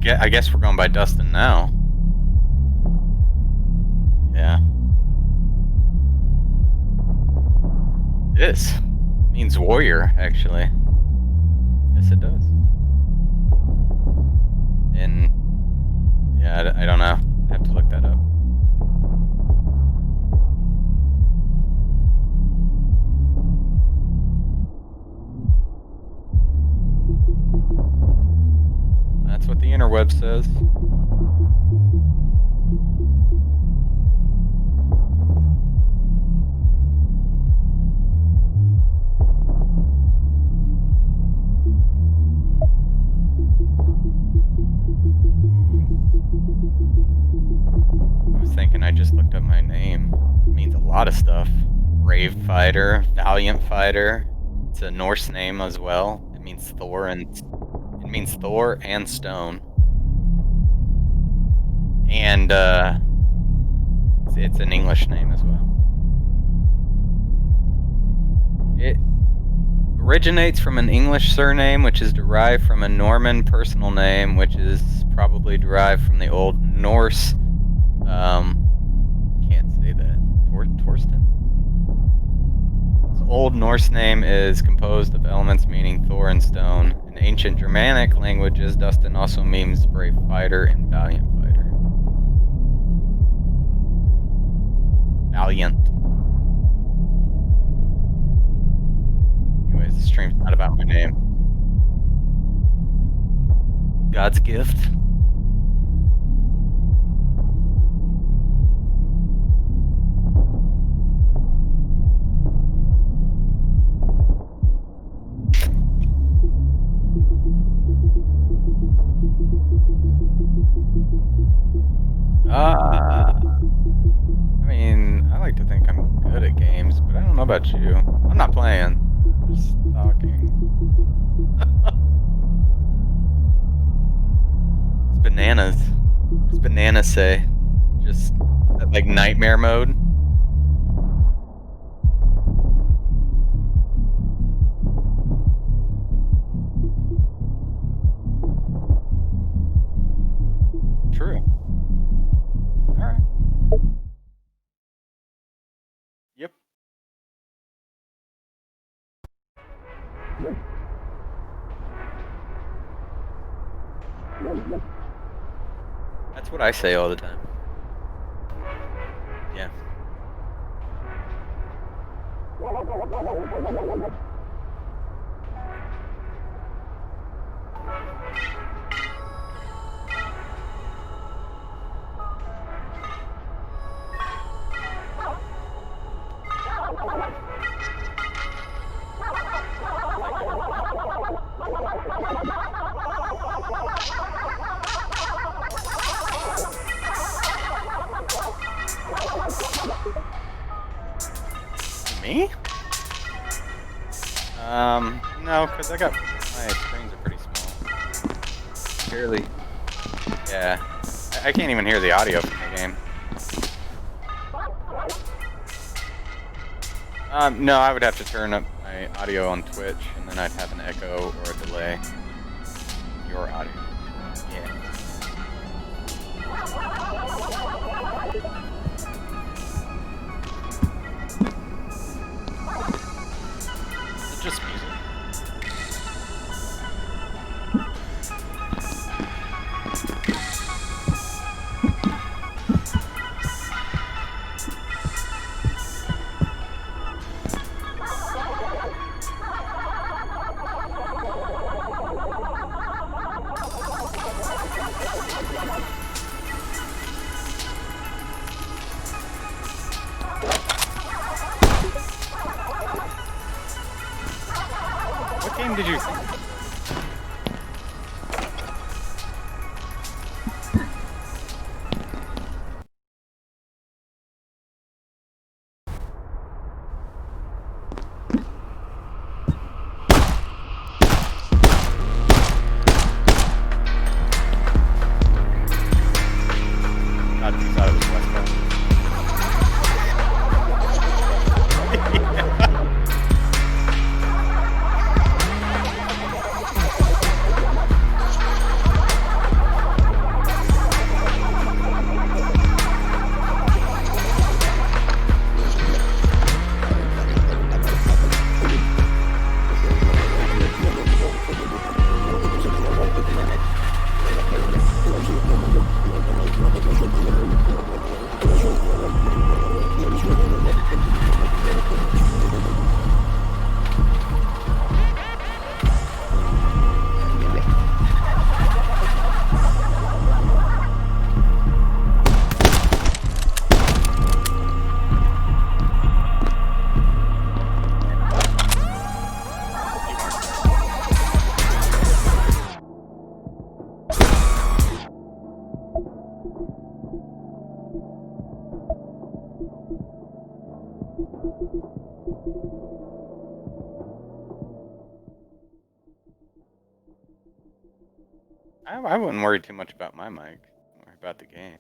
I guess we're going by Dustin now. Yeah. This means warrior, actually. Yes, it does. And yeah, I don't know. I have to look that up. That's what the interweb says. I was thinking I just looked up my name. It means a lot of stuff. Brave fighter, valiant fighter. It's a Norse name as well. It means Thor and stone. And it's an English name as well. It originates from an English surname, which is derived from a Norman personal name, which is probably derived from the Old Norse. Can't say that. Torsten? This Old Norse name is composed of elements meaning Thor and stone. In ancient Germanic languages, Dustin also means brave fighter and valiant fighter. Valiant. Anyways, the stream's not about my name. God's gift. I mean, I like to think I'm good at games, but I don't know about you. I'm not playing. I'm just talking. It's bananas. What's banana say? Just like nightmare mode? True. Alright. Yep. That's what I say all the time. Yeah. Me? No, because my screens are pretty small. Barely. Yeah. I can't even hear the audio from the game. No, I would have to turn up my audio on Twitch, and then I'd have an echo or a delay. Your audio. Yeah. Is it just music? What game did you think? God, you thought it was Westbound. I wouldn't worry too much about my mic. Worry about the game.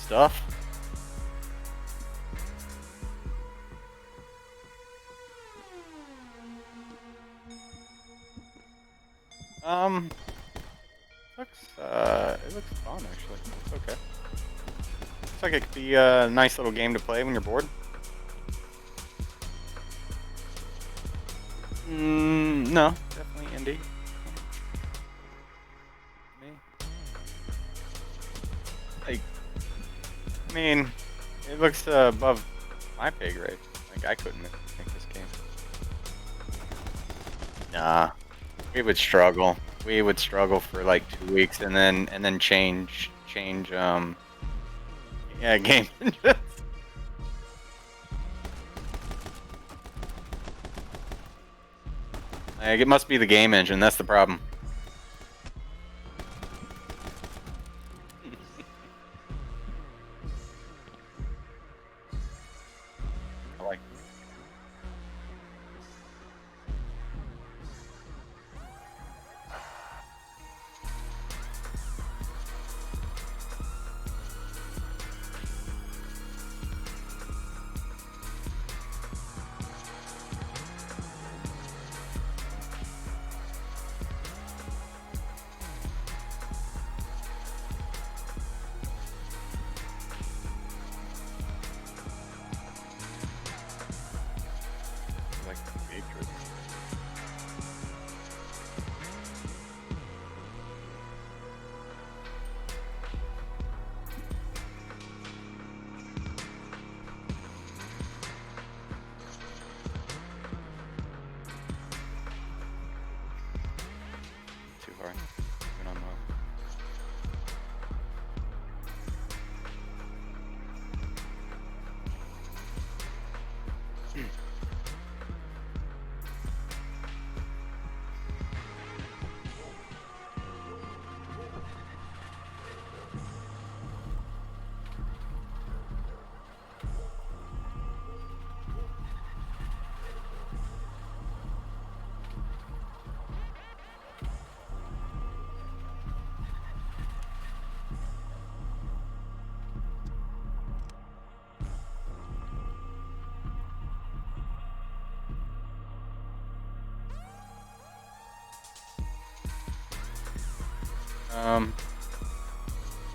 Stuff. It looks fun actually. It's okay. Looks like it could be a nice little game to play when you're bored. No, definitely indie. Me. Like, I mean, it looks above my pay grade. Like, I couldn't make this game. Nah, we would struggle. We would struggle for like 2 weeks and then change yeah, game engines. Like, it must be the game engine. That's the problem. I like. Like Pedro. Too hard. Even on low.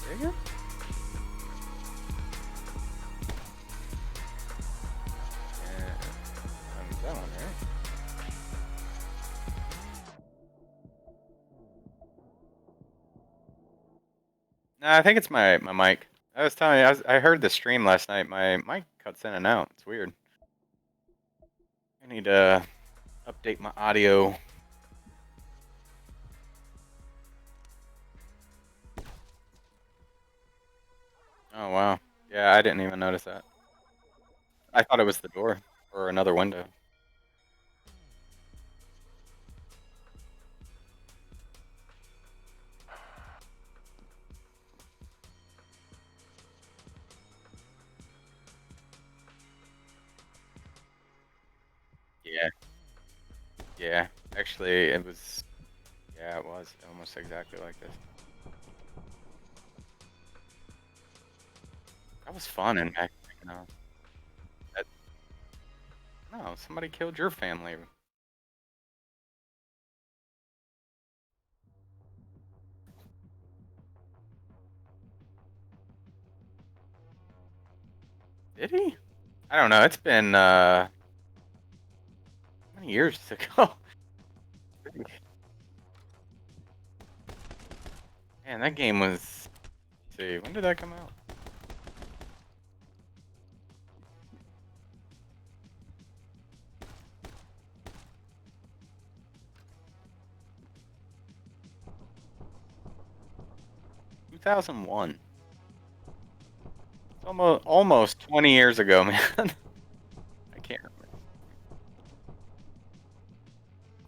Bigger? Yeah, that one, right? No, I think it's my mic. I was telling you, I heard the stream last night. My mic cuts in and out. It's weird. I need to update my audio. Oh wow. Yeah, I didn't even notice that. I thought it was the door or another window. Yeah. Yeah. Actually, it was. Yeah, it was almost exactly like this. That was fun and back. You know, that, no, somebody killed your family. Did he? I don't know. It's been how many years ago? Man, that game was. Let's see, when did that come out? 2001. It's almost 20 years ago, man. I can't remember.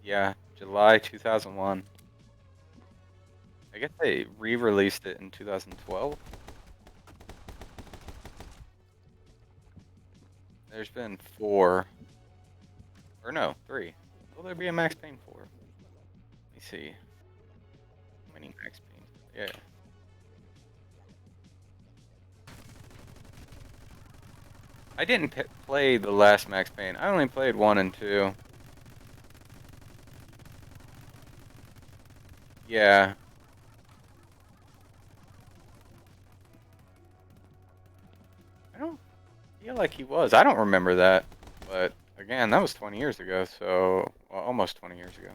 Yeah, July 2001. I guess they re-released it in 2012. There's been 4. Or no, 3. Will there be a Max Payne 4? Let me see. How many Max Payne? Yeah. I didn't play the last Max Payne. I only played 1 and 2. Yeah. I don't feel like he was. I don't remember that. But again, that was 20 years ago, so well, almost 20 years ago.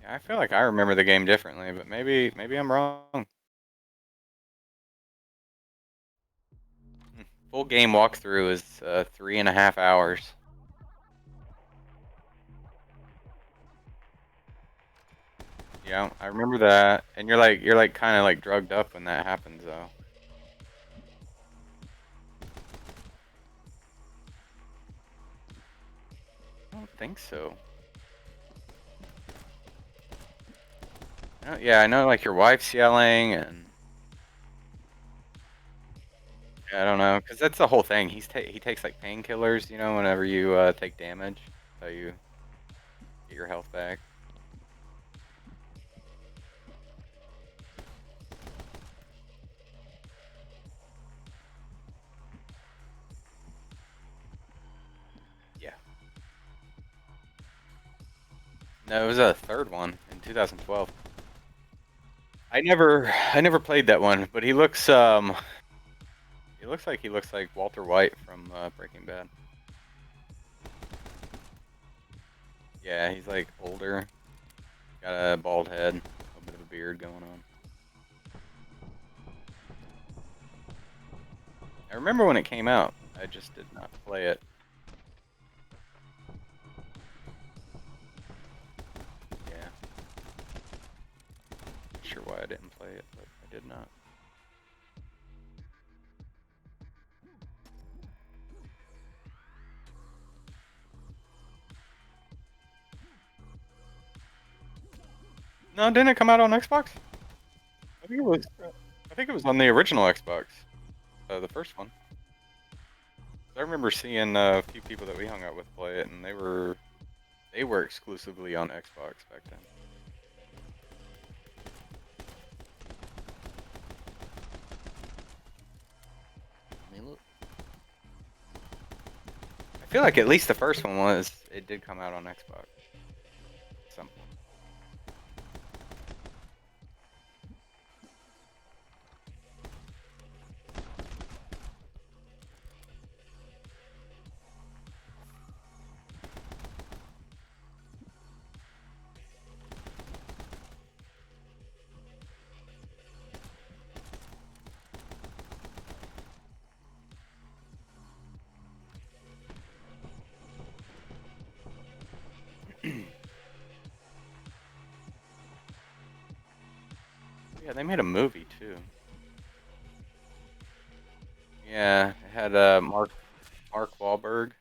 Yeah, I feel like I remember the game differently, but maybe I'm wrong. Full game walkthrough is 3.5 hours. Yeah, I remember that. And you're like kind of like drugged up when that happens, though. I don't think so. Yeah, I know like your wife's yelling and yeah, I don't know, because that's the whole thing. He takes like painkillers, you know, whenever you take damage, so you get your health back. Yeah. No, it was a third one in 2012. I never played that one, but he looks like Walter White from Breaking Bad. Yeah, he's like older, got a bald head, a little bit of a beard going on. I remember when it came out. I just did not play it. Yeah. Not sure why I didn't play it, but I did not. No, didn't it come out on Xbox? I think it was. I think it was on the original Xbox, the first one. I remember seeing a few people that we hung out with play it, and they were exclusively on Xbox back then. Let me look. I feel like at least the first one was. It did come out on Xbox. Some. Yeah, they made a movie too. Yeah, it had Mark Wahlberg.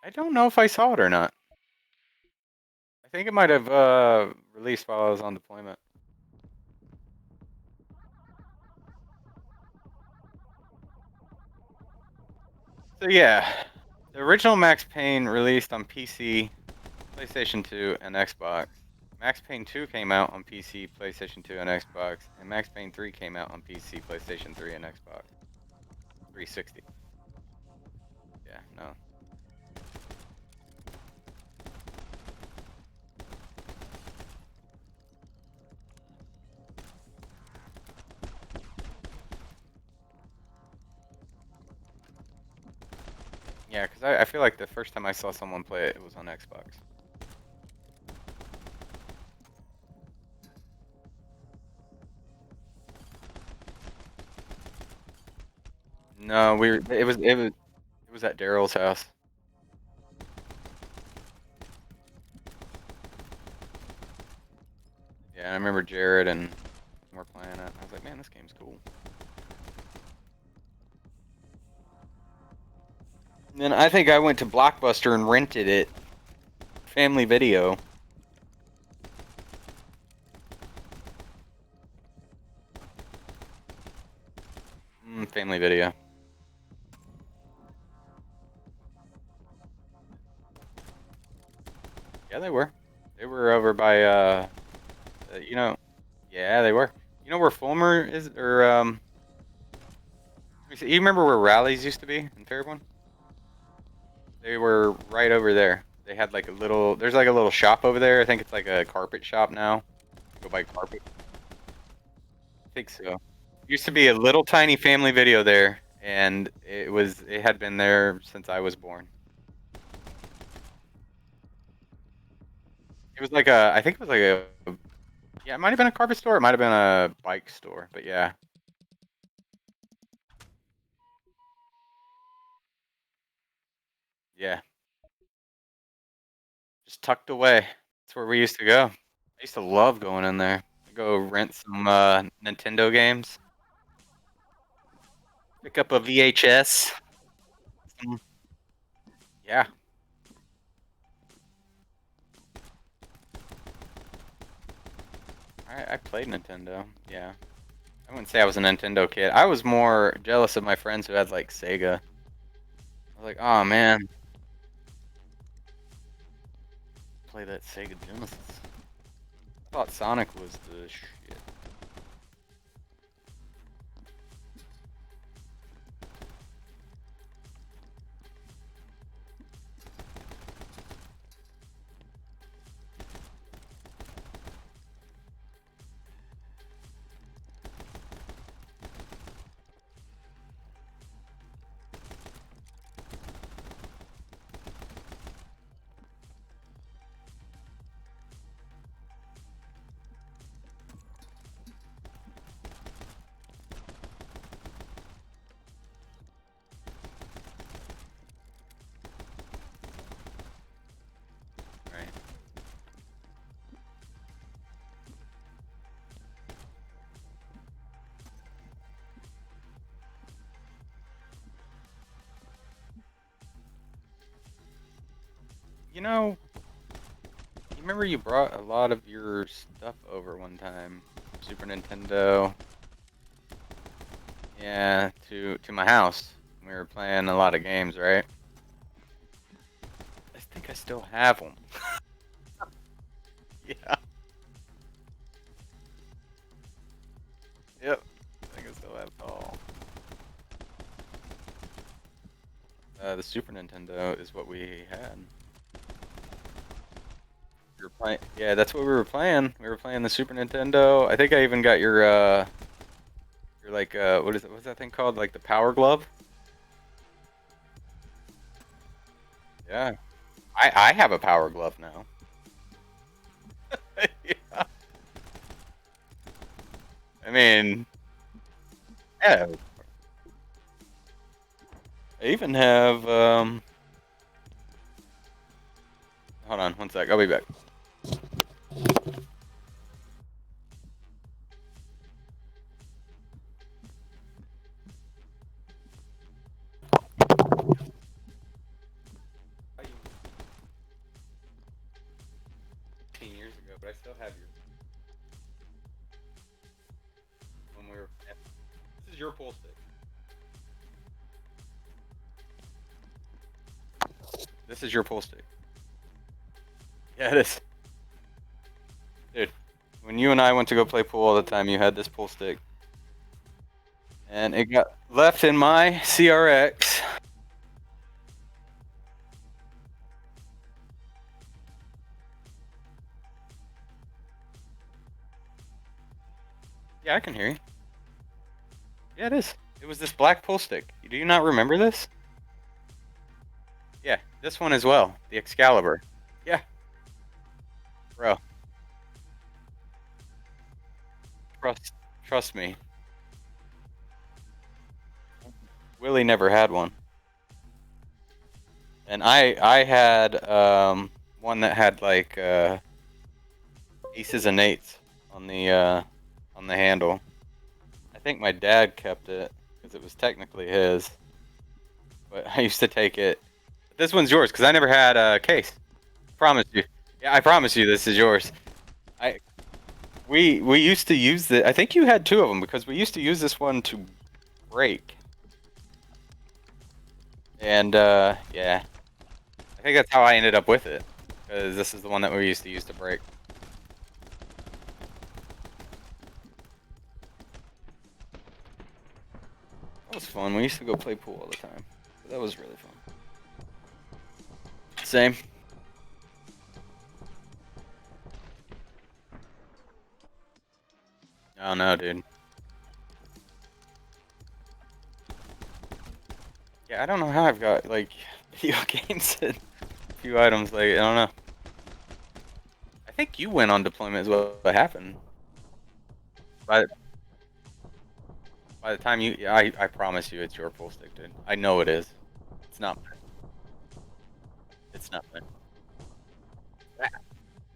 I don't know if I saw it or not. I think it might have released while I was on deployment. So yeah, the original Max Payne released on PC, PlayStation 2, and Xbox. Max Payne 2 came out on PC, PlayStation 2, and Xbox, and Max Payne 3 came out on PC, PlayStation 3, and Xbox 360. Yeah, no. Yeah, because I feel like the first time I saw someone play it, it was on Xbox. No, it was at Daryl's house. Yeah, I remember Jared and we're playing it. I was like, man, this game's cool. And then I think I went to Blockbuster and rented it. Family Video. Family Video. Yeah, they were. They were over by you know. Yeah, they were. You know where Fulmer is, or you remember where Rallies used to be in Fairborn? They were right over there. They had like a little. There's like a little shop over there. I think it's like a carpet shop now. Go buy carpet. I think so. Used to be a little tiny Family Video there, and it had been there since I was born. It was like I think it was like yeah, it might have been a carpet store. It might have been a bike store, but yeah. Yeah. Just tucked away. That's where we used to go. I used to love going in there. Go rent some Nintendo games. Pick up a VHS. Yeah. I played Nintendo. Yeah. I wouldn't say I was a Nintendo kid. I was more jealous of my friends who had like Sega. I was like, oh man, play that Sega Genesis. I thought Sonic was the shit. Right. You know, you remember you brought a lot of your stuff over one time, Super Nintendo. Yeah, to my house. We were playing a lot of games, right? I think I still have them. Yeah. Yep. I think I still have it all. The Super Nintendo is what we had. We were playing. Yeah, that's what we were playing. We were playing the Super Nintendo. I think I even got your like what is it? What's that thing called? Like the Power Glove? Yeah. I have a Power Glove now. Yeah. I mean, yeah. I even have hold on one sec. I'll be back. 15 years ago, but I still have your when we were. This is your pool stick. This is your pool stick. Yeah, it is. Dude, when you and I went to go play pool all the time, you had this pool stick. And it got left in my CRX. Yeah, I can hear you. Yeah, it is. It was this black pool stick. Do you not remember this? Yeah, this one as well. The Excalibur. Yeah, bro. Trust me. Willie never had one. And I had one that had like aces and eights on the handle. I think my dad kept it because it was technically his. But I used to take it This one's yours because I never had a case. Promise you. Yeah, I promise you this is yours. We used to use the. I think you had two of them because we used to use this one to break. And yeah, I think that's how I ended up with it because this is the one that we used to use to break. That was fun. We used to go play pool all the time. That was really fun. Same. Oh no, dude. Yeah, I don't know how I've got like video games and a few items. Like I don't know. I think you went on deployment is what happened. By by the time you, I promise you, it's your pool stick, dude. I know it is. It's not. It's not mine.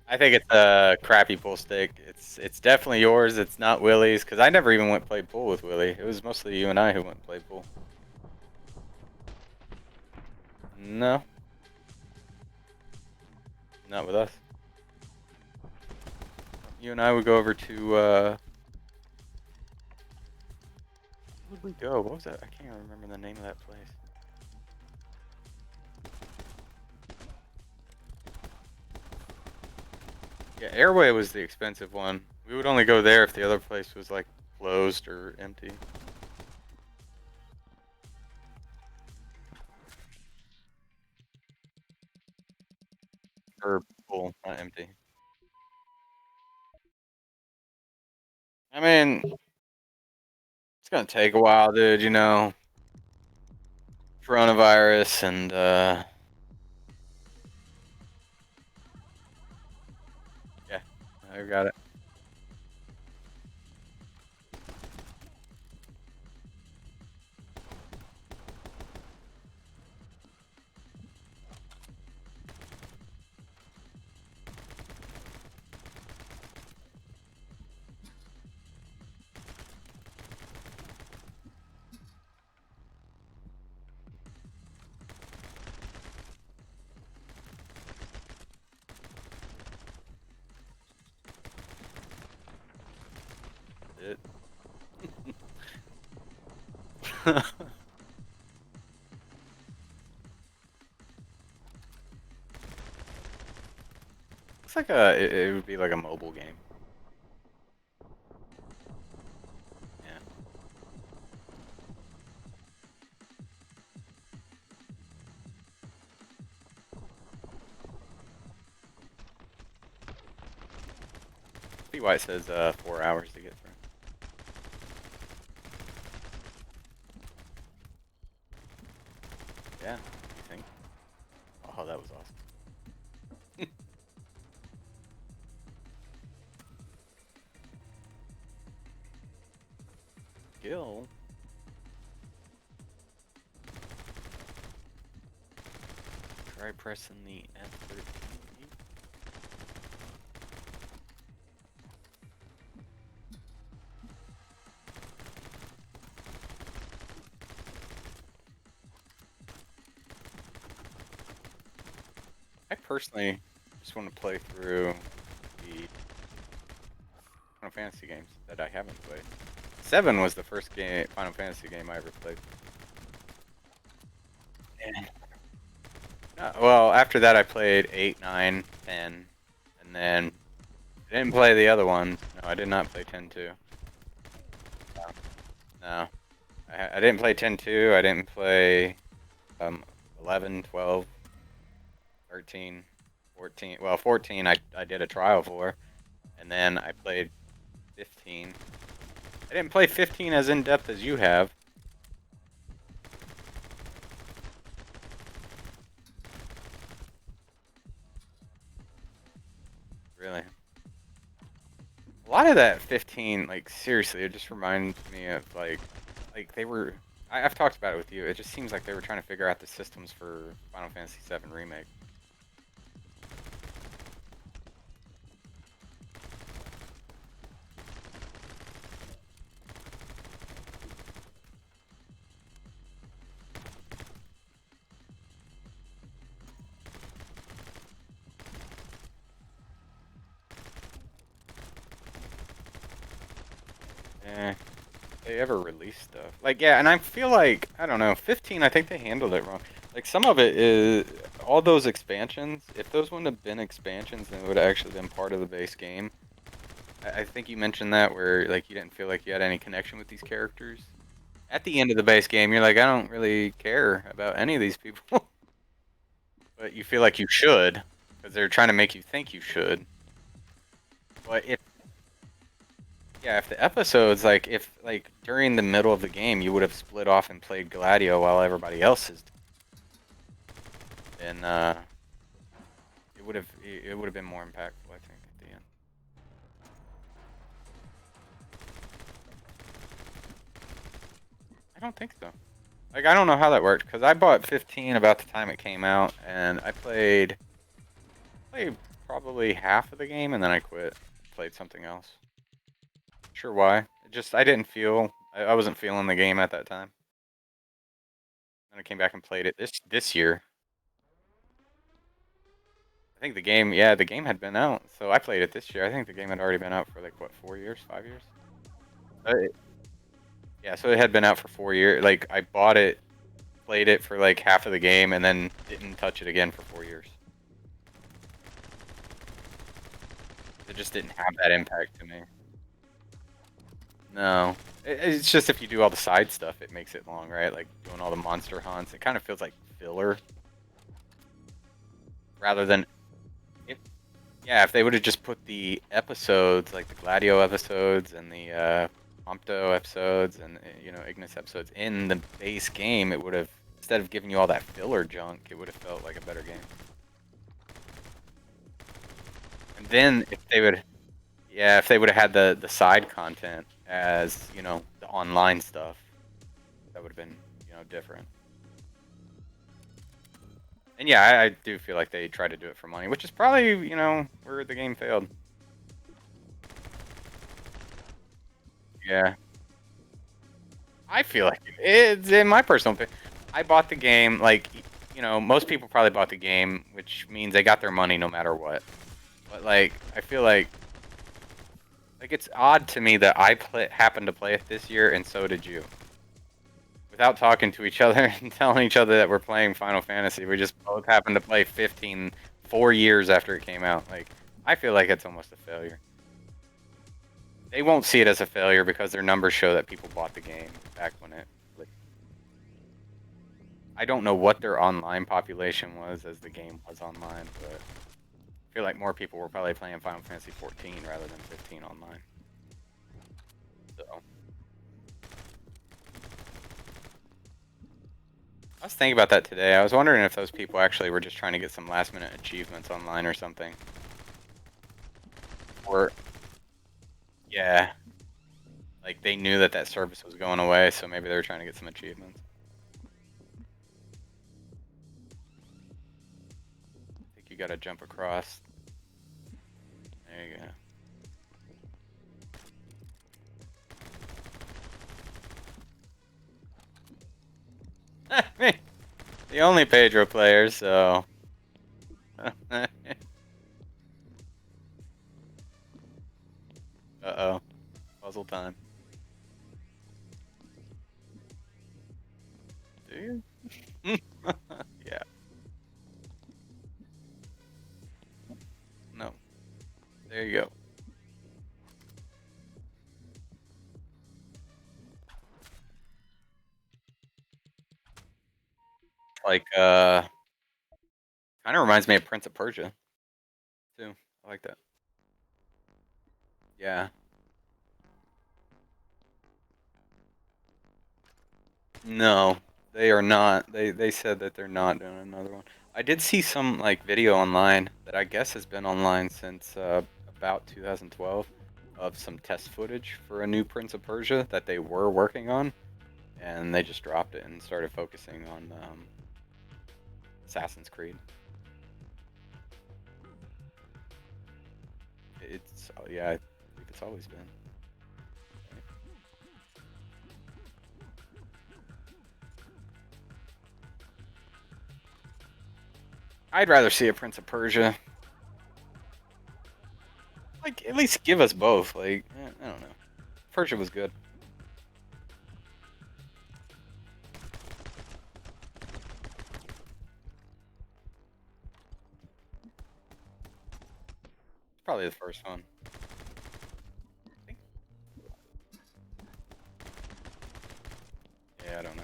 I think it's a crappy pool stick. It's definitely yours. It's not Willie's because I never even went played pool with Willie. It was mostly you and I who went and played pool. No, not with us. You and I would go over to. Where would we go? What was that? I can't remember the name of that place. Yeah, Airway was the expensive one. We would only go there if the other place was like closed or empty. Or full, not empty. I mean, it's gonna take a while, dude. You know, coronavirus and yeah, I got it. It. Looks like it would be like a mobile game. Yeah. See why it says 4 hours to get through. Yeah, I think. Oh, that was awesome. Gil. Try pressing the F13. I personally just want to play through the Final Fantasy games that I haven't played. 7 was the first game, Final Fantasy game I ever played. Yeah. Well, after that I played 8, 9, 10, and then I didn't play the other ones. No, I did not play 10 2. No. I didn't play 10 2. I didn't play 11, 12, 13, 14. Well, 14 I did a trial for, and then I played 15. I didn't play 15 as in-depth as you have. Really. A lot of that 15, like, seriously, it just reminds me of, like they were... I've talked about it with you. It just seems like they were trying to figure out the systems for Final Fantasy VII Remake. Eh, they ever release stuff. Like, yeah, and I feel like, I don't know, 15, I think they handled it wrong. Like, some of it is, all those expansions, if those wouldn't have been expansions, then it would have actually been part of the base game. I think you mentioned that where, like, you didn't feel like you had any connection with these characters. At the end of the base game, you're like, I don't really care about any of these people. But you feel like you should, because they're trying to make you think you should. But if the episodes, like, if, like, during the middle of the game, you would have split off and played Gladio while everybody else is, then, it would have been more impactful, I think, at the end. I don't think so. Like, I don't know how that worked, because I bought 15 about the time it came out, and I played probably half of the game, and then I quit. Played something else. Sure why. I didn't feel, I wasn't feeling the game at that time. And I came back and played it this year. I think the game had been out, so I played it this year. I think the game had already been out for, like, what, 4 years, 5 years? Yeah, so it had been out for 4 years. Like, I bought it, played it for, like, half of the game, and then didn't touch it again for 4 years. It just didn't have that impact to me. No. It's just if you do all the side stuff, it makes it long, right? Like, doing all the monster hunts. It kind of feels like filler. Rather than... if they would have just put the episodes, like the Gladio episodes and the Prompto episodes and, Ignis episodes in the base game, it would have, instead of giving you all that filler junk, it would have felt like a better game. And then if they would have had the side content as, the online stuff, that would have been, different. And yeah, I do feel like they tried to do it for money, which is probably, where the game failed. Yeah. I feel like it's, in my personal opinion, I bought the game, like, most people probably bought the game, which means they got their money no matter what. But, like, I feel like it's odd to me that I happened to play it this year, and so did you. Without talking to each other and telling each other that we're playing Final Fantasy, we just both happened to play 15, 4 years after it came out. Like, I feel like it's almost a failure. They won't see it as a failure because their numbers show that people bought the game back when it... I don't know what their online population was as the game was online, but I feel like more people were probably playing Final Fantasy 14 rather than 15 online. So I was thinking about that today. I was wondering if those people actually were just trying to get some last minute achievements online or something. Or, yeah, like they knew that service was going away, so maybe they were trying to get some achievements. I think you gotta jump across. There you go. The only Pedro player, so... Uh-oh. Puzzle time. Do you? Yeah. No. There you go. Like, kind of reminds me of Prince of Persia, too. I like that. Yeah. No, they are not. They said that they're not doing another one. I did see some, like, video online that I guess has been online since about 2012 of some test footage for a new Prince of Persia that they were working on, and they just dropped it and started focusing on Assassin's Creed. It's, yeah, I believe it's always been. I'd rather see a Prince of Persia. Like, at least give us both. Like, I don't know. Persia was good. Probably the first one. Yeah, I don't know.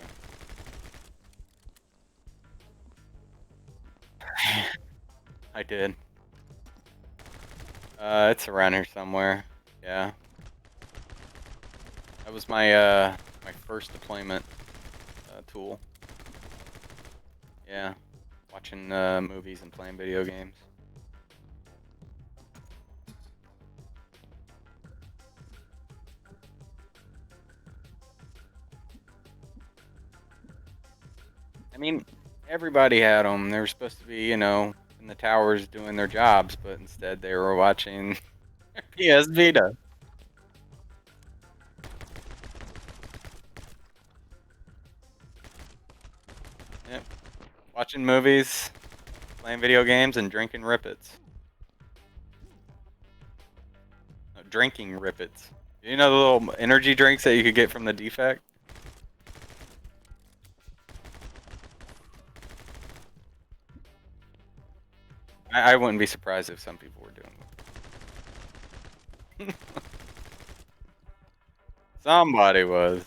I did. It's around here somewhere. Yeah. That was my my first deployment tool. Yeah. Watching movies and playing video games. I mean, everybody had them. They were supposed to be, you know, in the towers doing their jobs, but instead they were watching PS Vita. Yep. Watching movies, playing video games, and drinking Rippets. No, drinking Rippets. You know the little energy drinks that you could get from the defect? I wouldn't be surprised if some people were doing it. Somebody was.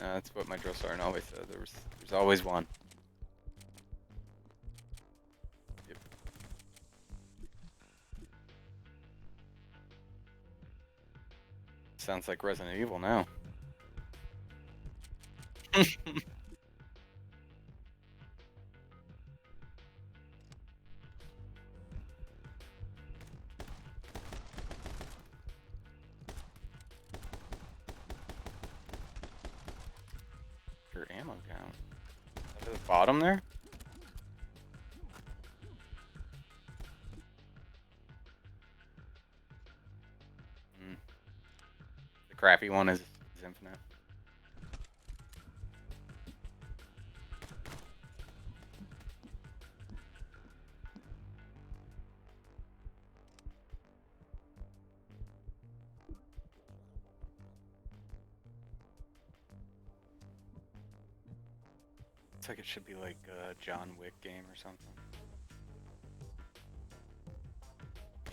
That's what my drill sergeant always said. There's always one. Yep. Sounds like Resident Evil now. Your ammo count. At the bottom there? Mm. The crappy one is infinite. Looks like it should be like a John Wick game or something.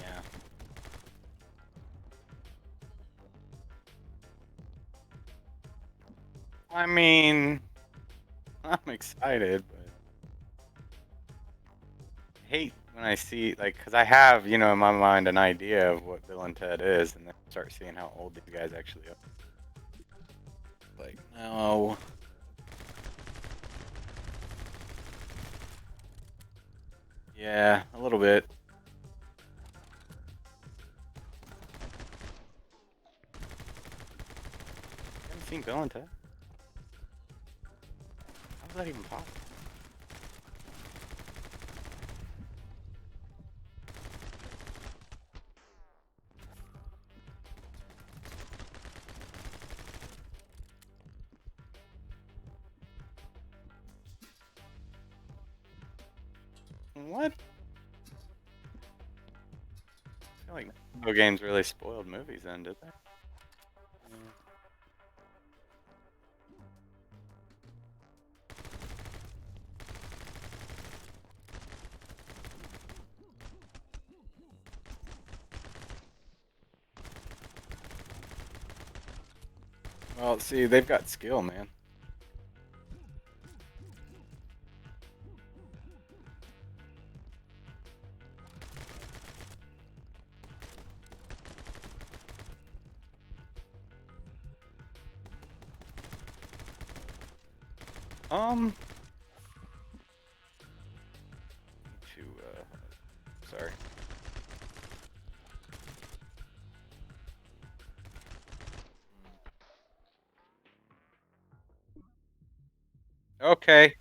Yeah. I mean, I'm excited, but I hate when I see, like, because I have, you know, in my mind an idea of what Bill and Ted is, and then start seeing how old these guys actually are. Like, no. Yeah, a little bit. You haven't seen Bill and Ted? How is that even possible? What? I feel like video games really spoiled movies then, did they? Well, see, they've got skill, man. Um, to sorry. Okay.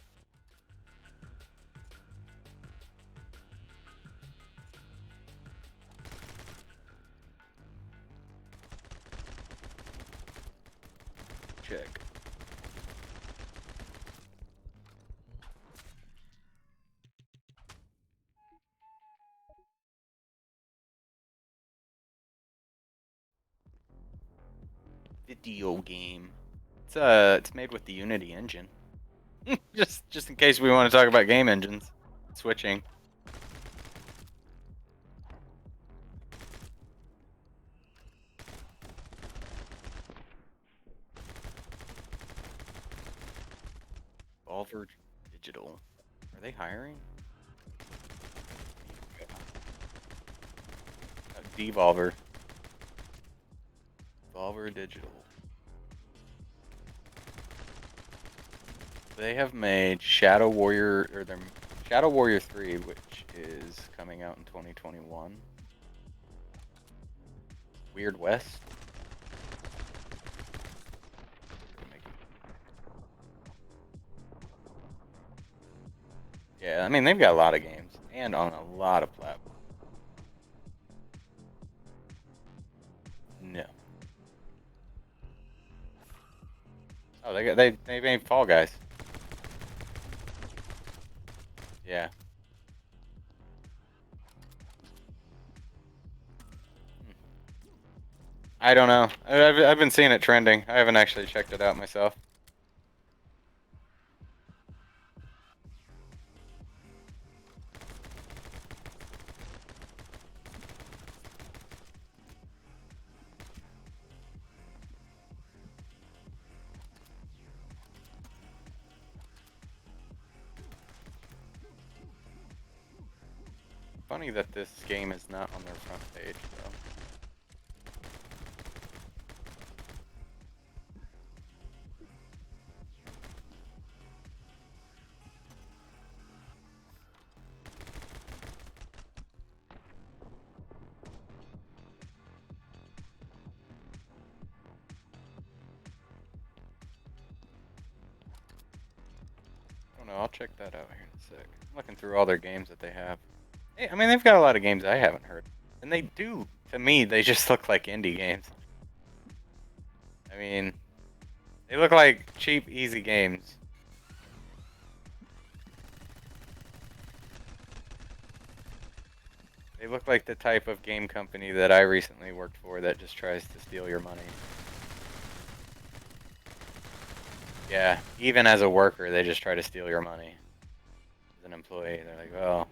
Check. video game. It's made with the Unity engine. just in case we want to talk about game engines. Switching. Volver Digital. Are they hiring? Devolver. Volver Digital. They have made Shadow Warrior, or their Shadow Warrior 3, which is coming out in 2021. Weird West. Yeah, I mean, they've got a lot of games, and on a lot of platforms. No. Oh, they made Fall Guys. Yeah. I don't know. I've been seeing it trending. I haven't actually checked it out myself. Funny that this game is not on their front page, though. I don't know. I'll check that out here in a sec. I'm looking through all their games that they have. Hey, I mean, they've got a lot of games I haven't heard. And they do, to me, they just look like indie games. I mean, they look like cheap, easy games. They look like the type of game company that I recently worked for that just tries to steal your money. Yeah, even as a worker, they just try to steal your money. As an employee, they're like, well.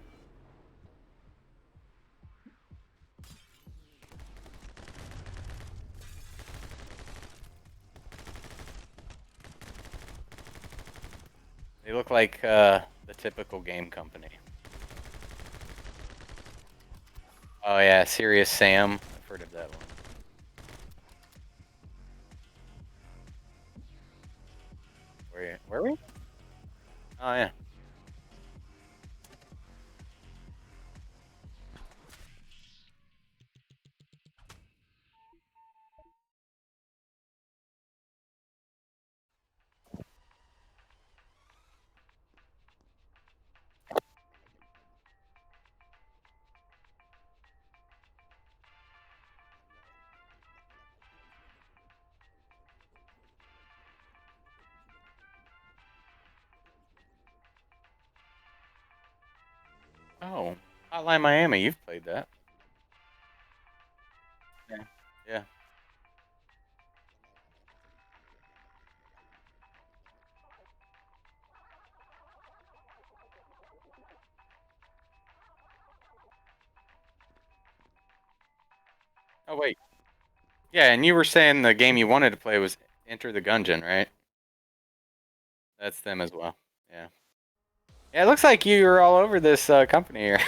They look like the typical game company. Oh yeah, Serious Sam. I've heard of that one. Where were we? Oh yeah. Oh, Hotline Miami. You've played that. Yeah. Yeah. Oh wait. Yeah, and you were saying the game you wanted to play was Enter the Gungeon, right? That's them as well. Yeah. Yeah, it looks like you were all over this company here.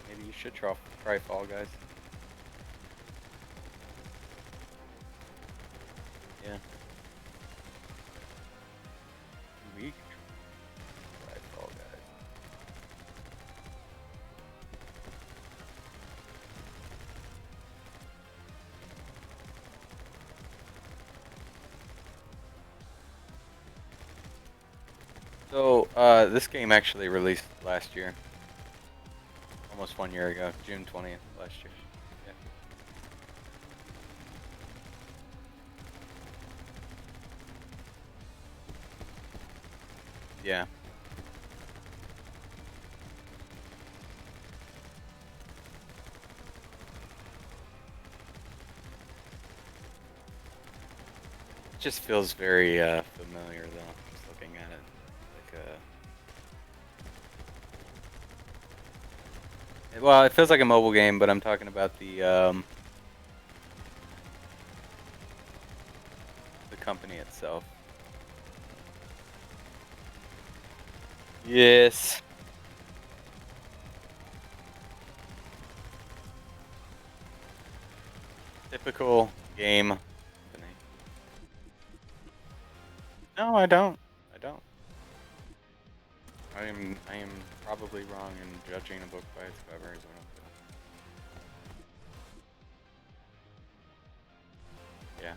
Maybe you should try Fall Guys. Yeah. We can try Fall Guys. So, this game actually released last year. almost 1 year ago, June 20th last year. Yeah. It just feels very familiar though, just looking at it. Well, it feels like a mobile game, but I'm talking about the company itself. Yes. Typical game company. No, I don't. I don't. I am probably wrong in judging a book by its cover is what I'm feeling. Yeah.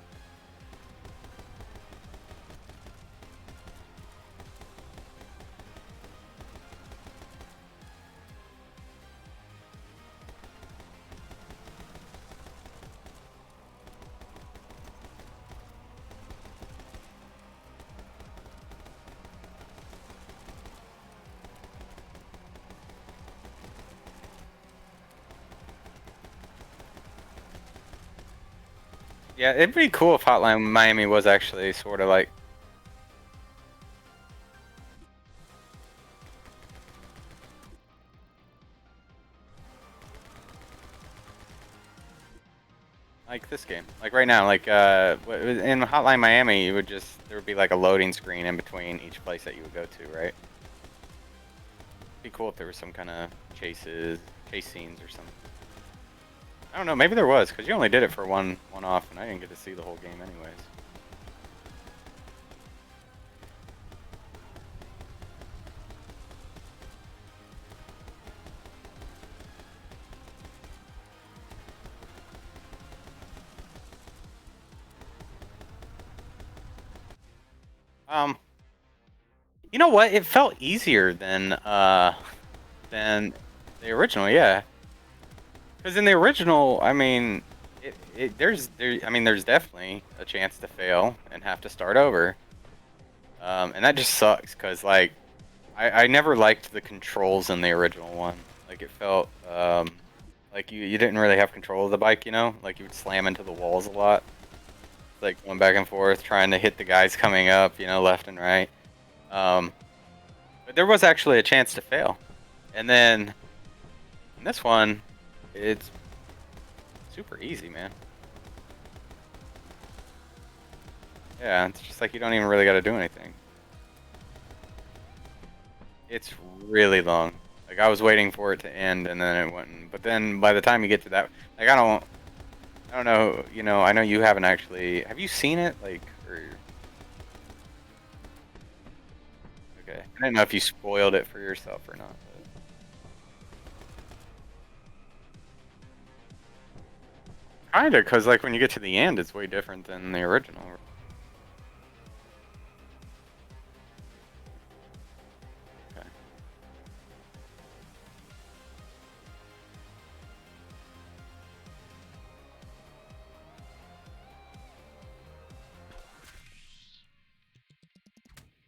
Yeah, it'd be cool if Hotline Miami was actually sort of like this game. Like right now, like in Hotline Miami, you would there would be like a loading screen in between each place that you would go to, right? It'd be cool if there was some kind of chase scenes or something. I don't know, maybe there was, because you only did it for one off, and I didn't get to see the whole game anyways. You know what? It felt easier than the original, yeah. Because in the original, I mean, there's definitely a chance to fail and have to start over. And that just sucks because like I never liked the controls in the original one. Like it felt like you didn't really have control of the bike, you know? Like you would slam into the walls a lot. Like going back and forth, trying to hit the guys coming up, you know, left and right. But there was actually a chance to fail. And then in this one, it's super easy, man. Yeah, it's just like you don't even really got to do anything. It's really long. Like I was waiting for it to end, and then it went. But then by the time you get to that, like I don't know. You know, I know you haven't actually. Have you seen it? Like, or okay, I don't know if you spoiled it for yourself or not. But... Kinda, cause like when you get to the end, it's way different than the original. Okay.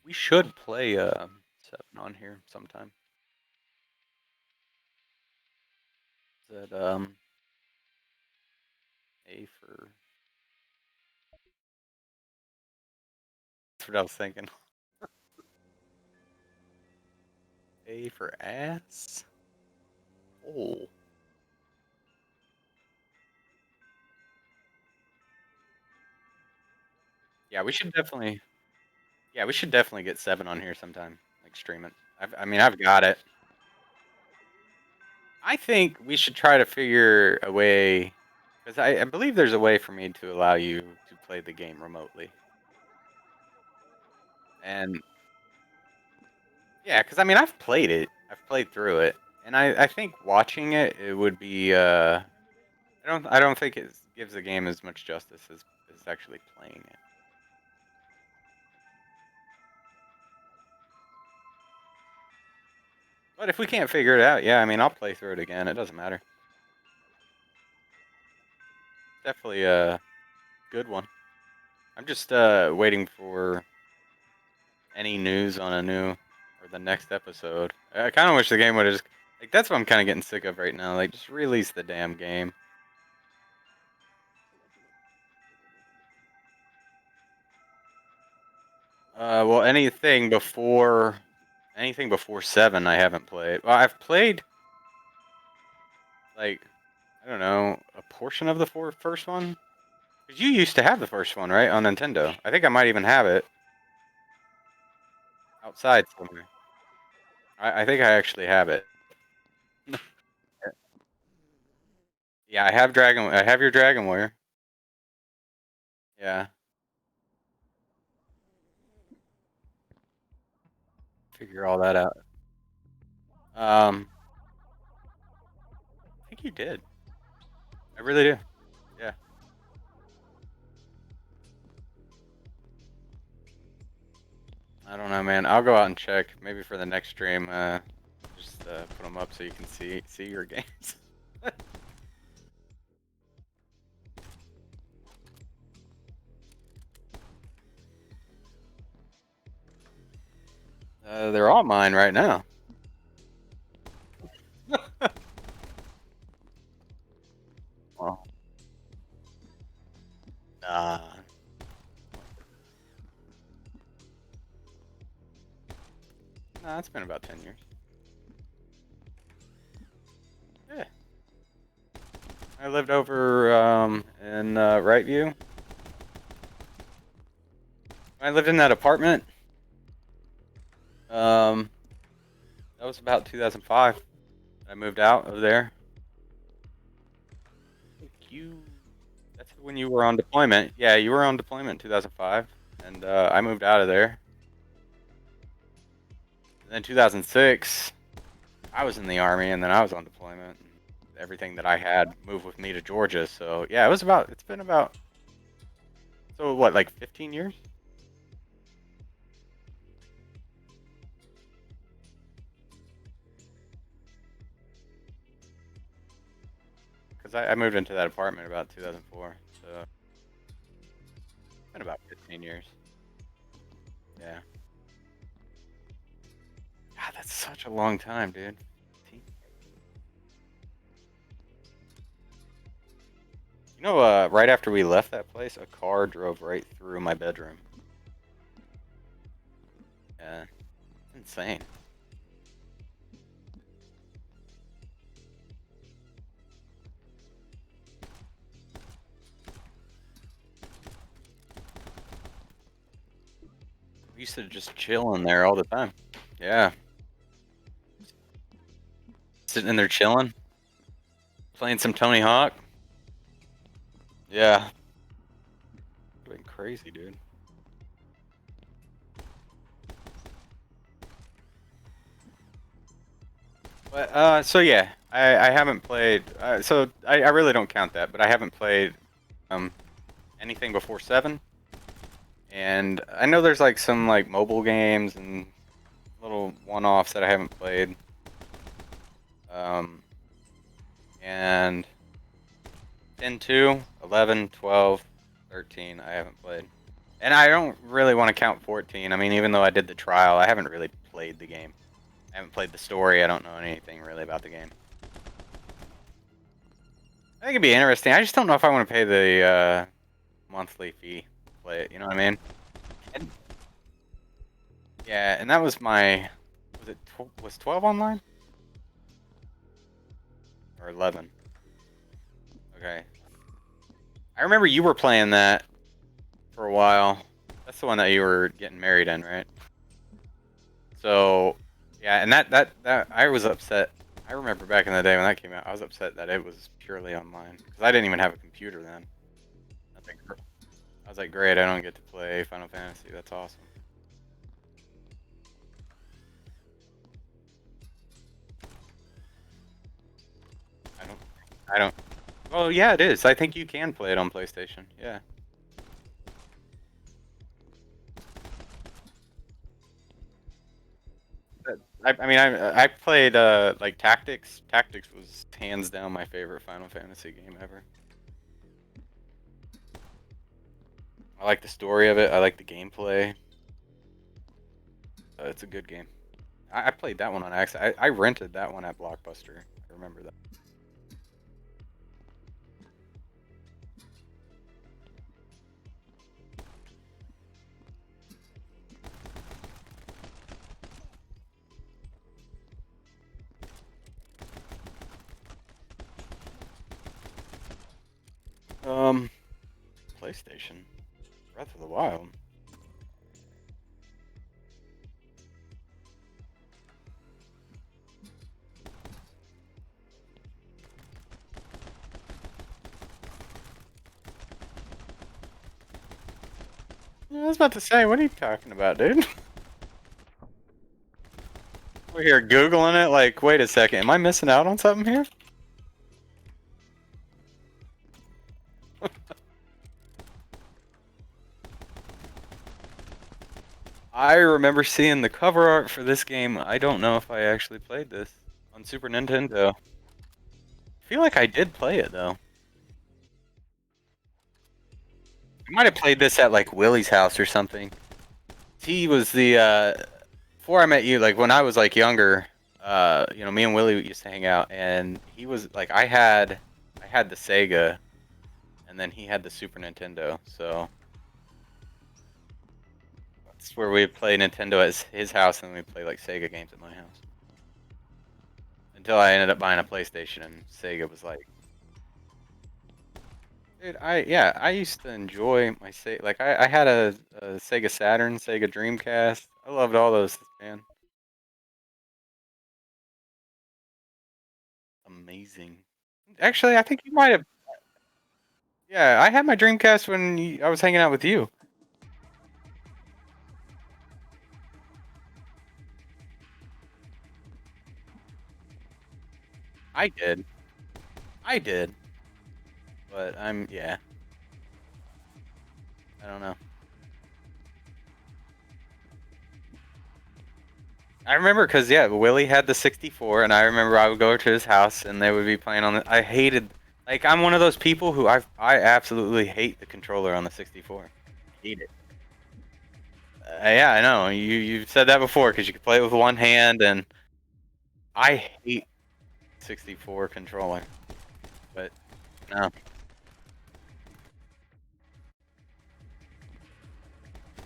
We should play 7 on here sometime. Is that A for? That's what I was thinking. A for ass. Oh. Yeah, we should definitely. Yeah, we should definitely get 7 on here sometime. Like stream it. I mean, I've got it. I think we should try to figure a way, because I believe there's a way for me to allow you to play the game remotely. And yeah, because I mean, I've played it. I've played through it, and I think watching it, it would be. I don't think it gives the game as much justice as actually playing it. But if we can't figure it out, yeah, I mean, I'll play through it again. It doesn't matter. Definitely a good one. I'm just waiting for any news on the next episode. I kind of wish the game would have just like that's what I'm kind of getting sick of right now. Like, just release the damn game. Well, anything before 7, I haven't played. Well, I've played like I don't know a portion of the first one. 'Cause you used to have the first one, right, on Nintendo. I think I might even have it outside somewhere. I think I actually have it. Yeah, I have Dragon. I have your Dragon Warrior. Yeah, figure all that out. I think you did. I really do. Yeah. I don't know, man. I'll go out and check. Maybe for the next stream, just put them up so you can see your games. They're all mine right now. Well, nah. Nah, it's been about 10 years. Yeah. I lived over in Rightview. I lived in that apartment. That was about 2005. I moved out of there. I think that's when you were on deployment. Yeah, you were on deployment in 2005, and I moved out of there. And then 2006, I was in the army, and then I was on deployment. Everything that I had moved with me to Georgia. So yeah, it's been about, so what, like 15 years? Because I moved into that apartment about 2004. So it's been about 15 years. Yeah. God, that's such a long time, dude. You know, right after we left that place, a car drove right through my bedroom. Yeah, insane. We used to just chill in there all the time. Yeah, sitting in there chilling, playing some Tony Hawk. Yeah, been crazy, dude. But so yeah, I haven't played. So I really don't count that, but I haven't played anything before 7. And I know there's like some like mobile games and little one-offs that I haven't played. And 10, 2, 11, 12, 13, I haven't played. And I don't really want to count 14. I mean, even though I did the trial, I haven't really played the game. I haven't played the story. I don't know anything really about the game. I think it'd be interesting. I just don't know if I want to pay the monthly fee to play it. You know what I mean? And, yeah, and that was my. Was 12 online? Or 11? Okay. I remember you were playing that for a while. That's the one that you were getting married in, right? So, yeah, and that I was upset. I remember back in the day when that came out, I was upset that it was purely online because I didn't even have a computer then. I was like, great, I don't get to play Final Fantasy. That's awesome. I don't. I don't. Well, yeah, it is. I think you can play it on PlayStation. Yeah. I mean, I played like Tactics. Tactics was hands down my favorite Final Fantasy game ever. I like the story of it. I like the gameplay. It's a good game. I played that one on accident. I rented that one at Blockbuster. I remember that. PlayStation. Breath of the Wild. Yeah, I was about to say, what are you talking about, dude? We're here Googling it, like, wait a second, am I missing out on something here? I remember seeing the cover art for this game. I don't know if I actually played this on Super Nintendo. I feel like I did play it, though. I might have played this at, like, Willie's house or something. He was the, before I met you, like, when I was, like, younger, you know, me and Willie used to hang out, and he was, like, I had the Sega, and then he had the Super Nintendo, so that's where we play Nintendo at his house, and we play, like, Sega games at my house. Until I ended up buying a PlayStation, and Sega was like, dude, I used to enjoy my Sega. Like I had a Sega Saturn, Sega Dreamcast. I loved all those, man. Amazing. Actually, I think you might have. Yeah, I had my Dreamcast when I was hanging out with you. I did. I did. But yeah. I don't know. I remember because yeah, Willie had the 64, and I remember I would go to his house and they would be playing on it. I hated, like, I'm one of those people who I absolutely hate the controller on the 64. Hate it. Yeah, I know. You said that before because you could play it with one hand, and I hate 64 controller. But no.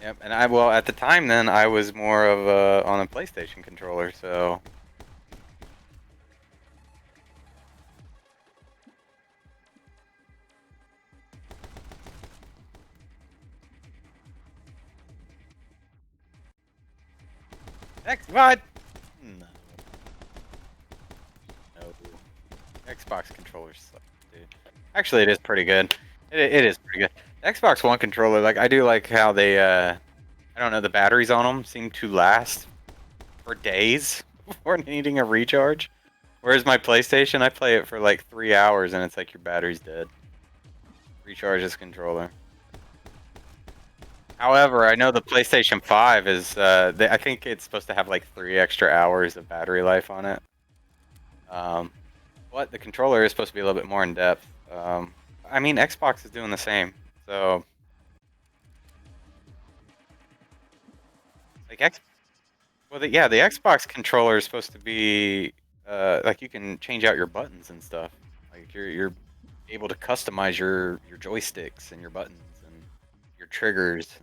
Yep. And well at the time then I was more of on a PlayStation controller, so what? No, no. Xbox controllers suck, dude. Actually, it is pretty good. It is pretty good. Xbox One controller, like I do like how they I don't know, the batteries on them seem to last for days before needing a recharge. Whereas my PlayStation, I play it for like 3 hours and it's like your battery's dead. Recharge this controller. However, I know the PlayStation 5 is, I think it's supposed to have like 3 extra hours of battery life on it. But the controller is supposed to be a little bit more in depth. I mean, Xbox is doing the same. So, like well, yeah, the Xbox controller is supposed to be, like you can change out your buttons and stuff. Like you're able to customize your joysticks and your buttons and your triggers.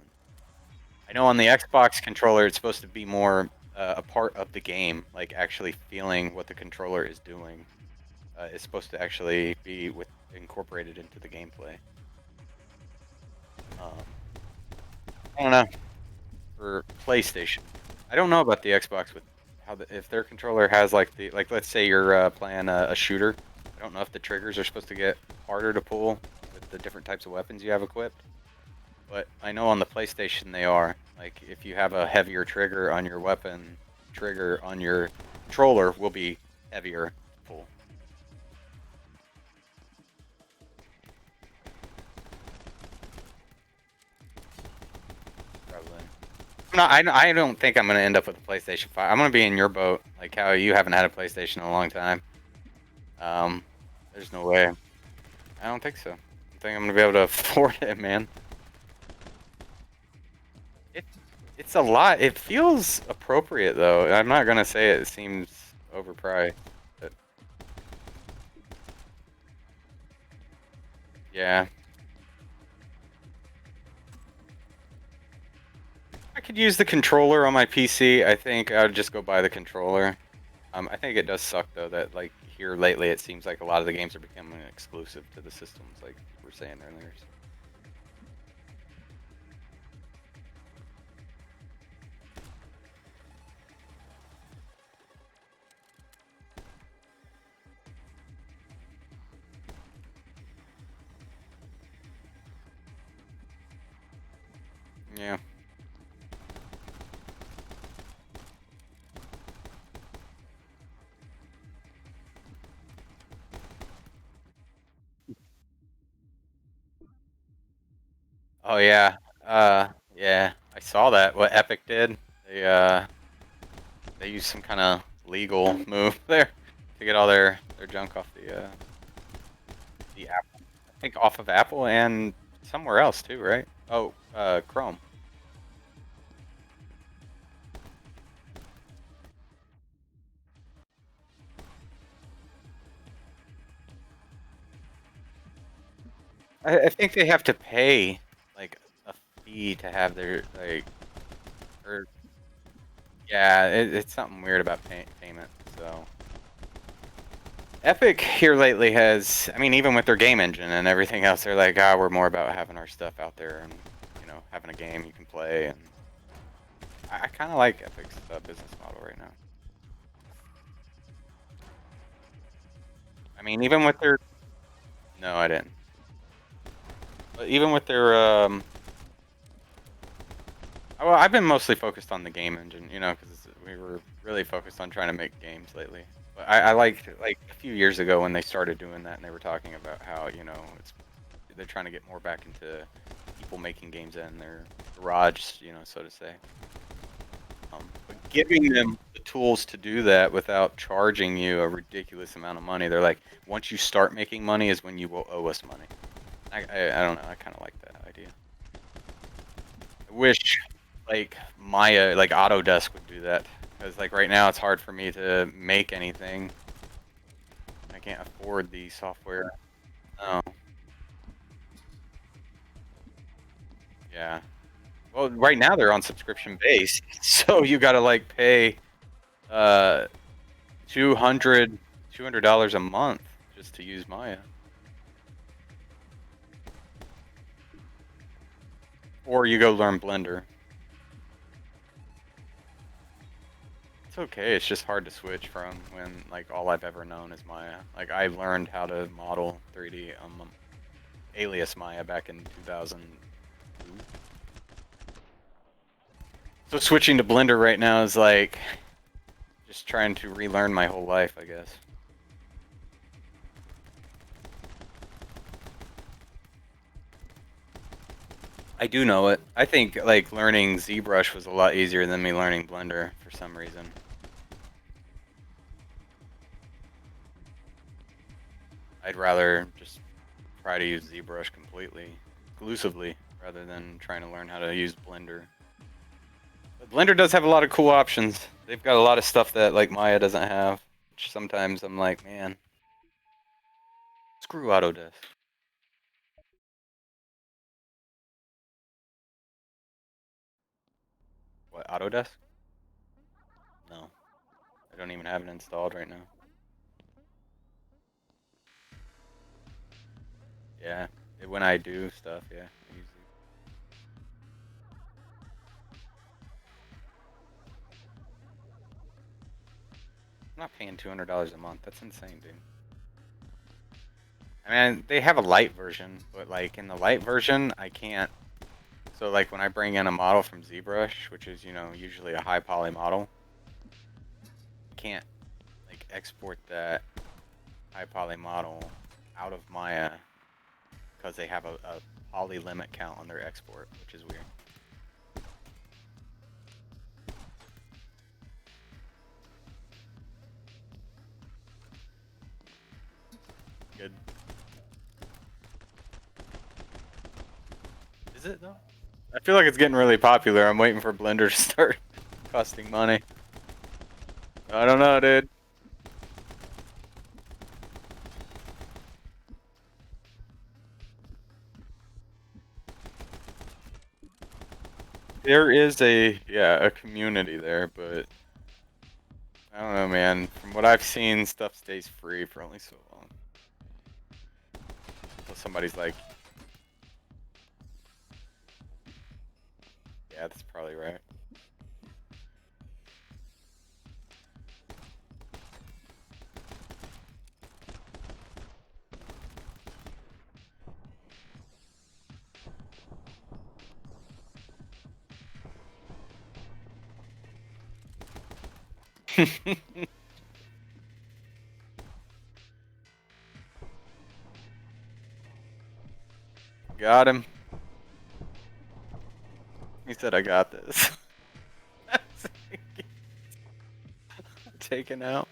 I know on the Xbox controller, it's supposed to be more a part of the game, like actually feeling what the controller is doing. Is supposed to actually be incorporated into the gameplay. Um, I don't know for PlayStation. I don't know about the Xbox with how if their controller has like let's say you're playing a shooter. I don't know if the triggers are supposed to get harder to pull with the different types of weapons you have equipped. But I know on the PlayStation they are. Like if you have a heavier trigger on your weapon, trigger on your controller will be heavier to pull. Probably. No, I don't think I'm gonna end up with a PlayStation 5. I'm gonna be in your boat, like how you haven't had a PlayStation in a long time. There's no way. I don't think so. I think I'm gonna be able to afford it, man. It, it's a lot. It feels appropriate though. I'm not gonna say it seems overpriced, but yeah. I could use the controller on my PC. I think I would just go buy the controller. I think it does suck though that like here lately it seems like a lot of the games are becoming exclusive to the systems, like we were saying earlier. Yeah. Oh yeah. Yeah. I saw that. What Epic did. They used some kind of legal move there to get all their junk off the Apple. I think off of Apple and somewhere else too, right? Oh, Chrome. I think they have to pay like a fee to have their like, or yeah, it's something weird about payment. So Epic here lately has, I mean, even with their game engine and everything else, they're like, ah, we're more about having our stuff out there and having a game you can play. And I kind of like Epic's business model right now. I mean, even with their, no, I didn't. But even with their, well, I've been mostly focused on the game engine, because we were really focused on trying to make games lately. But I liked like a few years ago when they started doing that, and they were talking about how they're trying to get more back into people making games in their garage, so to say. But giving them the tools to do that without charging you a ridiculous amount of money, they're like, once you start making money is when you will owe us money. I don't know. I kind of like that idea. I wish like Maya, like Autodesk would do that. Because like right now it's hard for me to make anything. I can't afford the software. Oh, yeah. Well, right now they're on subscription base, so you gotta like pay uh 200 $200 a month just to use Maya. Or you go learn Blender. It's okay. It's just hard to switch from when like all I've ever known is Maya. Like I learned how to model 3D Alias Maya back in 2002. So switching to Blender right now is like just trying to relearn my whole life, I guess. I do know it. I think like learning ZBrush was a lot easier than me learning Blender for some reason. I'd rather just try to use ZBrush completely, exclusively, rather than trying to learn how to use Blender. But Blender does have a lot of cool options. They've got a lot of stuff that like Maya doesn't have. Which sometimes I'm like, man, screw Autodesk. What, Autodesk? No, I don't even have it installed right now. Yeah, when I do stuff, yeah, I use it. I'm not paying $200 a month. That's insane, dude. I mean, they have a light version, but like in the light version, I can't. So like when I bring in a model from ZBrush, which is usually a high poly model, I can't like export that high poly model out of Maya because they have a poly limit count on their export, which is weird. Is it though? I feel like it's getting really popular. I'm waiting for Blender to start costing money. I don't know, dude. There is a community there, but I don't know, man. From what I've seen, stuff stays free for only so long. Until somebody's like, yeah, that's probably right. Got him. He said, I got this. Taken out.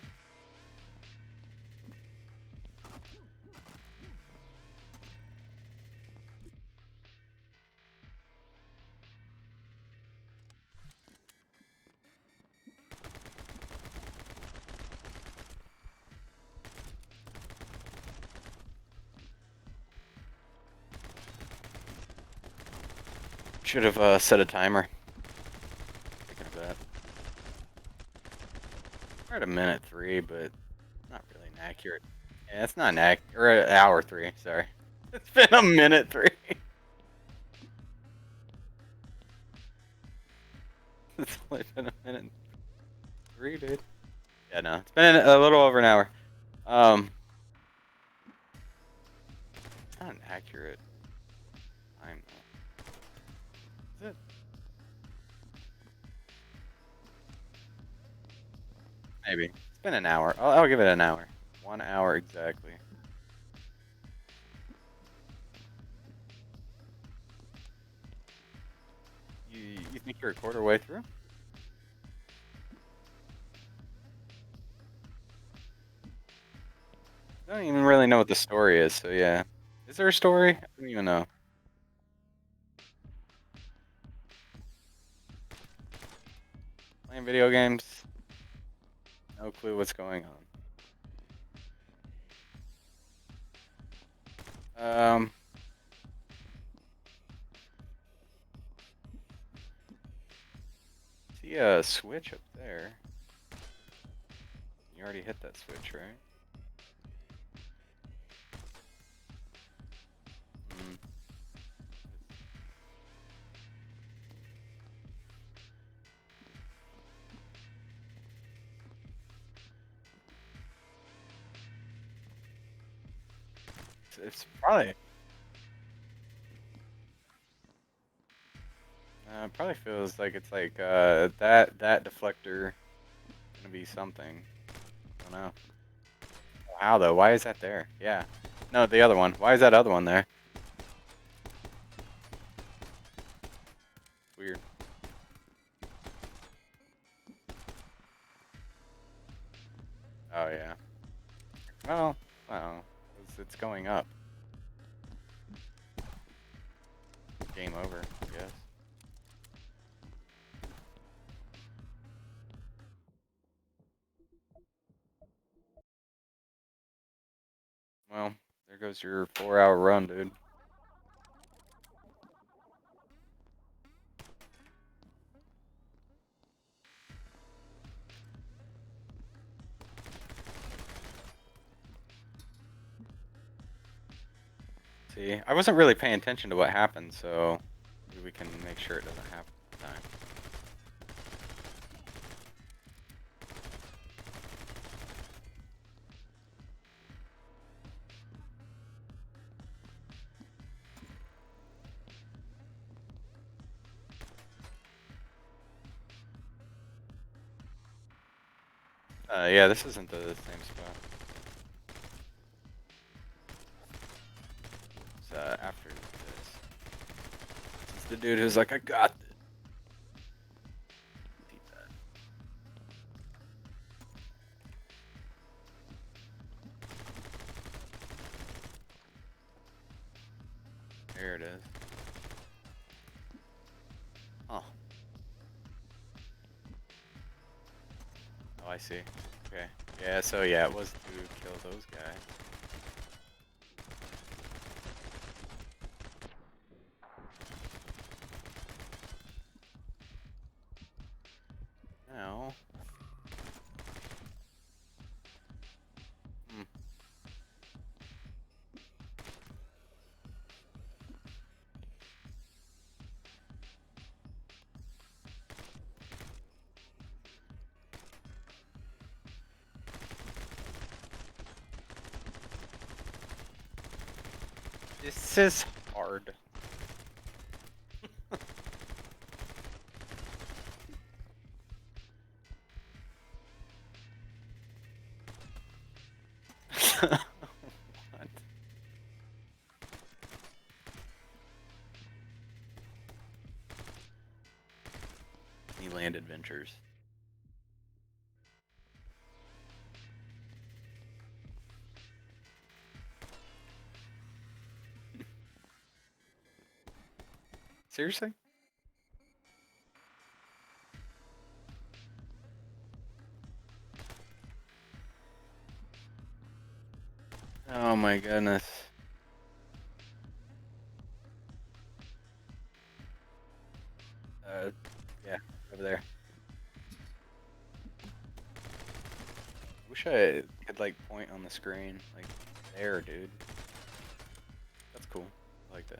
Should have set a timer. Thinking of that. We're at a minute 3, but not really an accurate. Yeah, it's not an or an hour 3. Sorry, it's been a minute 3. It's only been a minute 3, dude. Yeah, no, it's been a little over an hour. It's not an accurate time though. Is it? Maybe. It's been an hour. I'll give it an hour. 1 hour exactly. You think you're a quarter way through? I don't even really know what the story is, so yeah. Is there a story? I don't even know. Playing video games? No clue what's going on. See a switch up there. You already hit that switch, right? Mm. It's probably. It probably feels like it's like that deflector gonna be something. I don't know. How though? Why is that there? Yeah. No, the other one. Why is that other one there? Weird. Oh yeah. Well, it's going up. Game over, I guess. Well, there goes your 4-hour run, dude. See, I wasn't really paying attention to what happened, so maybe we can make sure it doesn't happen this time. Yeah, this isn't the same spot. It's after this. It's the dude who's like, I got this. There it is. Huh. Oh, I see. Okay. Yeah, so yeah, it was to kill those guys. Now. Hmm. This is hard. What? Land Adventures. Seriously? Oh my goodness. Yeah, over there. Wish I could like point on the screen, like there, dude. That's cool. I like that.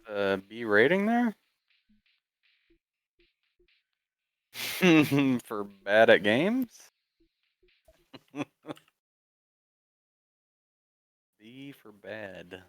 I'm B rating there? For bad at games? B for bad.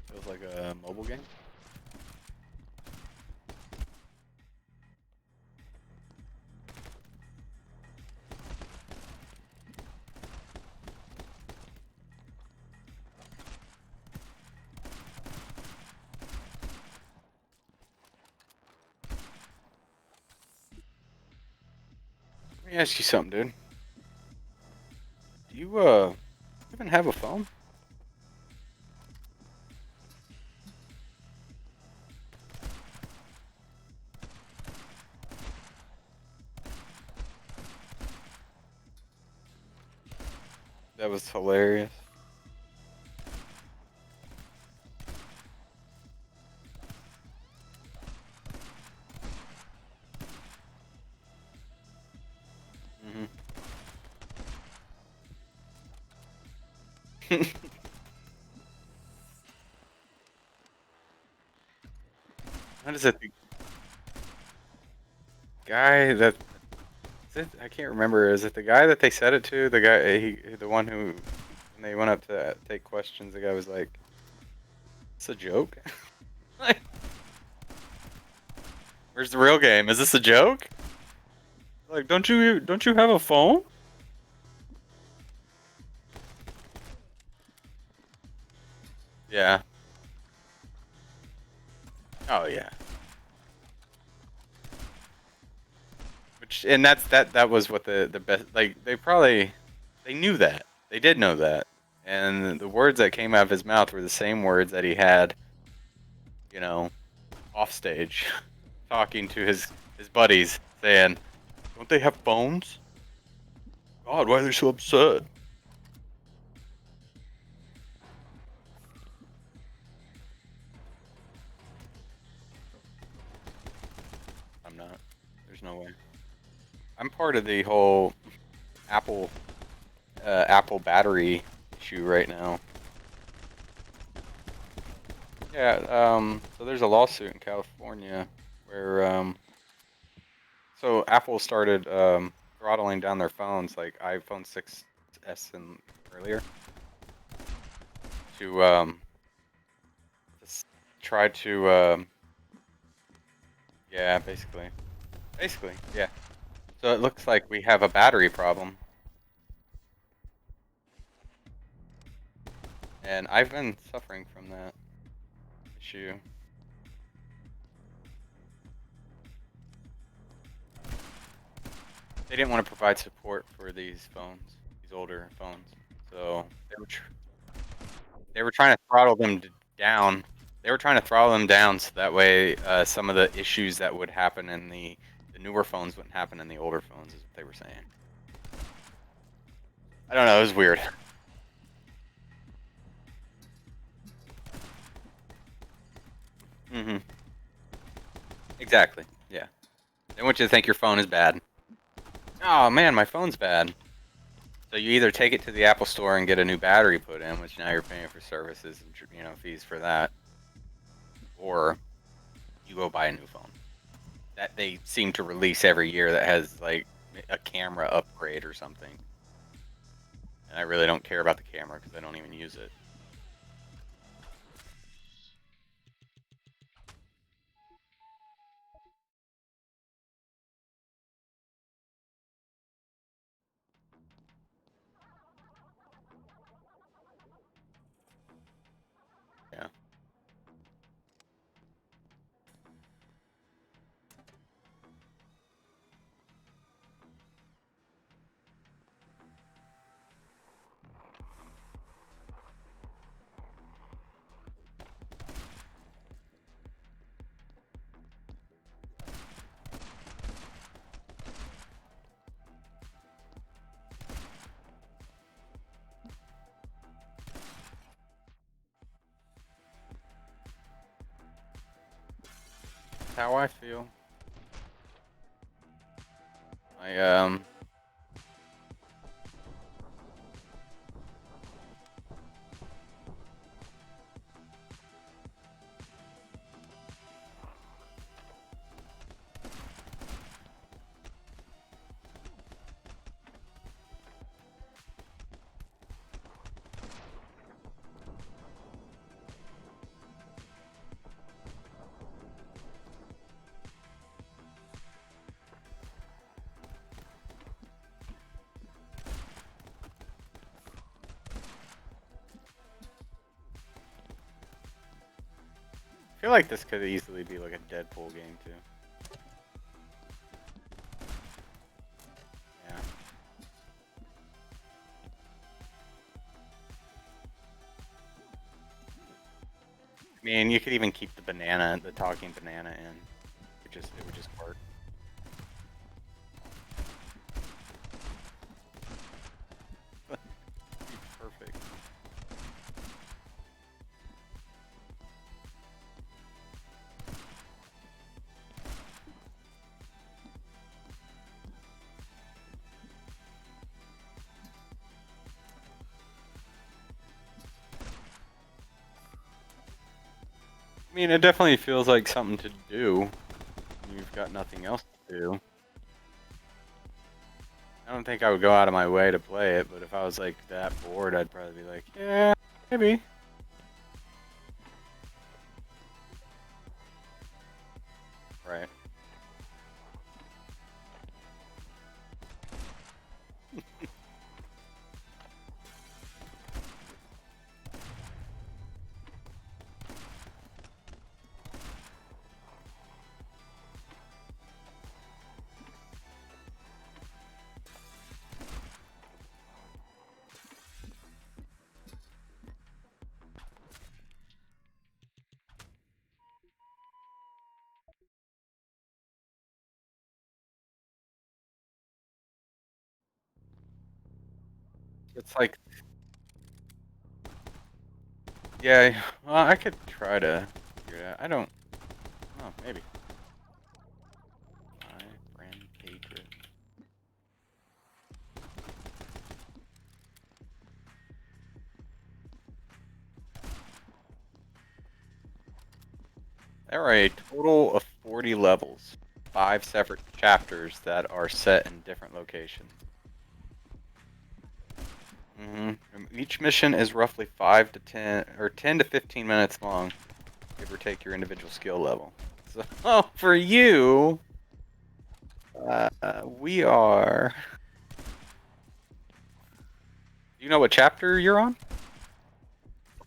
Feels like a mobile game. Let me ask you something, dude. Do you even have a phone? That was hilarious. What is it? The guy that is it? I can't remember. Is it the guy that they said it to? The guy, the one who, when they went up to take questions, the guy was like, "It's a joke." Like, where's the real game? Is this a joke? Like, don't you have a phone? Yeah. Oh yeah. Which and that was what the best, like they knew that. They did know that. And the words that came out of his mouth were the same words that he had, you know, off stage, talking to his buddies, saying, "Don't they have phones? God, why are they so upset?" I'm not. There's no way. I'm part of the whole Apple battery issue right now. Yeah. So there's a lawsuit in California where so Apple started throttling down their phones, like iPhone 6s and earlier, to try to yeah, basically, yeah. So it looks like we have a battery problem, and I've been suffering from that issue. They didn't want to provide support for these phones, these older phones, so they were trying to throttle them down. They were trying to throttle them down so that way some of the issues that would happen in the newer phones wouldn't happen in the older phones, is what they were saying. I don't know. It was weird. Mm-hmm. Exactly. Yeah. They want you to think your phone is bad. Oh man, my phone's bad. So you either take it to the Apple Store and get a new battery put in, which now you're paying for services and fees for that, or you go buy a new phone that they seem to release every year that has like a camera upgrade or something. And I really don't care about the camera because I don't even use it. Yeah. That's how I feel. I feel like this could easily be like a Deadpool game too. Yeah. I mean, you could even keep the talking banana in. It would just work. Perfect. I mean, it definitely feels like something to do. You've got nothing else to do. I don't think I would go out of my way to play it, but if I was like that bored, I'd probably be like, yeah, maybe. Right. It's like, yeah, well, I could try to figure it out. I don't. Oh, maybe. My friend Pedro. There are a total of 40 levels, 5 separate chapters that are set in different locations. Each mission is roughly 5 to 10 or 10 to 15 minutes long, give or take your individual skill level. So, oh, for you, we are. You know what chapter you're on?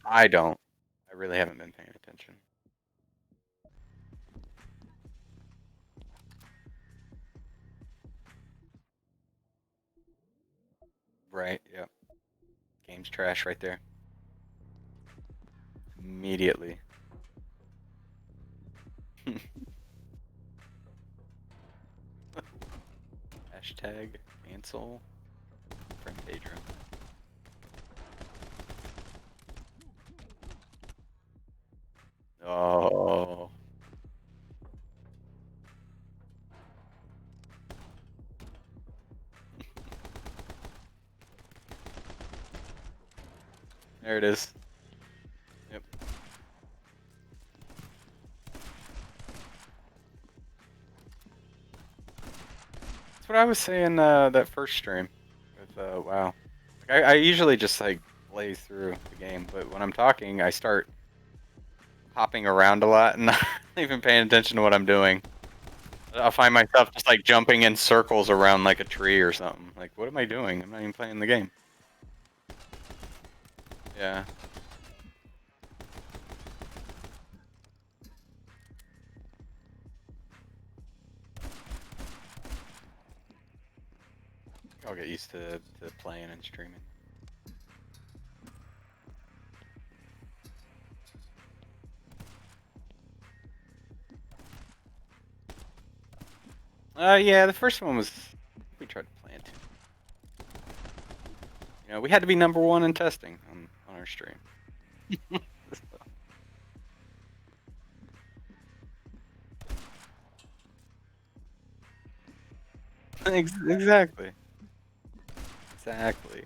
I don't. I really haven't been paying attention. Right. Yep. Game's trash right there. Immediately. Hashtag cancel from Pedro. Oh. There it is. Yep. That's what I was saying that first stream with WoW. Like, I usually just like blaze through the game, but when I'm talking, I start hopping around a lot and not even paying attention to what I'm doing. I'll find myself just like jumping in circles around like a tree or something. Like, what am I doing? I'm not even playing the game. Yeah. I'll get used to playing and streaming. Yeah, the first one was, we tried to plan it. You know, we had to be #1 in testing on our stream. Exactly. Exactly.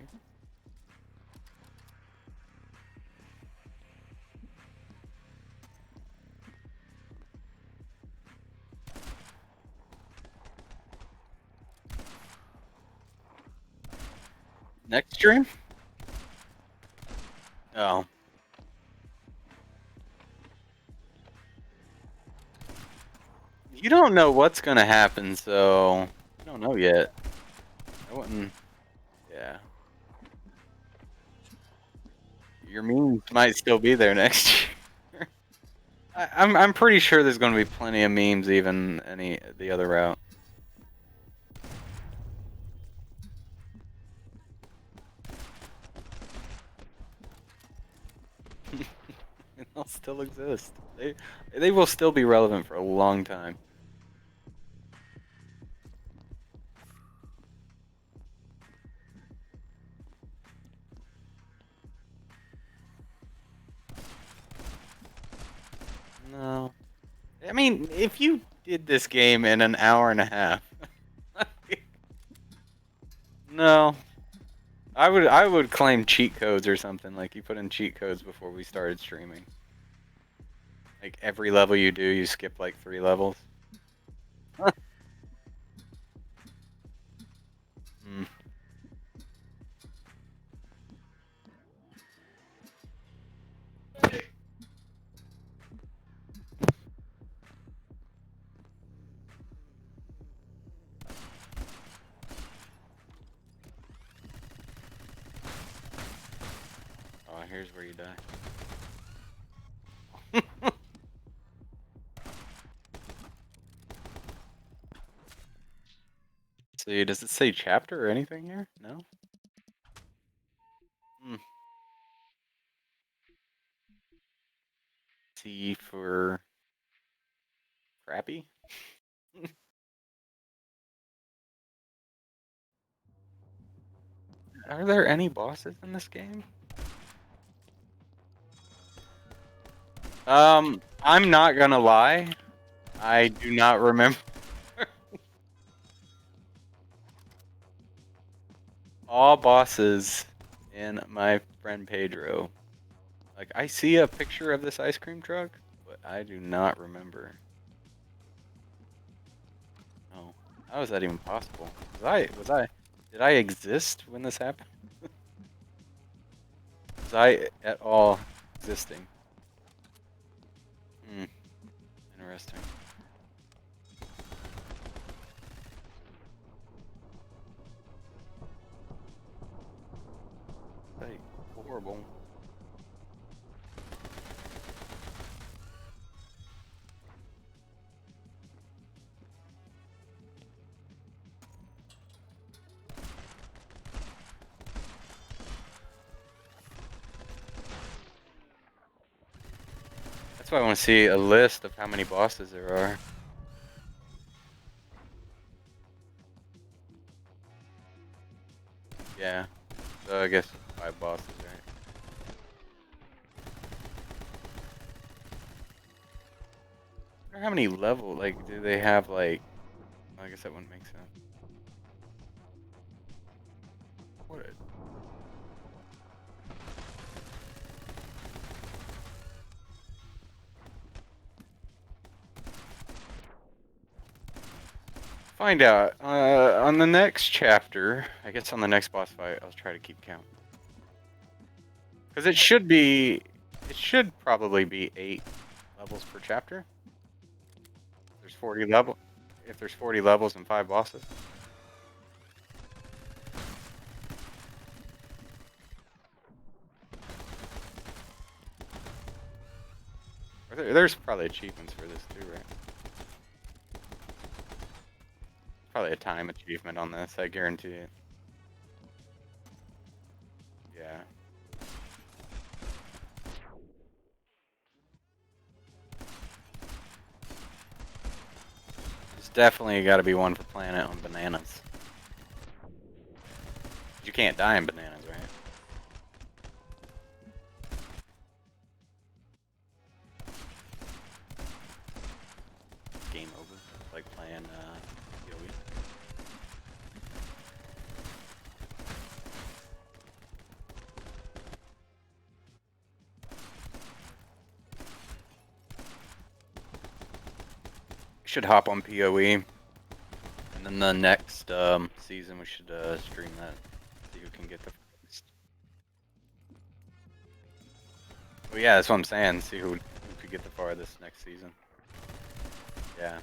Next stream? Oh. You don't know what's gonna happen, so I don't know yet. I wouldn't. Yeah. Your memes might still be there next year. I'm pretty sure there's gonna be plenty of memes even the other route. They'll still exist. They will still be relevant for a long time. No. I mean, if you did this game in an hour and a half, no, I would claim cheat codes or something. Like you put in cheat codes before we started streaming. Like every level you do, you skip like 3 levels. Mm. Oh, here's where you die. See, does it say chapter or anything here? No. Hmm. C for crappy. Are there any bosses in this game? I'm not gonna lie. I do not remember all bosses in my friend Pedro. Like, I see a picture of this ice cream truck, but I do not remember. Oh, how is that even possible? Did I exist when this happened? Was I at all existing? Hmm, interesting. Like, horrible. That's why I want to see a list of how many bosses there are. Yeah, so I guess 5 bosses, right? I wonder how many level, like, do they have, like, I guess that wouldn't make sense. What? Find out. On the next chapter, I guess on the next boss fight, I'll try to keep count. Because it should probably be 8 levels per chapter. There's 40 level. If there's 40 levels and 5 bosses. There's probably achievements for this too, right? Probably a time achievement on this, I guarantee it. Yeah. There's definitely got to be one for planet on bananas. You can't die in bananas, right? Game over. Like playing PoE. Should hop on PoE. And then the next season we should stream that. See who can get the first. Well, yeah, that's what I'm saying. See who could get the farthest next season. Yeah.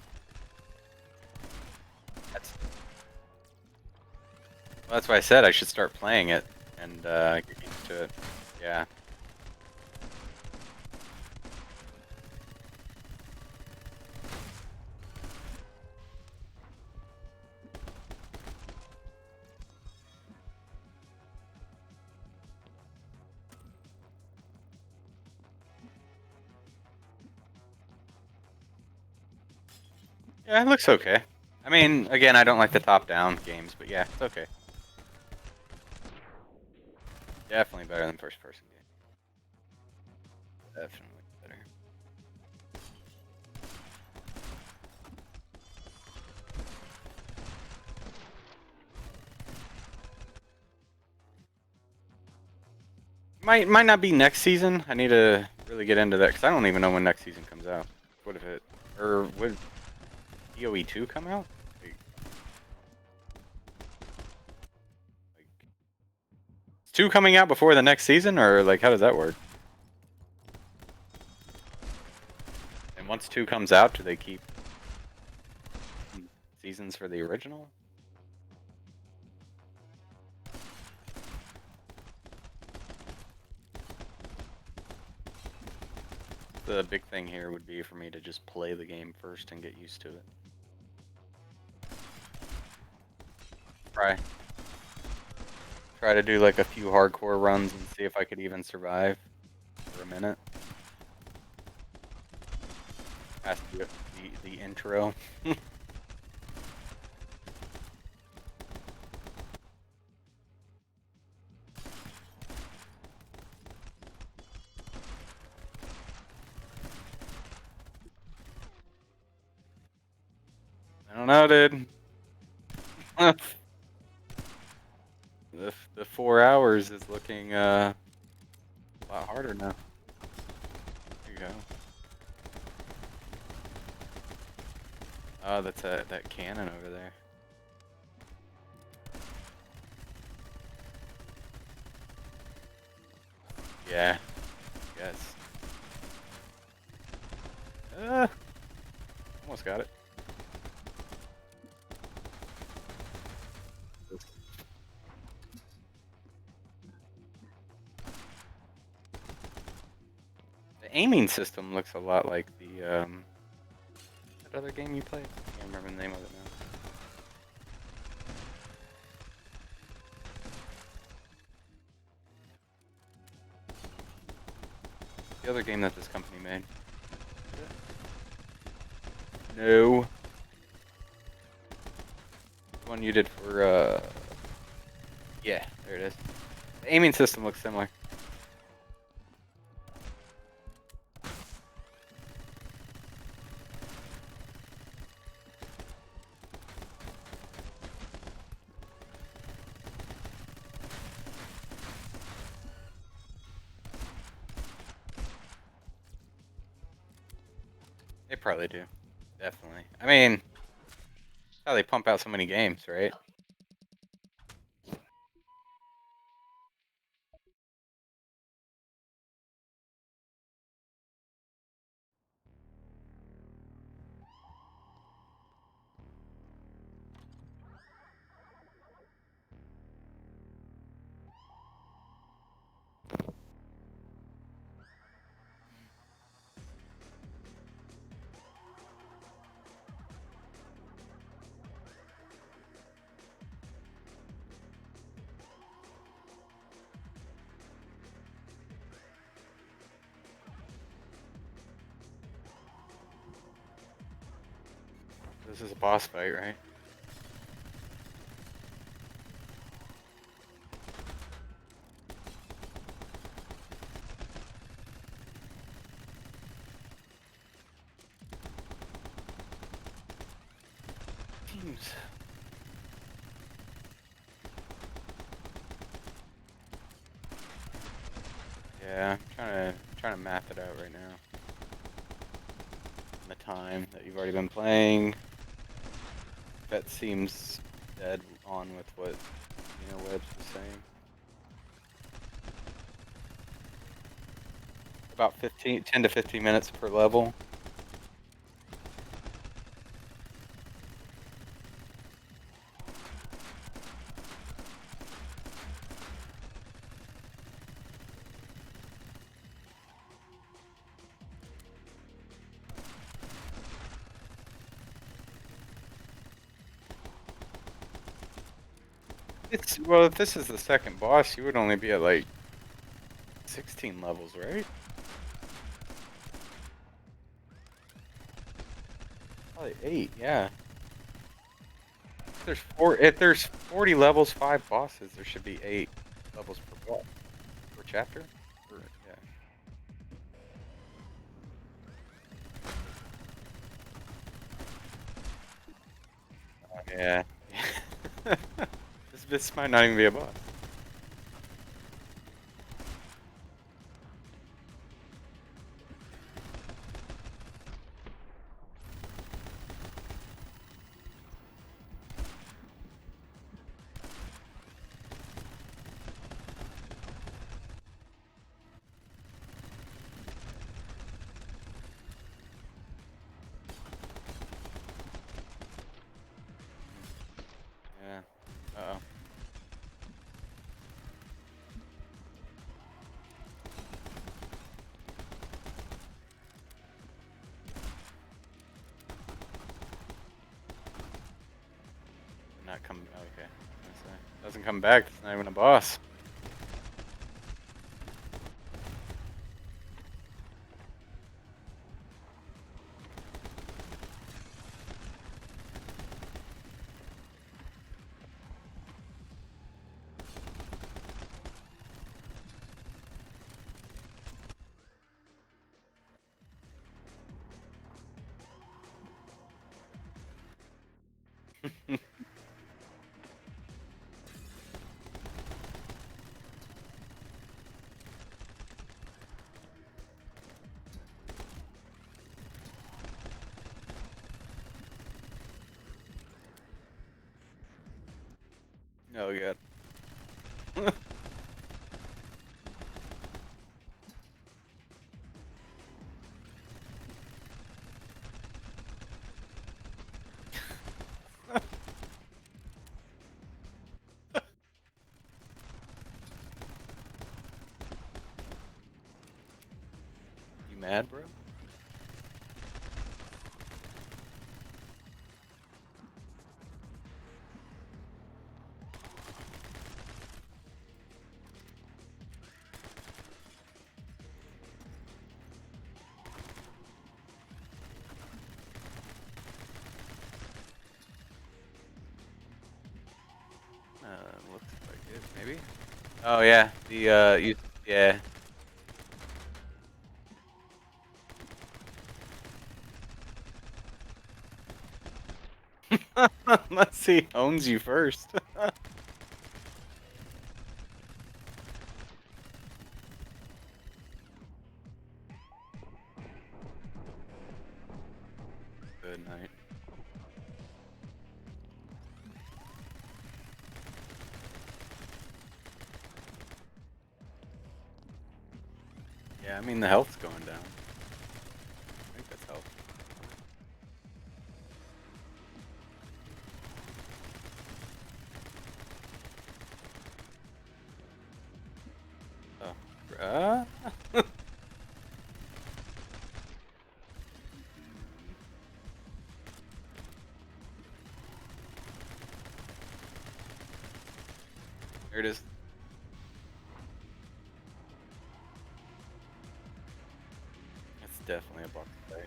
That's why I said I should start playing it and get used to it. Yeah. Yeah, it looks okay. I mean, again, I don't like the top-down games, but yeah, it's okay. Definitely better than first-person game. Definitely better. Might not be next season. I need to really get into that because I don't even know when next season comes out. What if it, or would PoE 2 come out? Is 2 coming out before the next season, or like how does that work? And once 2 comes out, do they keep seasons for the original? The big thing here would be for me to just play the game first and get used to it. Try to do like a few hardcore runs and see if I could even survive for a minute. Past the intro. I don't know, dude. The 4 hours is looking a lot harder now. There you go. Oh, that's that cannon over there. Yeah. Yes. Almost got it. The aiming system looks a lot like the that other game you played. I can't remember the name of it now. The other game that this company made. No. The one you did for yeah, there it is. The aiming system looks similar. They probably do. Definitely. I mean, how they pump out so many games, right? This is a boss fight, right? Teams. Yeah, I'm trying to map it out right now. The time that you've already been playing. That seems dead on with what Webs was saying. About 10 to 15 minutes per level. Well, if this is the second boss, you would only be at like 16 levels, right? Probably 8, yeah. If there's 40 levels, 5 bosses, there should be 8 levels per boss. Per chapter? Yeah. Yeah. This might not even be a boss. Yeah. Uh-oh. Not come. Okay. Doesn't come back. It's not even a boss. Oh god. You mad, bro? Looks like it, maybe. Oh yeah, yeah. Let's see, owns you first. Good night. Yeah, I mean the health's going down. I think that's health. Oh. There it is. It's definitely a box site.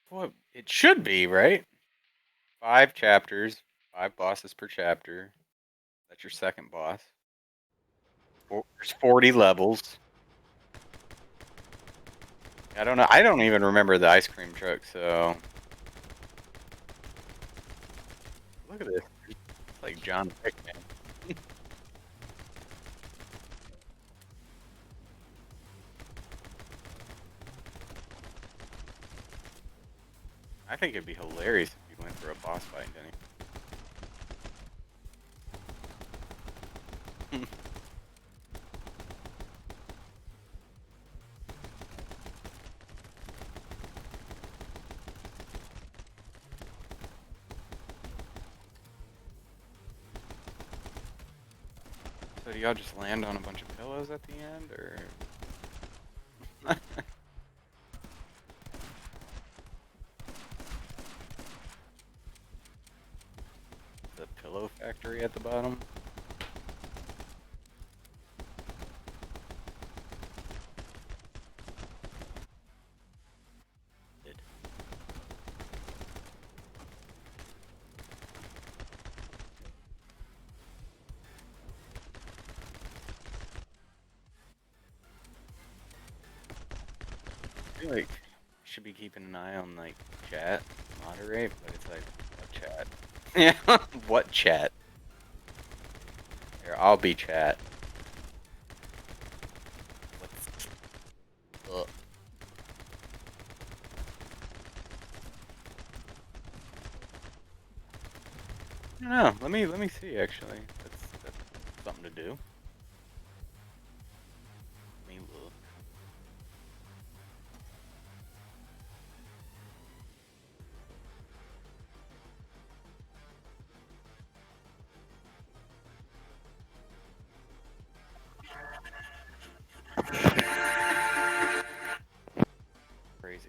What it should be, right? 5 chapters, 5 bosses per chapter. That's your second boss. There's 40 levels. I don't know. I don't even remember the ice cream truck, so look at this. It's like John Wick, man. I think it'd be hilarious if you went for a boss fight, Denny. So do y'all just land on a bunch of pillows at the end, or? The pillow factory at the bottom? It. I feel like should be keeping an eye on like chat, moderate, but it's like what chat? Yeah, what chat? Here, I'll be chat. What's up? I don't know. Let me see. Actually, that's something to do. Let me look. Crazy.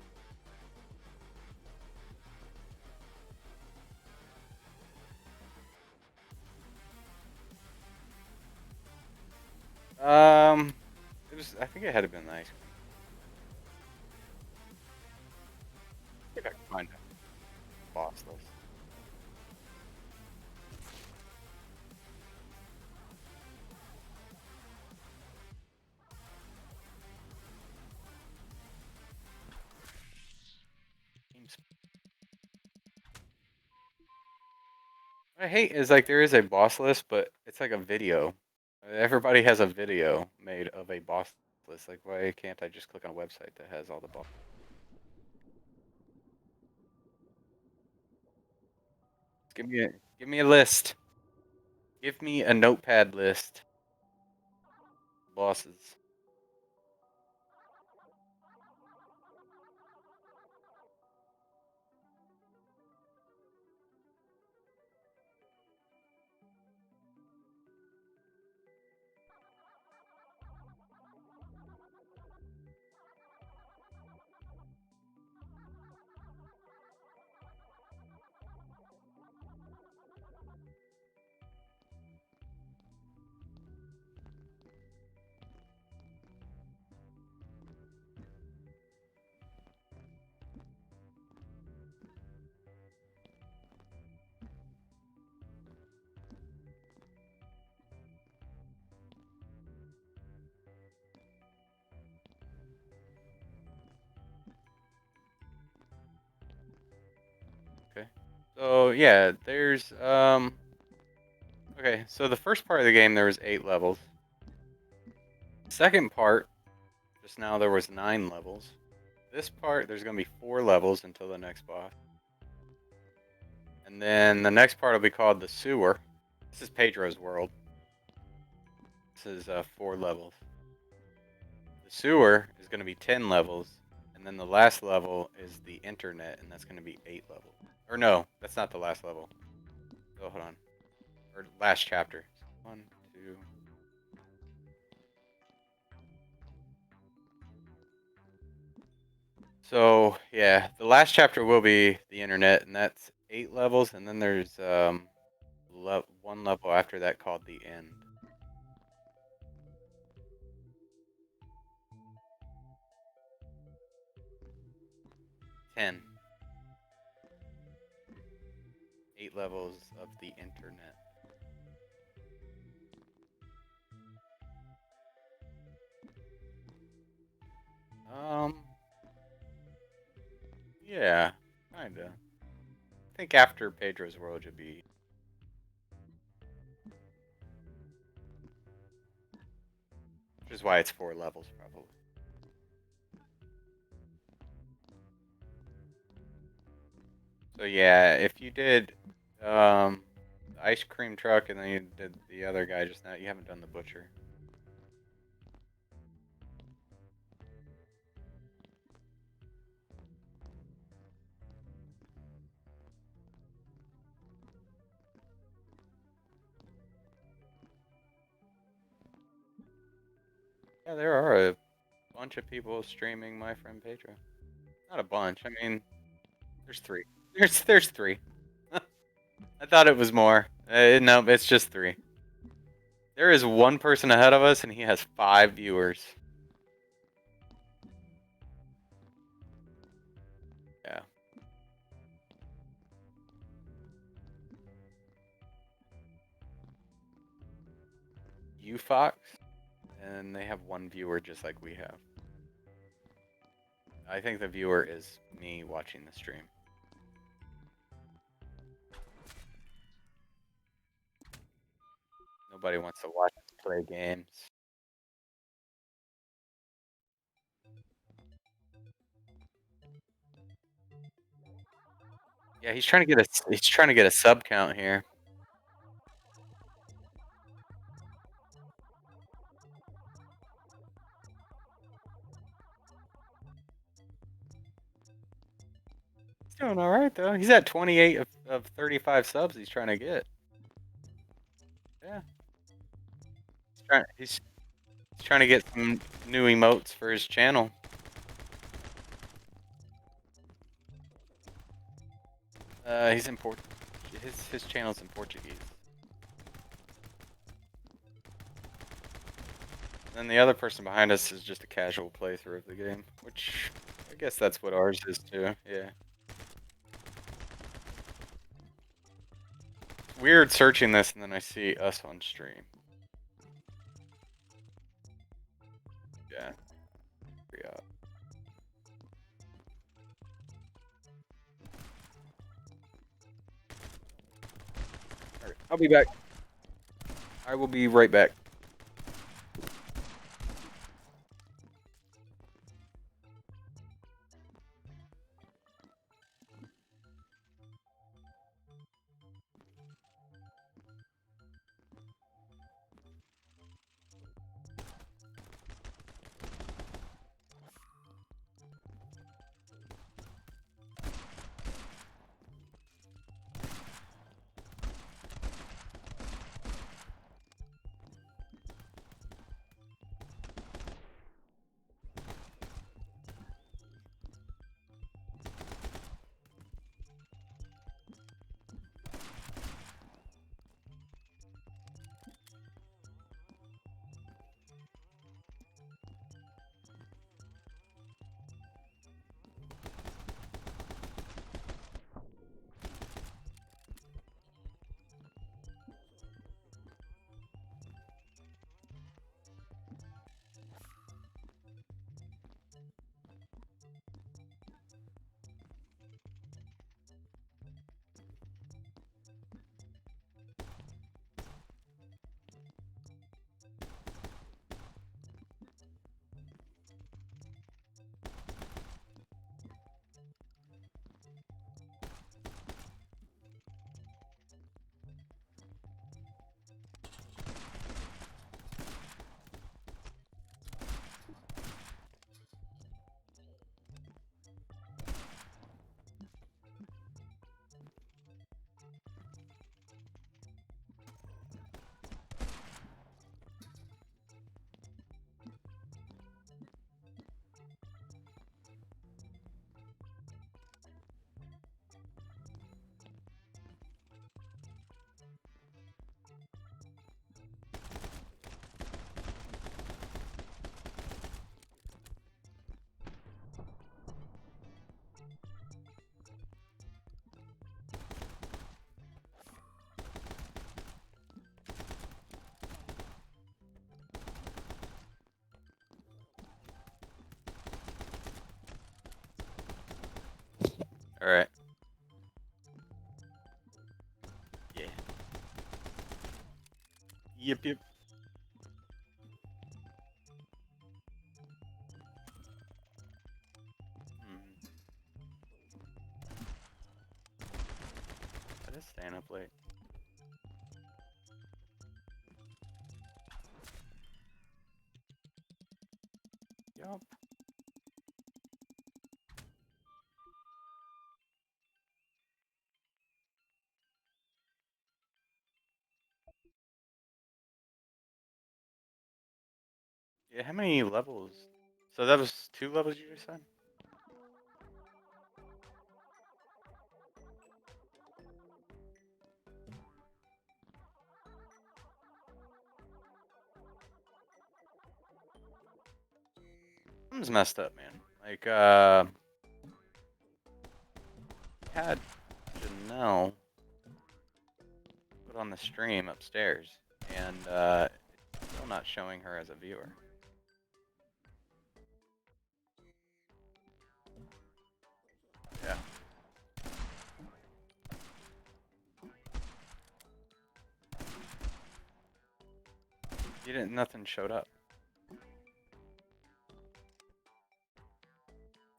It was. I think it had to been nice. See if I can find a boss list. I hate is like there is a boss list, but it's like a video. Everybody has a video made of a boss list. Like, why can't I just click on a website that has all the boss? Give me a list. Give me a notepad list. Bosses. Okay. So yeah, there's okay, so the first part of the game there was 8 levels. Second part, just now there was 9 levels. This part there's gonna be 4 levels until the next boss. And then the next part will be called the sewer. This is Pedro's world. This is 4 levels. The sewer is gonna be 10 levels, and then the last level is the internet, and that's gonna be 8 levels. Or no, that's not the last level. Oh, hold on. Or last chapter. 1, 2. So yeah, the last chapter will be the internet, and that's 8 levels, and then there's one level after that called the end. 10. 8 levels of the internet. Um, yeah, kinda. I think after Pedro's world should be. Which is why it's 4 levels, probably. So yeah, if you did the ice cream truck and then you did the other guy just now, you haven't done the butcher. Yeah, there are a bunch of people streaming My Friend Pedro. Not a bunch. I mean, there's 3. There's 3. I thought it was more. No, it's just 3. There is one person ahead of us, and he has 5 viewers. Yeah. You Fox, and they have 1 viewer just like we have. I think the viewer is me watching the stream. Nobody wants to watch us play games. Yeah, he's trying to get a sub count here. He's doing all right though. He's at 28 of 35 subs. He's trying to get. Yeah. He's trying to get some new emotes for his channel. He's in his channel's in Portuguese. And the other person behind us is just a casual playthrough of the game, which I guess that's what ours is too. Yeah. Weird searching this and then I see us on stream. Yeah. Yeah. I'll be back. I will be right back. All right. Yeah. Yep. Yep. I just staying up late. Yup. Yeah, how many levels? So that was 2 levels you just said? Something's messed up, man. Like, had Janelle put on the stream upstairs, and still not showing her as a viewer. Yeah. You didn't. Nothing showed up.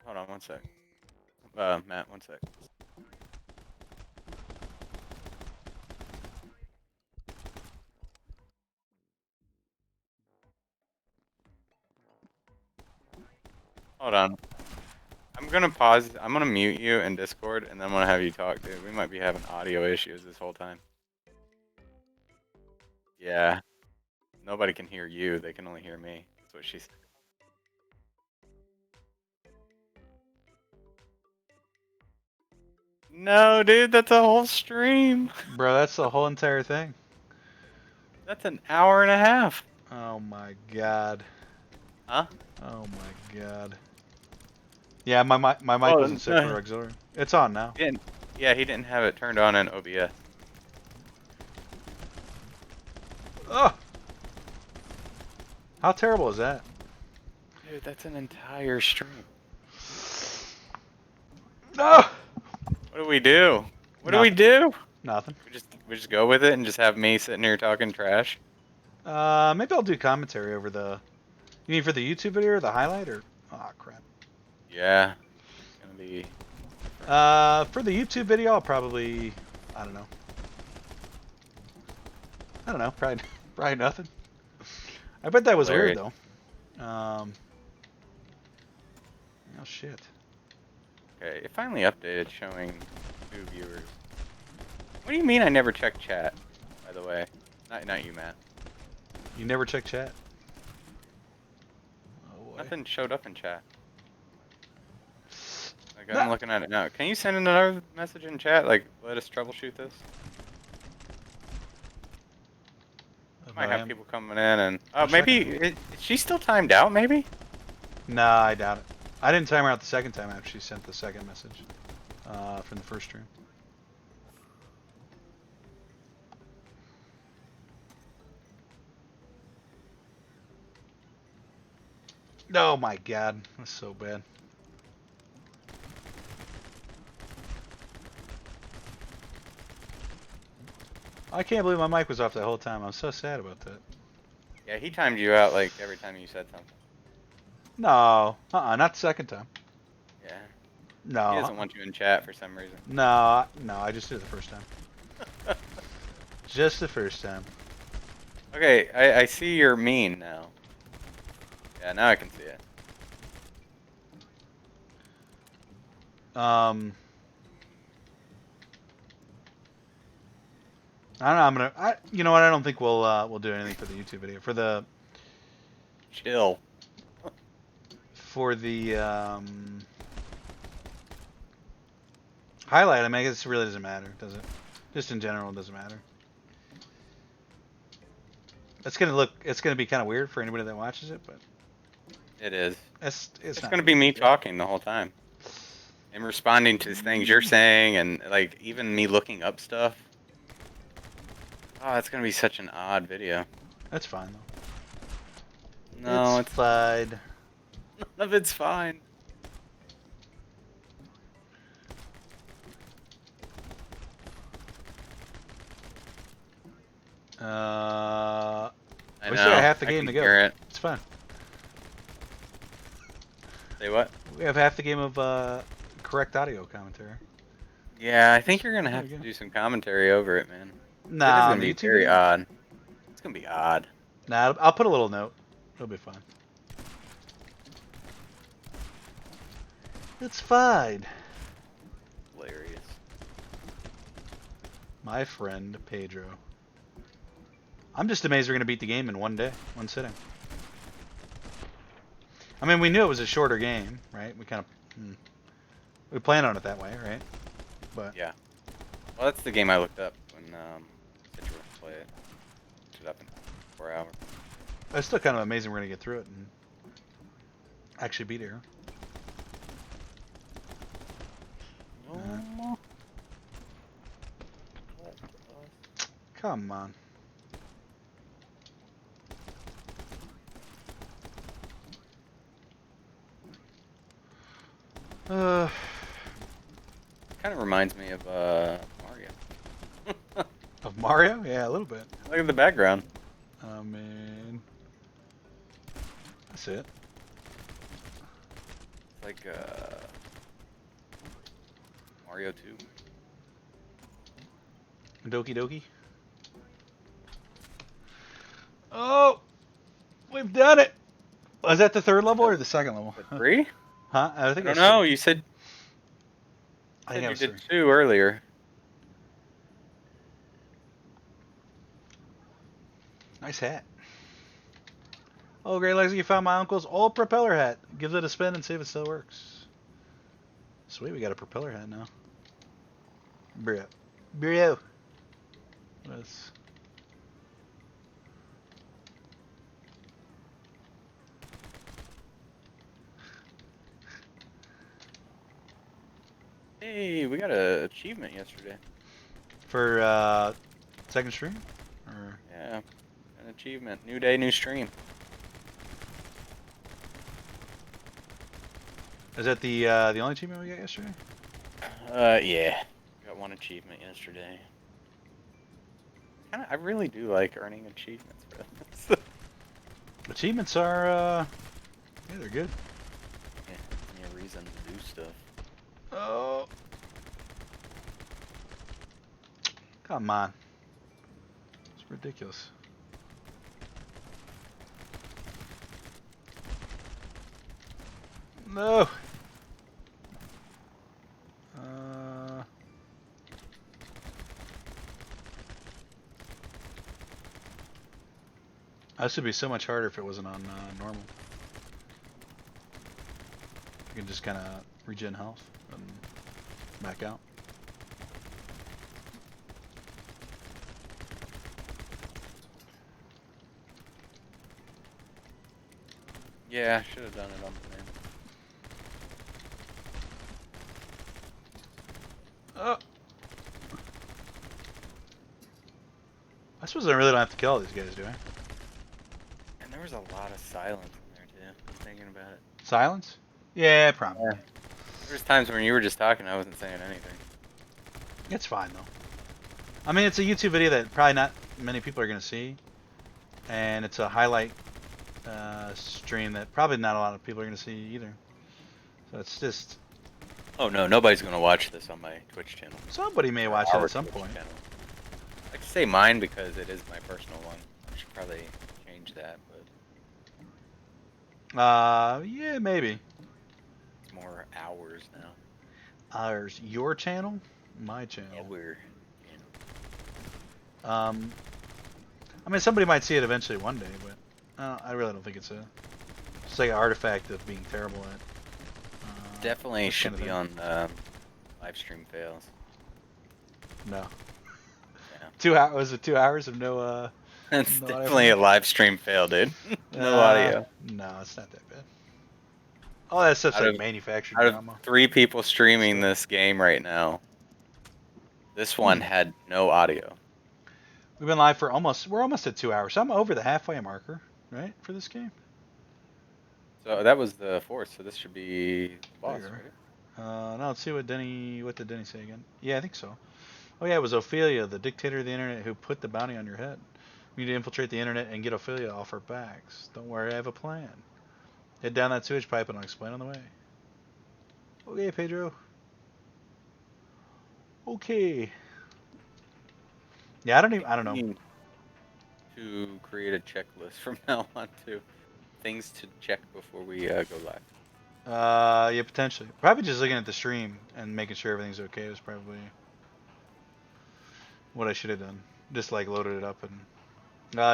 Hold on, one sec. Matt, one sec. Hold on. I'm gonna pause. I'm gonna mute you in Discord, and then I'm gonna have you talk, dude. We might be having audio issues this whole time. Yeah. Nobody can hear you. They can only hear me. That's what she said. No, dude, that's a whole stream. Bro, that's the whole entire thing. That's an hour and a half. Oh my god. Huh? Oh my god. Yeah, my mic wasn't set for auxiliary. It's on now. Yeah, he didn't have it turned on in OBS. Oh! How terrible is that? Dude, that's an entire stream. No! What do we do? What do we do? Nothing. We just go with it and just have me sitting here talking trash. Maybe I'll do commentary over the. You mean for the YouTube video or the highlight or? Oh crap. Yeah, it's gonna be. For the YouTube video, I'll probably. I don't know. Probably nothing. I bet that was weird Hilarious. though. Oh shit. Okay, it finally updated showing 2 viewers. What do you mean I never check chat? By the way, not you, Matt. You never check chat? Oh boy. Nothing showed up in chat. Like I'm Nah. looking at it now. Can you send another message in chat? Like let us troubleshoot this. Might have people coming in and is she still timed out? Maybe. Nah, I doubt it. I didn't time her out the second time after she sent the second message from the first stream. Oh my god, that's so bad. I can't believe my mic was off the whole time. I'm so sad about that. Yeah, he timed you out like every time you said something. No, not the second time. Yeah. No. He doesn't want you in chat for some reason. No, I just did it the first time. Just the first time. Okay, I see your mean now. Yeah, now I can see it. I don't know. You know what? I don't think we'll do anything for the YouTube video. Chill. For the highlight. I mean, I guess it really doesn't matter, does it? Just in general, it doesn't matter. It's gonna be kind of weird for anybody that watches it, but It is. it's gonna be me talking the whole time. And responding to things you're saying and like even me looking up stuff. Oh, it's gonna be such an odd video. That's fine though. No, it's fine. None of it's fine. We still got half the game to go. It. It's fine. Say what? We have half the game of correct audio commentary. Yeah, I think you're gonna have to do some commentary over it, man. Nah, it's gonna be very odd. It's gonna be odd. Nah, I'll put a little note. It'll be fine. It's fine. Hilarious. My friend Pedro. I'm just amazed we're gonna beat the game in one day, one sitting. I mean, we knew it was a shorter game, right? We planned on it that way, right? But yeah. Well, that's the game I looked up when said you were gonna play it. Looked it up in 4 hours. It's still kind of amazing we're gonna get through it and actually beat it. Come on. Kind of reminds me of Mario. Of Mario? Yeah, a little bit. Look at the background. Oh man. That's it. Like Mario 2. Doki Doki. Oh, we've done it. Was that the third level or the second level? The 3? Huh? I think I don't know. You said you did 2 earlier. Nice hat. Oh, great, Lexi, you found my uncle's old propeller hat. Give it a spin and see if it still works. Sweet, we got a propeller hat now. Brio. Brio. Let's... Hey, we got an achievement yesterday. For second stream? Or... Yeah, an achievement. New day, new stream. Is that the only achievement we got yesterday? Yeah. Got one achievement yesterday. I really do like earning achievements for this. Achievements are, yeah, they're good. Yeah, give me a reason to do stuff. Oh. Come on. It's ridiculous. No. This would be so much harder if it wasn't on normal. You can just kind of regen health and back out. Yeah, should have done it on the Oh. I suppose I really don't have to kill all these guys, do I? And there was a lot of silence in there too. I'm thinking about it. Silence? Yeah, probably. Yeah. There was times when you were just talking, I wasn't saying anything. It's fine though. I mean, it's a YouTube video that probably not many people are gonna see, and it's a highlight stream that probably not a lot of people are gonna see either. So it's just Oh no, nobody's gonna watch this on my Twitch channel. somebody may Or watch it our at some Twitch point. channel. I could say mine because it is my personal one. I should probably change that, but Yeah, maybe. it's more hours now. Ours, your channel, my Yeah, channel. we're. I mean, somebody might see it eventually one day, but I really don't think it's just like an artifact of being terrible at. Definitely this should kind of be thing. on live stream fails. No. Yeah. 2 hours? Was it 2 hours of no? It's No definitely a audio? live stream fail, dude. No audio. No, it's not that bad. All that stuff's Out like of manufactured out of drama. 3 people streaming Stuff. this game right now, this one had no audio. We've been live for we're almost at 2 hours. So I'm over the halfway marker, right, for this game? So that was the fourth. So this should be the boss, There. right? Now let's see what did Denny say again? Yeah, I think so. Oh yeah, it was Ophelia, the dictator of the internet, who put the bounty on your head. We need to infiltrate the internet and get Ophelia off our backs. Don't worry, I have a plan. Head down that sewage pipe and I'll explain on the way. Okay, Pedro. Okay. Yeah, I don't know. Need to create a checklist from now on too. Things to check before we go live. Yeah, potentially. Probably just looking at the stream and making sure everything's okay was probably what I should have done. Just like loaded it up and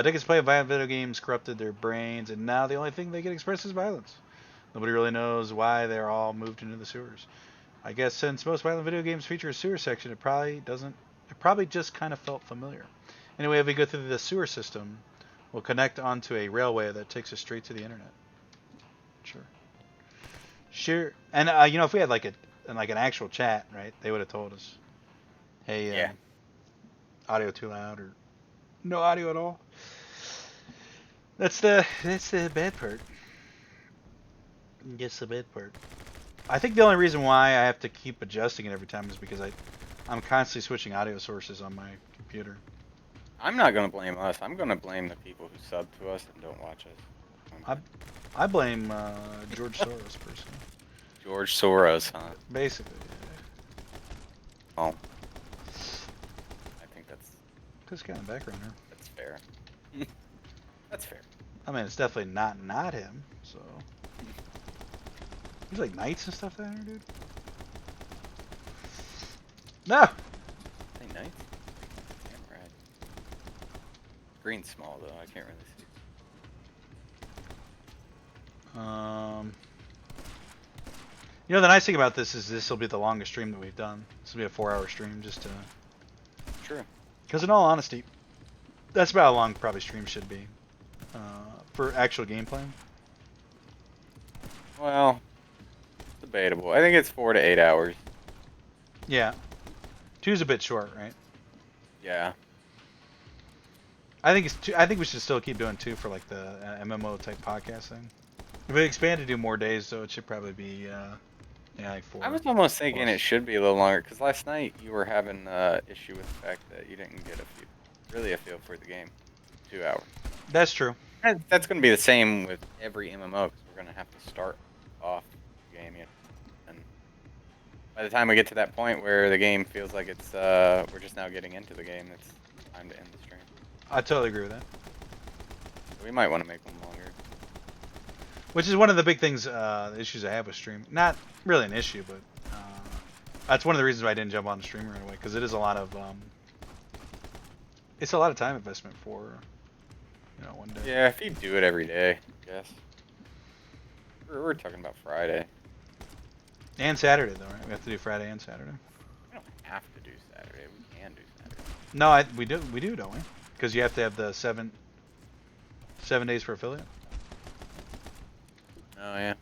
Dickens play violent video games corrupted their brains, and now the only thing they can express is violence. Nobody really knows why they're all moved into the sewers. I guess since most violent video games feature a sewer section, it probably doesn't. It probably just kind of felt familiar. Anyway, if we go through the sewer system, we'll connect onto a railway that takes us straight to the internet. Sure. And you know, if we had like an actual chat, right, they would have told us, hey, Yeah. audio too loud or no audio at all. That's the bad part. Guess the bad part. I think the only reason why I have to keep adjusting it every time is because I'm constantly switching audio sources on my computer. I'm not gonna blame us. I'm gonna blame the people who sub to us and don't watch us. I blame George Soros personally. George Soros, huh? Basically. Oh. I think This kind of background here. that's fair. That's fair. I mean, it's definitely not him. So there's like knights and stuff down here, dude. No. Hey, nice. Damn right. Green's small though. I can't really see. You know, the nice thing about this is this will be the longest stream that we've done. This will be a 4-hour stream, just to. True. Because in all honesty, that's about how long probably streams should be for actual gameplay. Well, debatable. I think it's 4 to 8 hours. Yeah, 2's a bit short, right? Yeah. I think it's 2. I think we should still keep doing 2 for like the MMO type podcast thing. If we expand to do more days, though, it should probably be like 4. I was almost thinking plus. it should be a little longer because last night you were having issue with the fact that you didn't get a few really a feel for the game. 2 hours. That's true. And that's going to be the same with every MMO because we're going to have to start off the game, and by the time we get to that point where the game feels like it's we're just now getting into the game, it's time to end the stream. I totally agree with that. We might want to make them longer. Which is one of the big things, issues I have with stream. Not really an issue, but that's one of the reasons why I didn't jump on the stream right away, because it is a lot of it's a lot of time investment for one day. Yeah, if you do it every day, I guess. We're talking about Friday. And Saturday though, right? We have to do Friday and Saturday. We don't have to do Saturday. We can do Saturday. No, we do, don't we? Because you have to have the 7 days for affiliate. Oh yeah.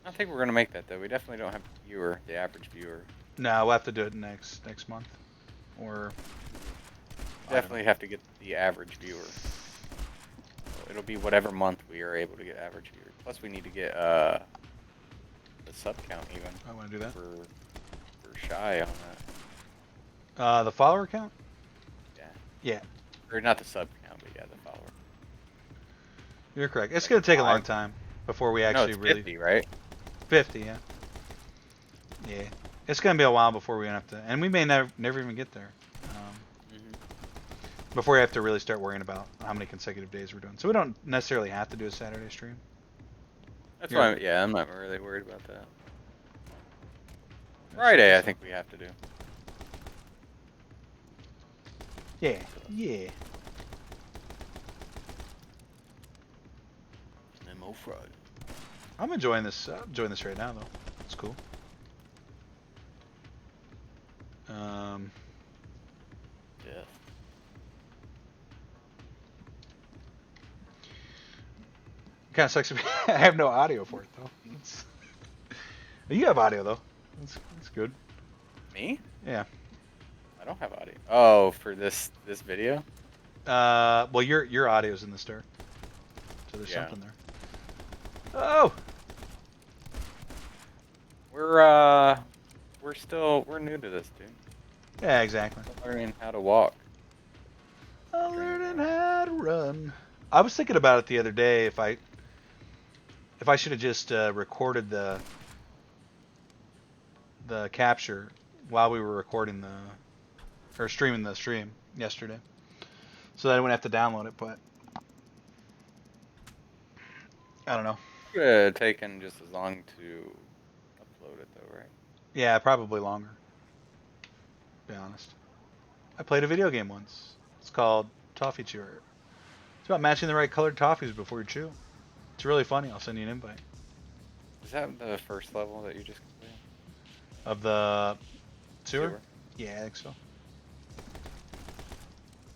I don't think we're gonna make that though. We definitely don't have the average viewer. No, we'll have to do it next month, or Definitely have to get the average viewer. So it'll be whatever month we are able to get average viewers. Plus we need to get the sub count even. I want to do that for shy on that. The follower count. Yeah. Yeah. Or not the sub count, but yeah, the follower. You're correct. It's gonna take a long time before we actually it's really 50, right? 50, yeah. Yeah. It's gonna be a while before we have to, and we may never even get there. Before we have to really start worrying about how many consecutive days we're doing. So we don't necessarily have to do a Saturday stream. That's why, I'm not really worried about that. Friday, I think we have to do. Yeah, yeah. MMO Friday. I'm enjoying this. I'm enjoying this right now, though. It's cool. Yeah. Kind of sucks. I have no audio for it though. You have audio though. That's good. Me? Yeah. I don't have audio. Oh, for this video? Well, your audio's in the start, so there's something there. Oh. We're new to this, dude. Yeah, exactly. Still learning how to walk. I'm learning how to run. I was thinking about it the other day. If I should have just recorded the capture while we were recording or streaming the stream yesterday, so that I wouldn't have to download it. But I don't know. It would have taken just as long to upload it, though, right? Yeah, probably longer. To be honest. I played a video game once. It's called Toffee Chewer. It's about matching the right colored toffees before you chew. It's really funny. I'll send you an invite. Is that the first level that you just completed? Of the sewer? Yeah, I think so.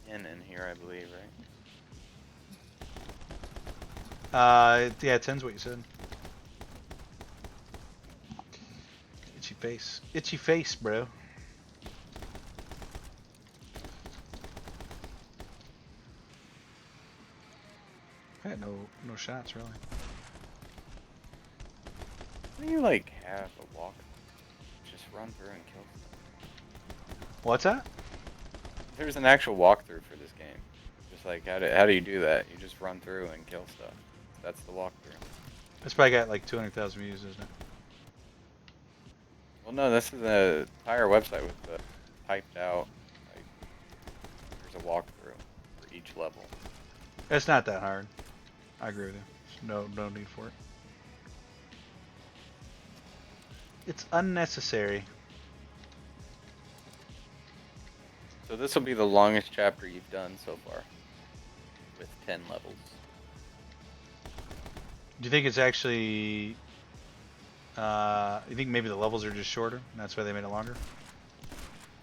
In here, I believe, right? Yeah, 10's what you said. Itchy face. Itchy face, bro. I had no shots, really. Why do you, like, have a walk? Just run through and kill stuff. What's that? There's an actual walkthrough for this game. Just like, how do you do that? You just run through and kill stuff. That's the walkthrough. It's probably got like 200,000 views, isn't it? Well, no, this is an entire website with the typed out, like, there's a walkthrough for each level. It's not that hard. I agree with you. No need for it. It's unnecessary. So this will be the longest chapter you've done so far, with 10 levels. Do you think it's actually... you think maybe the levels are just shorter, and that's why they made it longer?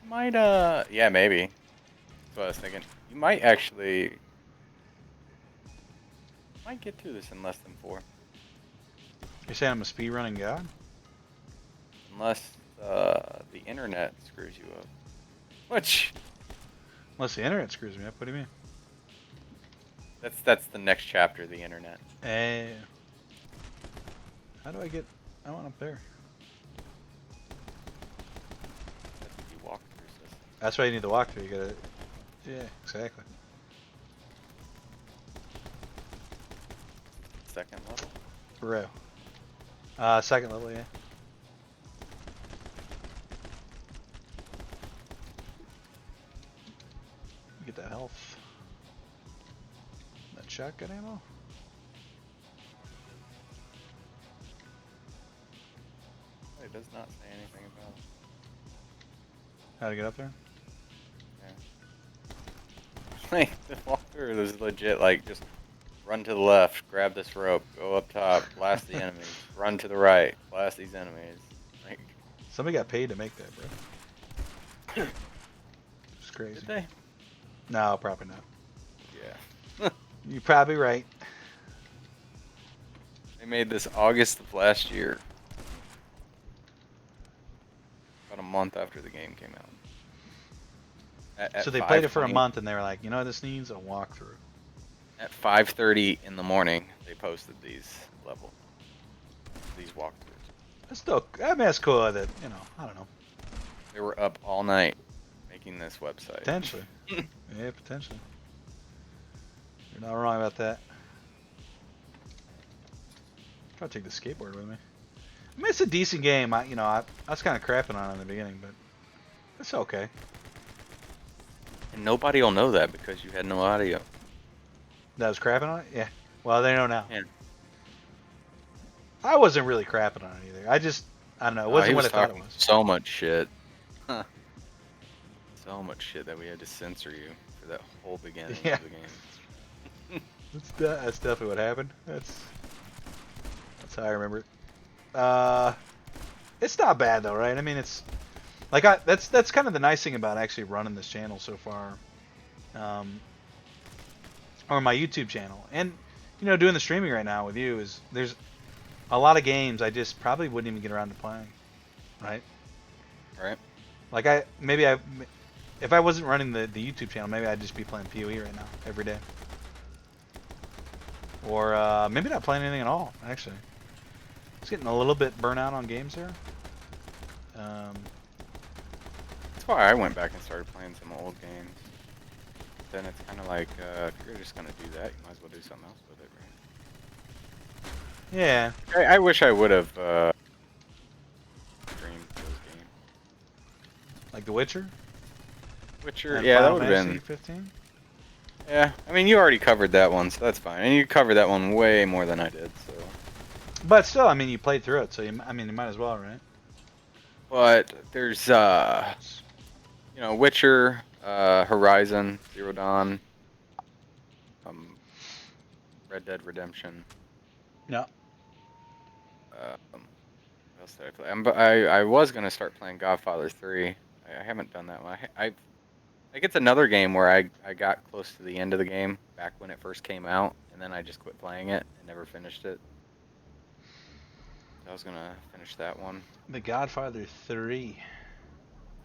Might, yeah, maybe. That's what I was thinking. You might actually... might get through this in less than 4. You're saying I'm a speedrunning god? Unless, the internet screws you up. Which... Unless the internet screws me up, what do you mean? That's the next chapter, the internet. How do I get... I want up there. That's the walkthrough system. That's why you need the walkthrough. You gotta Yeah, exactly. Second level. Bro. Second level, yeah. Get that health. That shotgun ammo. It does not say anything about. How to get up there? Yeah. Like the walkthrough is legit. Like just run to the left, grab this rope, go up top, blast the enemies. Run to the right, blast these enemies. Like Somebody got paid to make that, bro. It's crazy. did they? No, probably not. Yeah. You're probably right. They made this August of last year. About a month after the game came out. At So they played it for a 5:20 month and they were like, you know, this needs a walkthrough. At 5:30 in the morning, they posted these walkthroughs. That's still, I mean, that's cool that, you know, I don't know. They were up all night making this website. Potentially. Yeah, potentially. You're not wrong about that. Try to take the skateboard with me. I mean, it's a decent game. I was kind of crapping on it in the beginning, but it's okay. And nobody will know that because you had no audio. That was crapping on it? Yeah. Well, they know now. Yeah. I wasn't really crapping on it either. I don't know. It wasn't he what I thought it talking was. So much shit. Huh. So much shit that we had to censor you for that whole beginning Yeah. of the game. That's definitely what happened. That's how I remember it. It's not bad though, right? I mean, it's like that's kind of the nice thing about actually running this channel so far, or my YouTube channel, and doing the streaming right now with you is there's a lot of games I just probably wouldn't even get around to playing, right? Right. Like if I wasn't running the YouTube channel, maybe I'd just be playing PoE right now every day, or maybe not playing anything at all actually. It's getting a little bit burnout on games there. That's why I went back and started playing some old games. Then it's kind of like, if you're just gonna do that, you might as well do something else with it, right? Yeah. I wish I would have streamed those games. Like The Witcher? Witcher, And yeah, that Final would have Fantasy been. 15? Yeah, I mean, you already covered that one, so that's fine. And you covered that one way more than I did, so. But still, I mean, you played through it, so you might as well, right? But there's, Witcher, Horizon, Zero Dawn, Red Dead Redemption. Yeah. What else did I play? I was gonna start playing Godfather 3. I haven't done that one. I think it's another game where I got close to the end of the game back when it first came out, and then I just quit playing it and never finished it. I was gonna finish that one. The Godfather 3.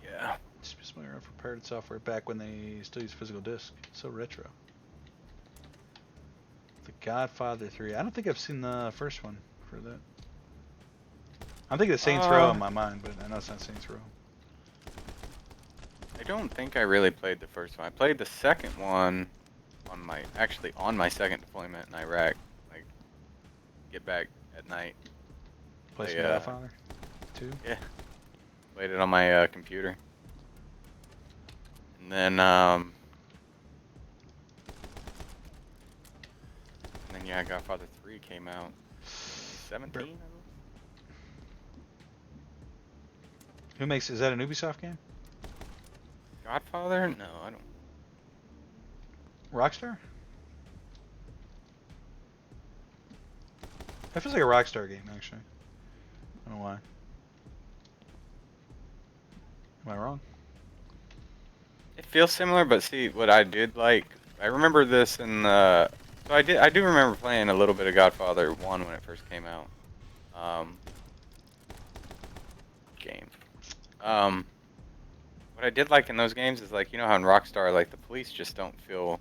Yeah. Just my for pirated software back when they still used physical disc. So retro. The Godfather 3. I don't think I've seen the first one for that. I'm thinking of Saints Row in my mind, but I know it's not Saints Row. I don't think I really played the first one. I played the second one on my second deployment in Iraq. Like, get back at night. Play some Godfather 2? Yeah. Played it on my computer. And then, yeah, Godfather 3 came out. 17? Is that an Ubisoft game? Godfather? No, I don't. Rockstar? That feels like a Rockstar game, actually. I don't know why. Am I wrong? It feels similar, but see, what I did like, I remember this in the, so I do remember playing a little bit of Godfather 1 when it first came out. What I did like in those games is, like, you know how in Rockstar, like, the police just don't feel,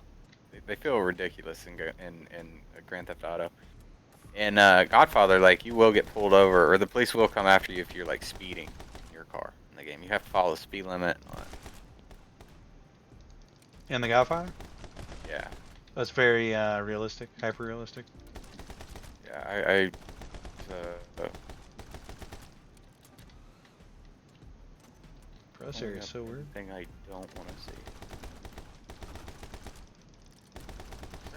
they feel ridiculous in Grand Theft Auto. In Godfather, like, you will get pulled over, or the police will come after you if you're, like, speeding in your car in the game. You have to follow the speed limit and all that. In The Godfather? Yeah. That's very realistic, hyper realistic. Yeah, Press only area is have so weird. anything I don't want to see.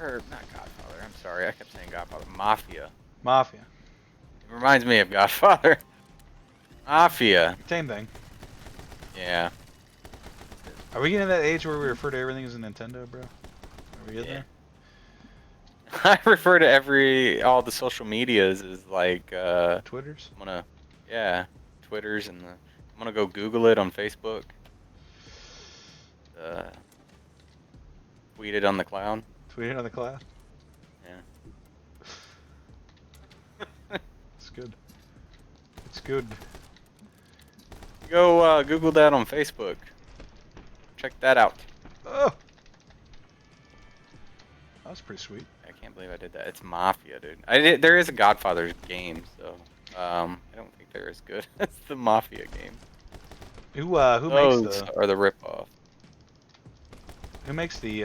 Or, not Godfather, I'm sorry, I kept saying Godfather. Mafia. Mafia. It reminds me of Godfather. Mafia. Same thing. Yeah. Are we getting to that age where we refer to everything as a Nintendo, bro? Are we getting there? I refer to all the social medias as like, Twitters? yeah, Twitters I'm gonna go Google it on Facebook. Tweet it on the cloud. Tweeting on the cloud? Yeah. It's good. It's good. Go Google that on Facebook. Check that out. Oh! That was pretty sweet. I can't believe I did that. It's Mafia, dude. There is a Godfather game, so I don't think they're as good as the Mafia game. Who Those makes the are the ripoff. Who makes the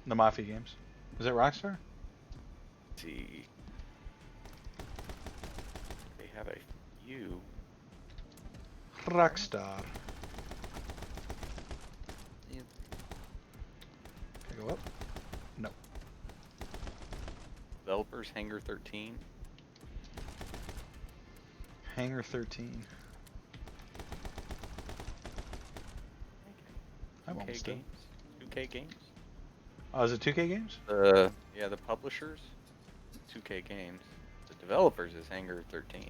Mafia games? Is it Rockstar? Let's see. They have a few. Rockstar. Yeah. Can I go up? No. Developers Hangar 13. Hangar 13. I'm 2K almost done. games. 2K games. Oh, is it 2K games? Yeah, the publishers. 2K games. The developers is Hangar 13.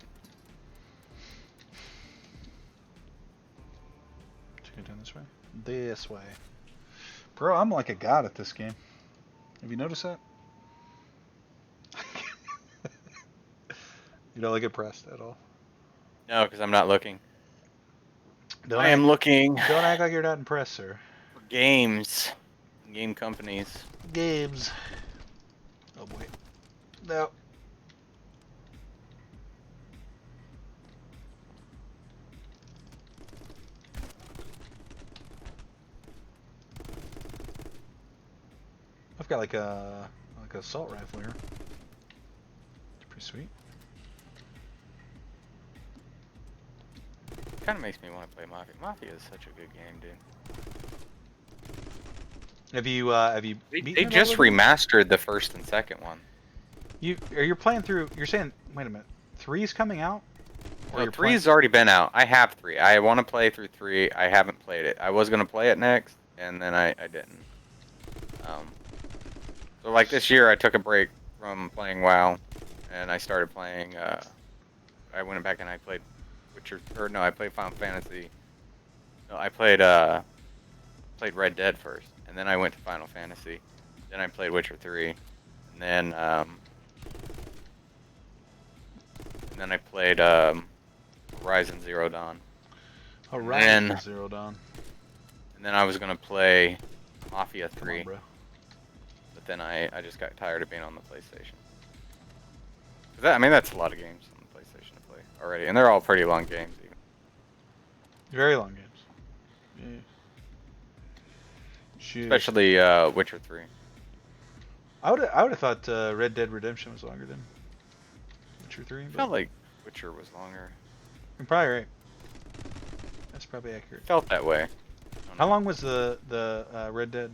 Should I go down this way? This way. Bro, I'm like a god at this game. Have you noticed that? You don't look impressed at all. No, because I'm not looking. Don't I am looking Don't act like you're not impressed, sir. for games. Game companies. Games. Oh boy. No. I've got like a assault rifle here. It's pretty sweet. Kind of makes me want to play Mafia. Mafia is such a good game, dude. Have you They beaten it just already? remastered the first and second one. You're playing through. You're saying, wait a minute, 3's coming out? Well, you're 3's already been out. I have 3. I want to play through 3. I haven't played it. I was gonna play it next, and then I didn't. So like this year, I took a break from playing WoW, and I started playing. I went back and I played Witcher, or no, I played Final Fantasy. No, I played Red Dead first, and then I went to Final Fantasy. Then I played Witcher 3, and then I played Horizon Zero Dawn. Horizon Zero Dawn. And then I was gonna play Mafia 3, Come on, bro. but then I just got tired of being on the PlayStation. 'Cause I mean, that's a lot of games on the PlayStation to play already, and they're all pretty long games even. Very long games. Yeah. Shoot. Especially Witcher 3. I would have thought Red Dead Redemption was longer than Witcher 3. I But felt like Witcher was longer. you're probably right. That's probably accurate. It felt that way. How long was the Red Dead?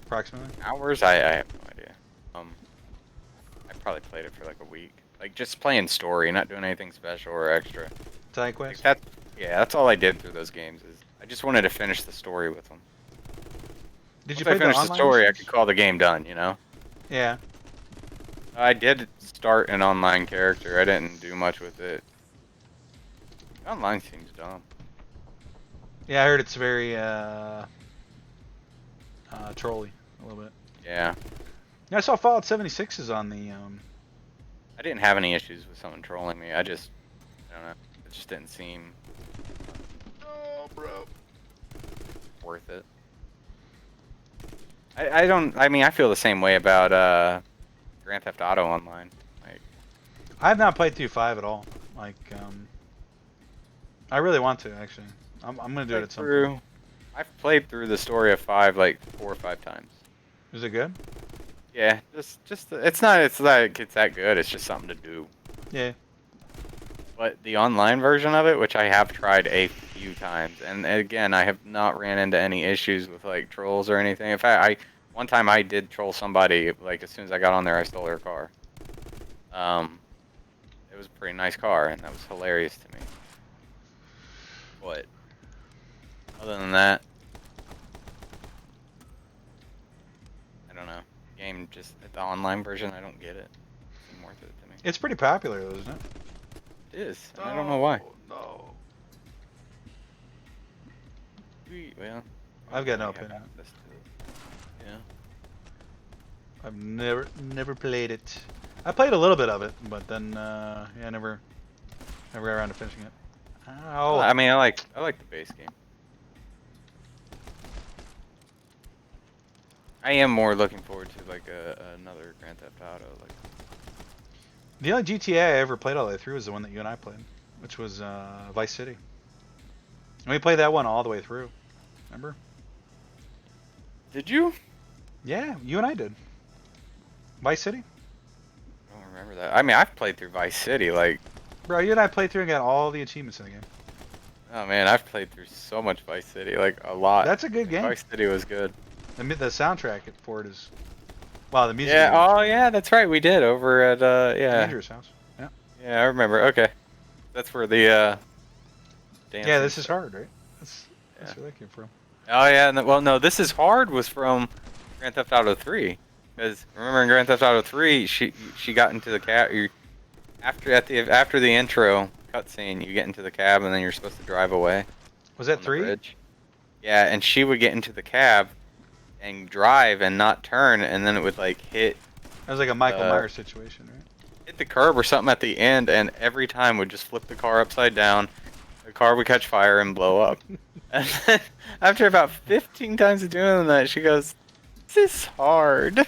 Approximately. Hours? I have no idea. I probably played it for like a week. Like just playing story, not doing anything special or extra. Side Like quest. that's all I did through those games. Is I just wanted to finish the story with them. Did Once you play I finished the online story, I missions? could call the game done. You know. Yeah. I did start an online character. I didn't do much with it. Online seems dumb. Yeah, I heard it's very trolly a little bit. Yeah. Yeah, I saw Fallout 76 is on the I didn't have any issues with someone trolling me. I don't know. It just didn't seem Oh, bro. worth it. I mean, I feel the same way about Grand Theft Auto Online. Like, I have not played through 5 at all. Like, I really want to actually. I'm gonna do it at some point. I've played through the story of 5 like 4 or 5 times. Is it good? Yeah, just it's not like it's that good. It's just something to do. Yeah. But the online version of it, which I have tried a few times, and again, I have not ran into any issues with like trolls or anything. In fact, one time I did troll somebody. Like as soon as I got on there, I stole their car. It was a pretty nice car, and that was hilarious to me. But other than that, I don't know. Game just the online version, I don't get it. It seemed worth it to me. It's pretty popular though, isn't it? It is. And I don't know why. No. Well, I've got no we have opinion. access to it. Yeah. I've never played it. I played a little bit of it, but then yeah, I never got around to finishing it. Ow. I mean, I like the base game. I am more looking forward to like another Grand Theft Auto. Like The only GTA I ever played all the way through was the one that you and I played, which was Vice City. And we played that one all the way through. Remember? did you? Yeah, you and I did. Vice City? I don't remember that. I mean, I've played through Vice City. Like, Bro, you and I played through and got all the achievements in the game. oh man, I've played through so much Vice City. Like a lot. That's a good game. Vice City was good. The soundtrack for it is... Wow, the music. Yeah. Oh yeah, that's right. We did over at yeah. Andrew's house. Yeah. Yeah, I remember. Okay, that's where the dancing. Yeah, this is hard, right? That's where that came from. Oh yeah, well no, this is hard was from Grand Theft Auto 3. Because remember in Grand Theft Auto 3, she got into the cab. After the intro cutscene, you get into the cab and then you're supposed to drive away. Was that on the 3? bridge. Yeah, and she would get into the cab and drive and not turn, and then it would like hit That was like a Michael Myers situation, right? hit the curb or something at the end, and every time would just flip the car upside down. The car would catch fire and blow up. And then after about 15 times of doing that, she goes, "This is hard."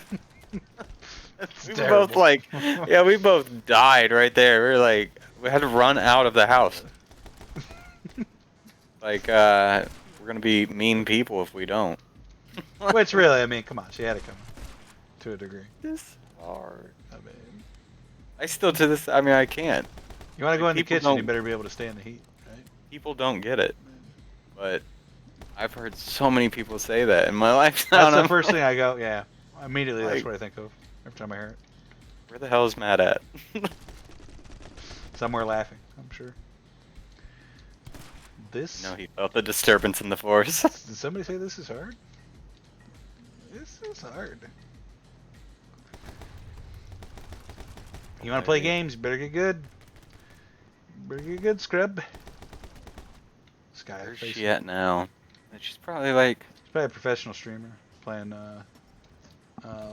We were both like, yeah, we both died right there. We were like, we had to run out of the house. Like, we're gonna be mean people if we don't. Which really, I mean, come on, she had to come to a degree. This hard. I mean, I still to this. I mean, I can't. you want to go in the People kitchen, you don't- better be able to stay in the heat, right? People don't get it, but I've heard so many people say that in my life. That's the first thing I go, yeah. Immediately, that's Like- what I think of every time I hear it. Where the hell is Matt at? Somewhere laughing, I'm sure. This? No, he felt the disturbance in the force. Did somebody say this is hard? This is hard. You want to play games? Better get good. Better get good, scrub. Sky. Where's she at now? She's probably like. She's probably a professional streamer playing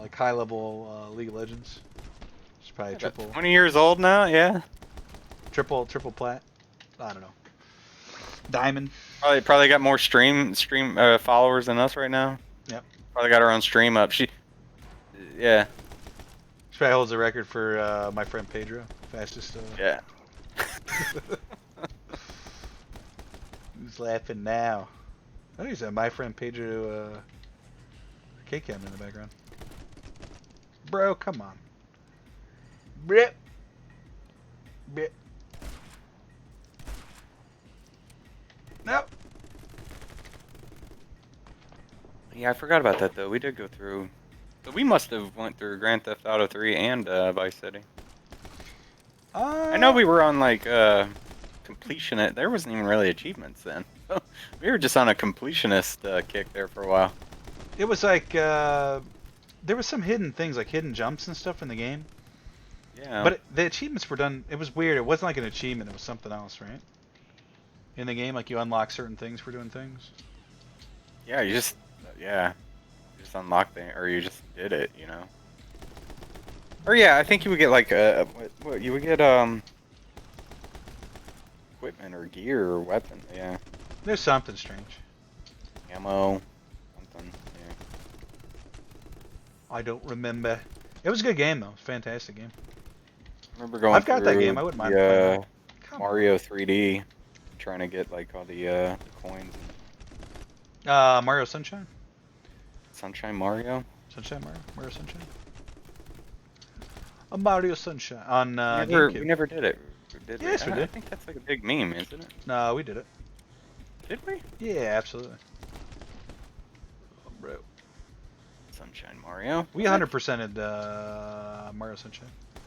like high level League of Legends. She's probably about triple 20 years old now. Yeah. triple plat. I don't know. Diamond. Probably got more stream followers than us right now. Yep. Probably got her own stream up. Yeah. She probably holds the record for my friend Pedro, fastest. Yeah. Who's laughing now? I think it's my friend Pedro K-Cam in the background. Bro, come on. Brip. Brip. Nope. Yeah, I forgot about that though. We did go through. So we must have went through Grand Theft Auto 3 and Vice City. I know we were on like completion. There wasn't even really achievements then. We were just on a completionist kick there for a while. It was like there was some hidden things, like hidden jumps and stuff in the game. Yeah. But the achievements were done. It was weird. It wasn't like an achievement. It was something else, right? In the game, like you unlock certain things for doing things. Yeah, you just unlocked it, or you just did it, you know. Or yeah, I think you would get like what you would get equipment or gear or weapon. Yeah. There's something strange. Ammo, something. Yeah. I don't remember. It was a good game though. Fantastic game. I remember going. I've got that through game. I wouldn't mind playing that. Come on. Mario 3D, trying to get like all the coins. Mario Sunshine. Sunshine Mario. Sunshine Mario. Mario Sunshine. A Mario Sunshine on We GameCube. never did it, did we? Yes, we I did. think that's like a big meme, isn't it? No, we did it. Did we? Yeah, absolutely. Bro. Sunshine Mario. We 100%ed Mario Sunshine. I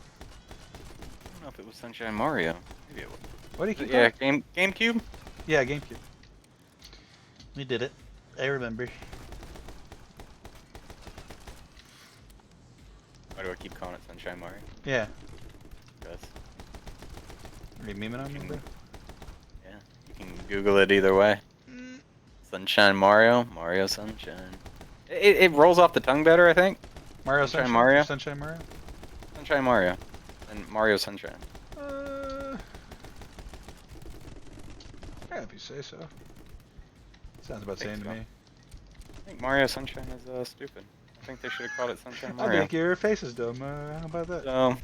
don't know if it was Sunshine Mario. Maybe it was. What do you keep Yeah, calling GameCube. Yeah, GameCube. We did it. I remember. Why do I keep calling it Sunshine Mario? Yeah. Because Are you memeing on me, bro? yeah, you can Google it either way. Sunshine Mario, Mario Sunshine. It rolls off the tongue better, I think. Mario Sunshine Mario? Sunshine Mario? Sunshine Mario, and Mario Sunshine. Yeah, if you say so. Sounds about same to me. I think Mario Sunshine is stupid. I think they should have called it Sunshine I Mario. think your face is dumb. How about that? So,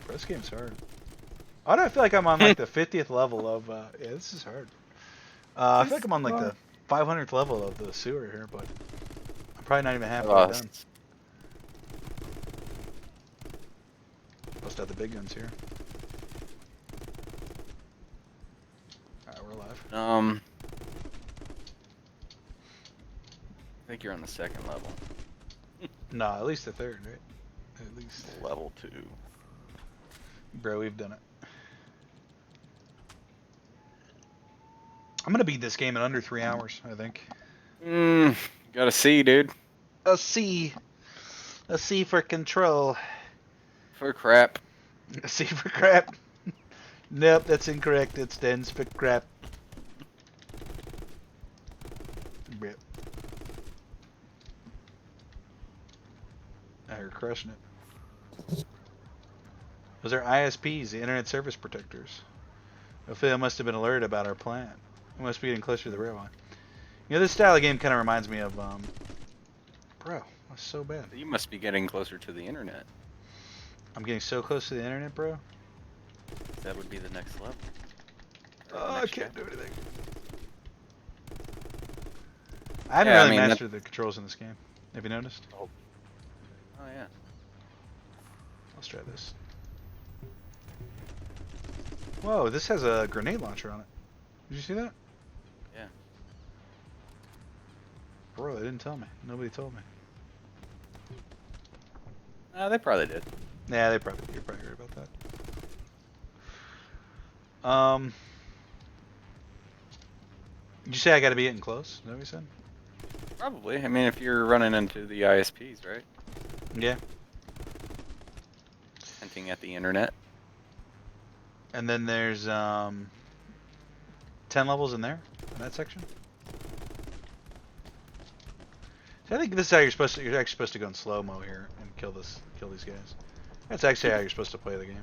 Bro, this game's hard. Why do I feel like I'm on like the 50th level of, yeah, this is hard. I feel like I'm on like the 500th level of the sewer here, but I'm probably not even halfway done. Bust out the big guns here. Alright, we're alive. I think you're on the second level. No, at least the third, right? At least. Level 2. Bro, we've done it. I'm gonna beat this game in under 3 hours, I think. Got a C, dude. A C. A C for control. For crap. A C for crap. Nope, that's incorrect. It stands for crap. Yep. Now you're crushing it. Those are ISPs, the Internet Service Protectors. Ophelia must have been alerted about our plan. We must be getting closer to the railway. You know, this style of game kind of reminds me of, bro, that's so bad. You must be getting closer to the internet. I'm getting so close to the internet, bro. That would be the next level. I can't do anything. I haven't really mastered the controls in this game. Have you noticed? Oh yeah. Let's try this. Whoa, this has a grenade launcher on it. Did you see that? Yeah. Bro, they didn't tell me. Nobody told me. They probably did. Yeah, you're probably right about that. Did you say I gotta be getting close? Is that what you said? Probably. I mean, if you're running into the ISPs, right? Yeah. Hinting at the internet. And then there's 10 levels in there, in that section. So I think this is how you're actually supposed to go in slow-mo here and kill these guys. That's actually how you're supposed to play the game.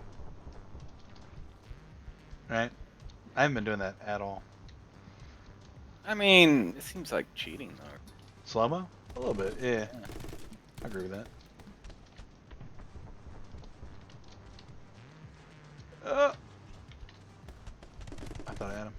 Right? I haven't been doing that at all. I mean, it seems like cheating though. Slow-mo? A little bit, yeah. I agree with that. I thought I had him.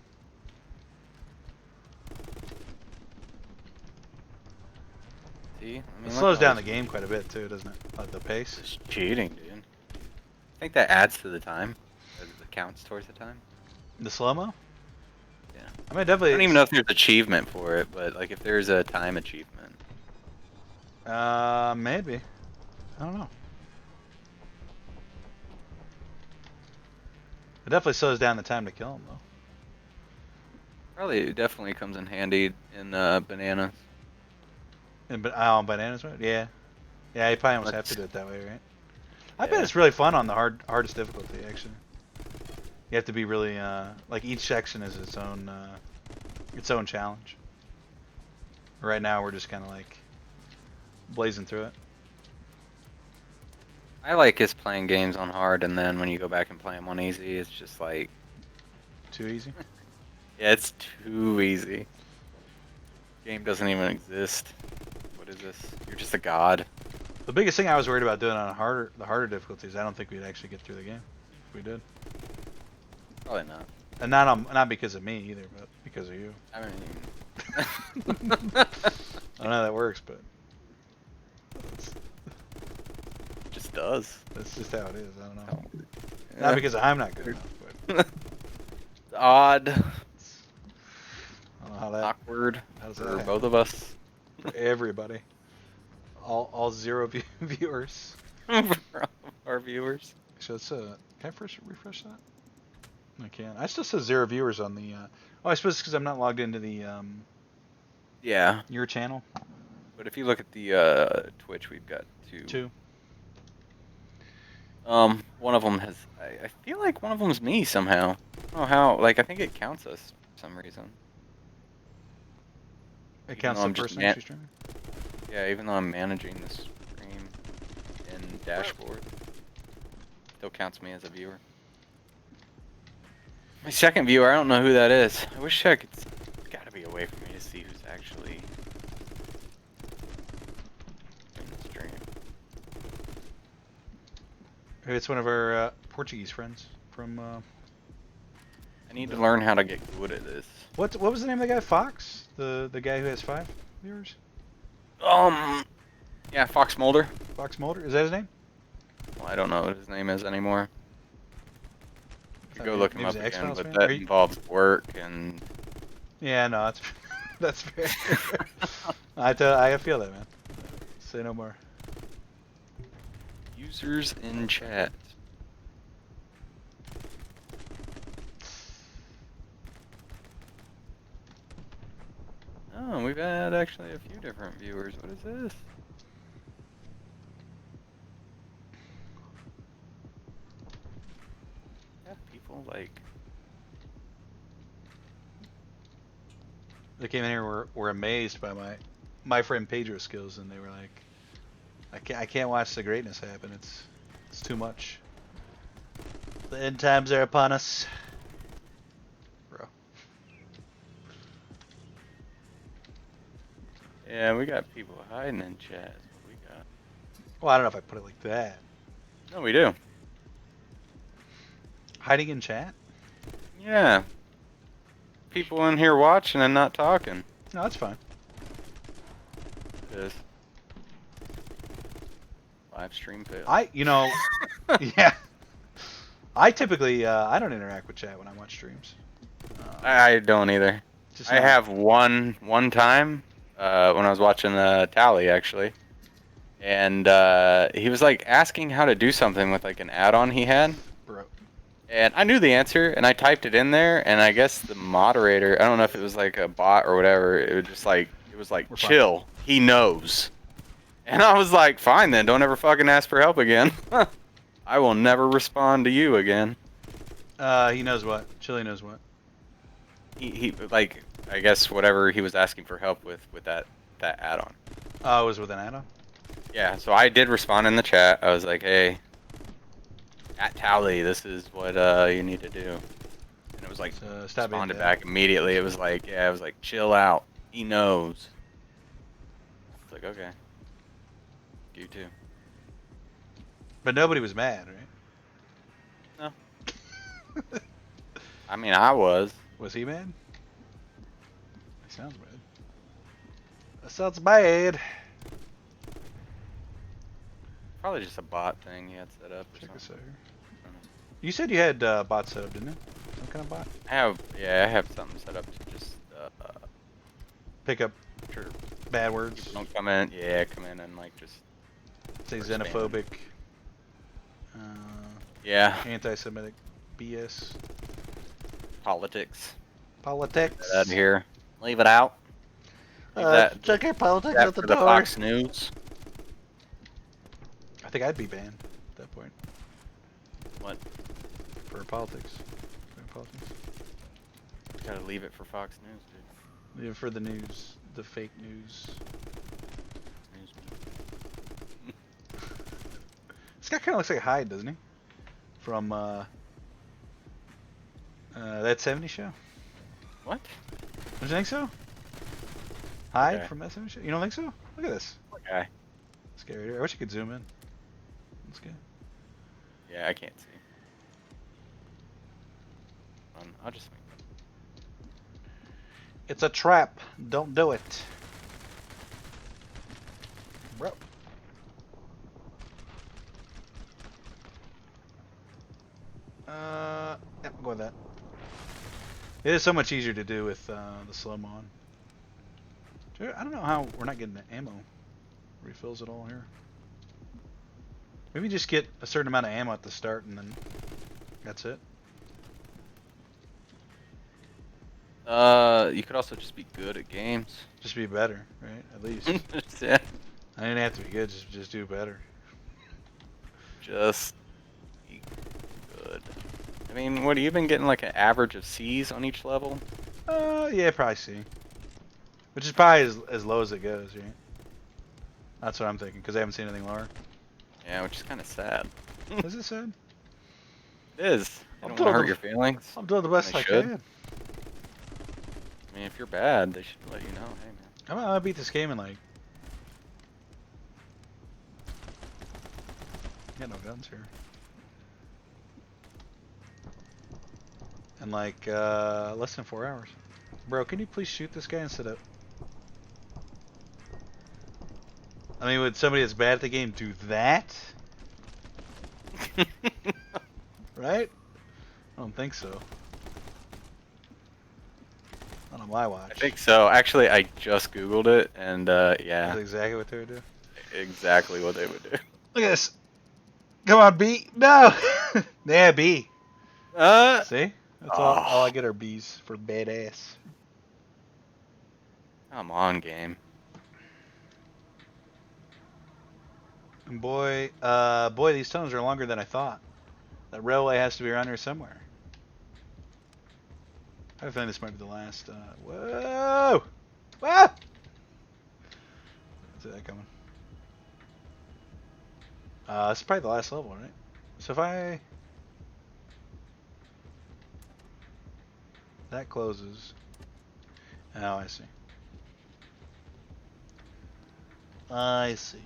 See? I mean, It slows down the game quite a bit too, doesn't it? Like the pace. It's cheating, dude. I think that adds to the time. It counts towards the time. The slow-mo? Yeah. I mean, definitely. I don't even know if there's achievement for it, but like if there's a time achievement. Maybe. I don't know. It definitely slows down the time to kill him, though. Probably, it definitely comes in handy in bananas. And on bananas, right? Yeah. Yeah, you probably almost have to do it that way, right? I bet it's really fun on the hardest difficulty, actually. You have to be really like each section is its own challenge. Right now, we're just kind of like blazing through it. I like is playing games on hard, and then when you go back and play them on easy, it's just like too easy. Yeah, it's too easy. Game doesn't even exist. What is this? You're just a god. The biggest thing I was worried about doing on the harder difficulties, I don't think we'd actually get through the game. If we did. Probably not. And not because of me either, but because of you. I mean, I don't know how that works, but just does. that's just how it is. I don't know. Yeah. Not because I'm not good enough, but It's odd, I don't know how that. awkward How does for that both happen? of us. For everybody, all zero viewers. For our viewers. So it's can I first refresh that? I can. I still says 0 viewers on the. Oh, I suppose because I'm not logged into the Yeah, your channel. but if you look at the Twitch, we've got two. 2. One of them has. I feel like one of them's me somehow. I don't know how. Like I think it counts us for some reason. It Even counts though the I'm just person actually streaming. Yeah, even though I'm managing the stream in dashboard, still counts me as a viewer. My second viewer, I don't know who that is. I wish I could. There's gotta be a way for me to see who's actually in the stream. Maybe it's one of our Portuguese friends from. I need to learn how to get good at this. What was the name of the guy? Fox, the guy who has 5 viewers. Yeah, Fox Mulder. Fox Mulder, is that his name? Well, I don't know what his name is anymore. You could go Maybe- look him maybe up he's an again, X-Files but fan? that Are you- involves work and. Yeah, no, that's that's fair. I feel that, man. Say no more. Users in chat. Oh, we've had actually a few different viewers. What is this? Have people like. They came in here were amazed by my friend Pedro's skills, and they were like, I can't watch the greatness happen. It's too much. The end times are upon us, bro. Yeah, we got people hiding in chat. That's what we got. Well, I don't know if I put it like that. No, we do. Hiding in chat? Yeah. People in here watching and not talking. No, that's fine. It is. Live stream fail. Yeah. I typically I don't interact with chat when I watch streams. I don't either. Just I not- have one time when I was watching Tally actually, and he was like asking how to do something with like an add-on he had, bro. and I knew the answer and I typed it in there, and I guess the moderator, I don't know if it was like a bot or whatever, it was like We're fine. chill, he knows, and I was like, fine then, don't ever fucking ask for help again. I will never respond to you again. He knows what. Chili knows what. He like, I guess whatever he was asking for help with that add-on. Oh, it was with an add-on? Yeah, so I did respond in the chat. I was like, hey, at Tally, this is what you need to do. And it was like, So, stop being responded dead. back immediately. It was like, yeah, it was like, chill out. He knows. It's like, okay. You too. But nobody was mad, right? No. I mean, I was. Was he mad? He sounds bad. That sounds bad. Probably just a bot thing he had set up or Check this something. out here. You said you had bots set up, didn't you? Some kind of bot? I have something set up to just Pick up sure bad words. people don't come in. Yeah, come in and like just. Say or spam. xenophobic. Yeah. Anti-Semitic BS. Politics. Politics. Get out of here. Leave it out. Leave that. Check your politics That at the for the door. Fox News. I think I'd be banned at that point. What? For politics. Doing politics. Gotta leave it for Fox News, dude. Yeah, for the news. The fake news. News. This guy kind of looks like Hyde, doesn't he? From that 70s show. What? Don't you think so? Hyde Okay. from that 70s show? You don't think so? Look at this. Okay. Scary. I wish you could zoom in. That's good. Yeah, I can't see. one. I'll just swing. It's a trap. Don't do it. Bro. Yep, I'll go with that. It is so much easier to do with the slow-mo on. Dude, I don't know how we're not getting the ammo refills at all here. Maybe just get a certain amount of ammo at the start and then that's it. You could also just be good at games. Just be better, right? At least. Yeah. I didn't have to be good, just do better. Just be good. I mean, what, have you been getting like an average of C's on each level? Yeah, probably C. Which is probably as low as it goes, right? That's what I'm thinking, because I haven't seen anything lower. Yeah, which is kind of sad. Is it sad? It is. I I'm don't want to hurt doing your feelings. I'm doing the best They I should. can. I mean, if you're bad, they should let you know. Hey, man. I'm gonna beat this game in like... Got no guns here. In like less than 4 hours. Bro, can you please shoot this guy instead of... I mean, would somebody that's bad at the game do that? Right? I don't think so. Not on my watch. I think so. Actually, I just Googled it, and yeah, That's exactly what they would do. exactly what they would do. Look at this. Come on, B. No! Yeah, B. See? That's all I get are B's for badass. Come on, game. And boy, these tunnels are longer than I thought. That railway has to be around here somewhere. I have a feeling this might be the last. Whoa! Whoa! See that coming. This is probably the last level, right? So if I... That closes. Oh, I see. I see.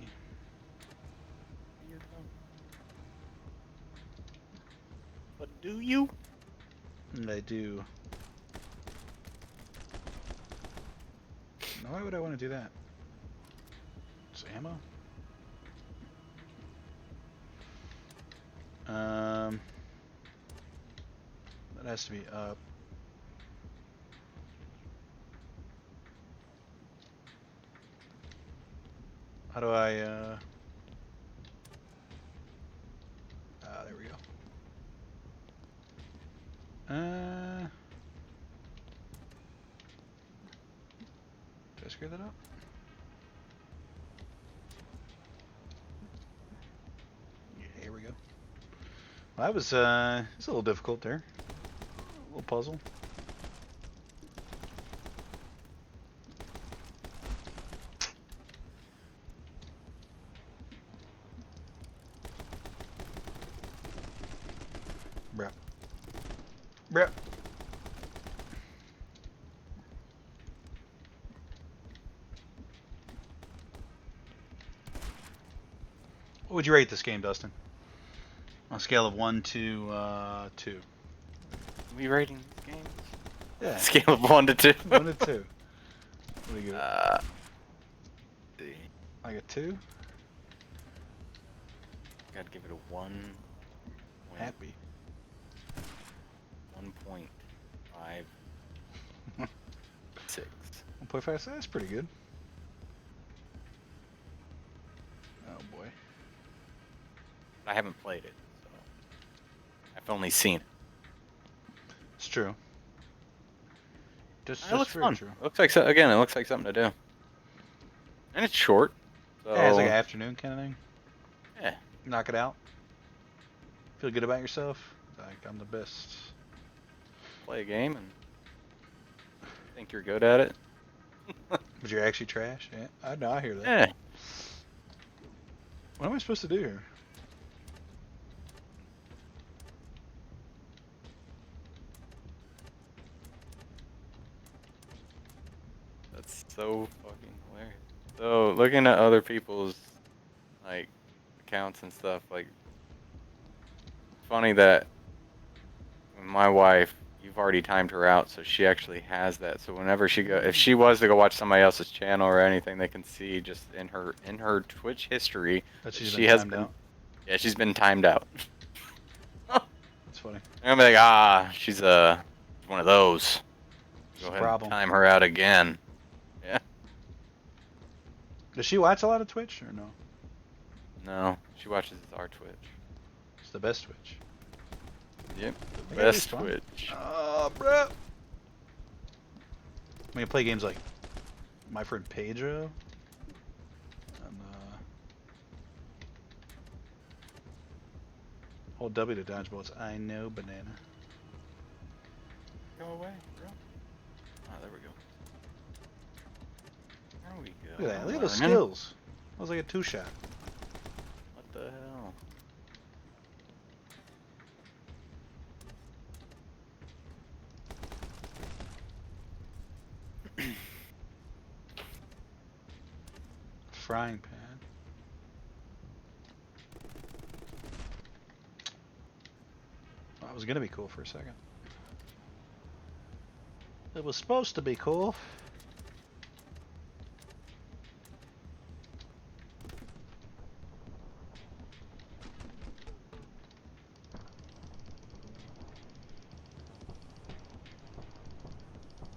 But do you? And I do. Now, why would I want to do that? It's ammo? That has to be up. How do I, there we go. Did I screw that up? Yeah, here we go. Well, that was, it's a little difficult there. A little puzzle. Bruh. Bruh. What would you rate this game, Dustin? On a scale of 1 to 2. Are we rating these games? Yeah. Scale of 1 to 2. 1 to 2. What do you give it? See. Like a 2? Gotta give it a 1. Happy. 1.56. 1.5, that's pretty good. Oh boy. I haven't played it, so I've only seen it. It's true. Just It looks very fun. true. It looks like again, it looks like something to do, and it's short. So Yeah, it's like an afternoon kind of thing. yeah, Knock it out. Feel good about yourself. Like, I'm the best. play a game and think you're good at it. But you're actually trash. Yeah, I know. I hear that. Yeah. What am I supposed to do here? That's so fucking hilarious. So looking at other people's like accounts and stuff, like funny that when my wife you've already timed her out, so she actually has that. So whenever she if she was to go watch somebody else's channel or anything, they can see just in her Twitch history That that she's she been has timed been. out. Yeah, she's been timed out. That's funny. I'm gonna be like, she's one of those. It's Go a ahead and problem. time her out again. Yeah. Does she watch a lot of Twitch or no? No, she watches our Twitch. It's the best Twitch. Yep, That the guy is best fun. Twitch. Bro. We can play games like my friend Pedro. And, hold W to dodge bullets. I know, banana. Go away, bro. Ah, there we go. There we go. Look at that. Look at those Learning. skills. That was like a 2-shot. What the hell? Frying pan. That was gonna be cool for a second. It was supposed to be cool.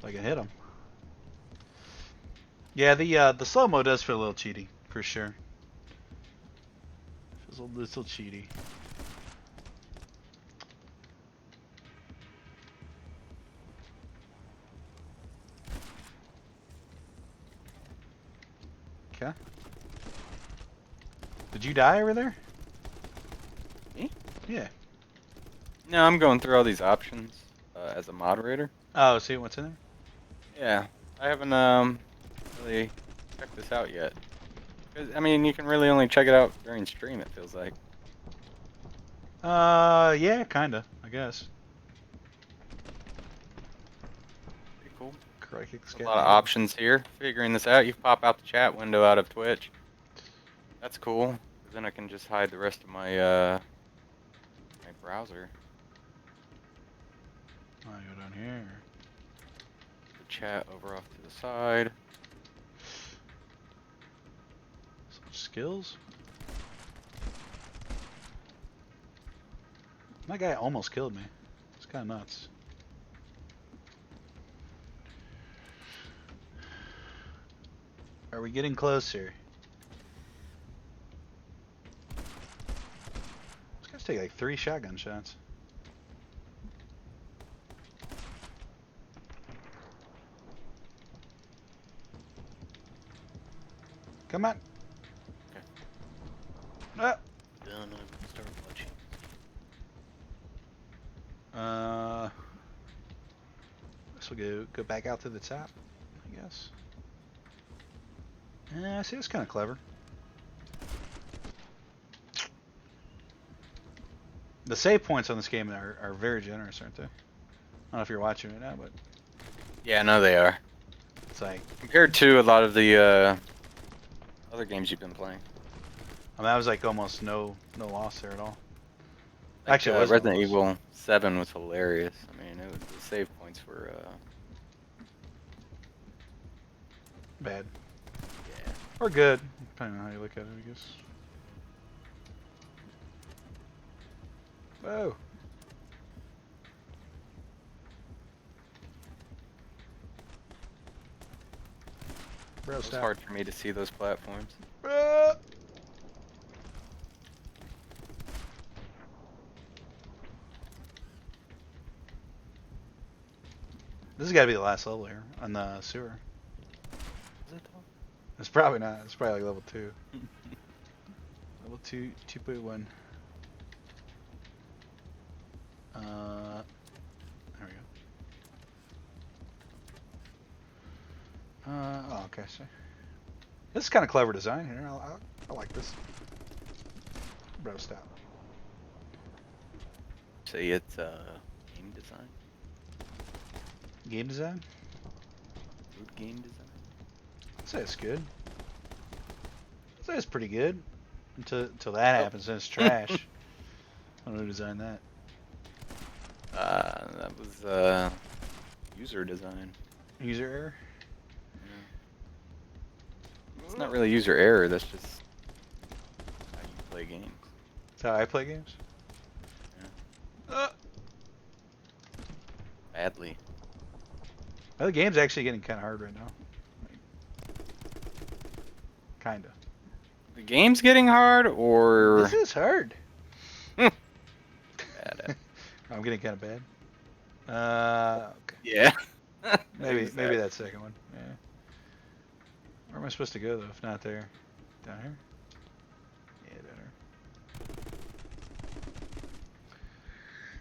I can hit him. Yeah, the slow mo does feel a little cheaty for sure. Feels a little cheaty. Okay. Did you die over there? Me? Yeah. No, I'm going through all these options as a moderator. Oh, see what's in there? Yeah, I haven't really checked this out yet. 'Cause, I mean, you can really only check it out during stream. It feels like. Yeah, kinda, I guess. Pretty cool. Crikey, A lot of options here. Figuring this out, you pop out the chat window out of Twitch. That's cool. 'Cause then I can just hide the rest of my my browser. I go down here. The chat over off to the side. Some skills. That guy almost killed me. It's kind of nuts. Are we getting closer? This guy's taking like 3 shotgun shots. Come on. Okay. Ah. Done. I will start watching. Guess we'll go back out to the top, I guess. See, that's kind of clever. The save points on this game are very generous, aren't they? I don't know if you're watching it now, but Yeah, no, they are. it's like, Compared to a lot of the other games you've been playing. I mean, that was like almost no loss there at all. Like, Actually, it was no Resident loss. Evil 7 was hilarious. I mean, the save points were Bad. yeah. Or good, depending on how you look at it, I guess. Oh. Bro, It's stop. hard for me to see those platforms. This has got to be the last level here on the sewer. Is it though? It's probably not. It's probably like level 2. Level 2, 2.1. There we go. Oh, okay. So this is kind of clever design here. I like this. Bro, stop. Say it's game design. Game design? Good game design. I'd say it's good. I'd say it's pretty good. Until that happens, then it's trash. I don't know who designed that. That was user design. User error? Yeah. It's not really user error, that's just how you play games. That's how I play games? Yeah. Badly. Well, the game's actually getting kind of hard right now. Kind of. The game's getting hard, or... This is hard. Bad at. I'm getting kind of bad. Okay. Yeah. Maybe that second one. Yeah. Where am I supposed to go though? If not there, down here. Yeah, down here.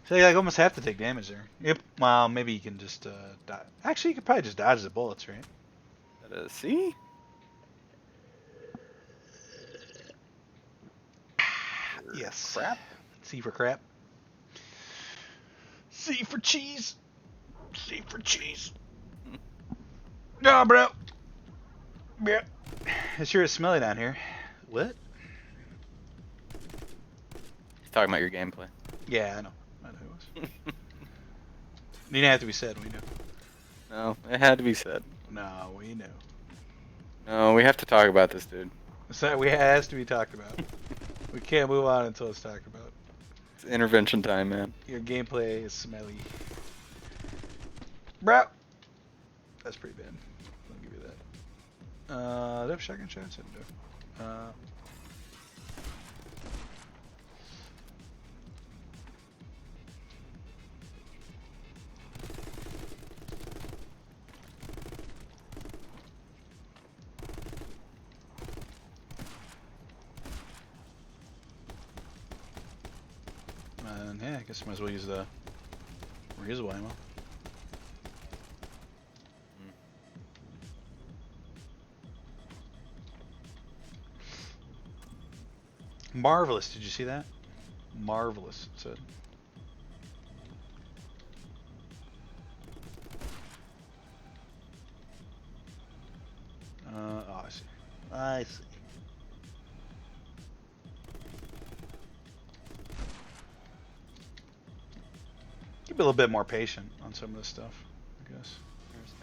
So you like almost have to take damage there. Yep. Well, maybe you can just dodge. Actually, you could probably just dodge the bullets, right? See? Yes. Crap. C for crap. C for cheese. C for cheese. No, bro. Yeah. It sure is smelly down here. What? Talking about your gameplay. Yeah, I know. I know who it was. Didn't have to be said. We know. No, it had to be said. No, we know. No, we have to talk about this, dude. So it has to be talked about. We can't move on until it's talked about. It's intervention time, man. Your gameplay is smelly. Bro! That's pretty bad. I'll give you that. Do I have shotgun shots? I do. And yeah, I guess I might as well use the reusable ammo. Marvelous, did you see that? Marvelous, it said. Oh, I see. I see. Be a little bit more patient on some of this stuff, I guess. Interesting.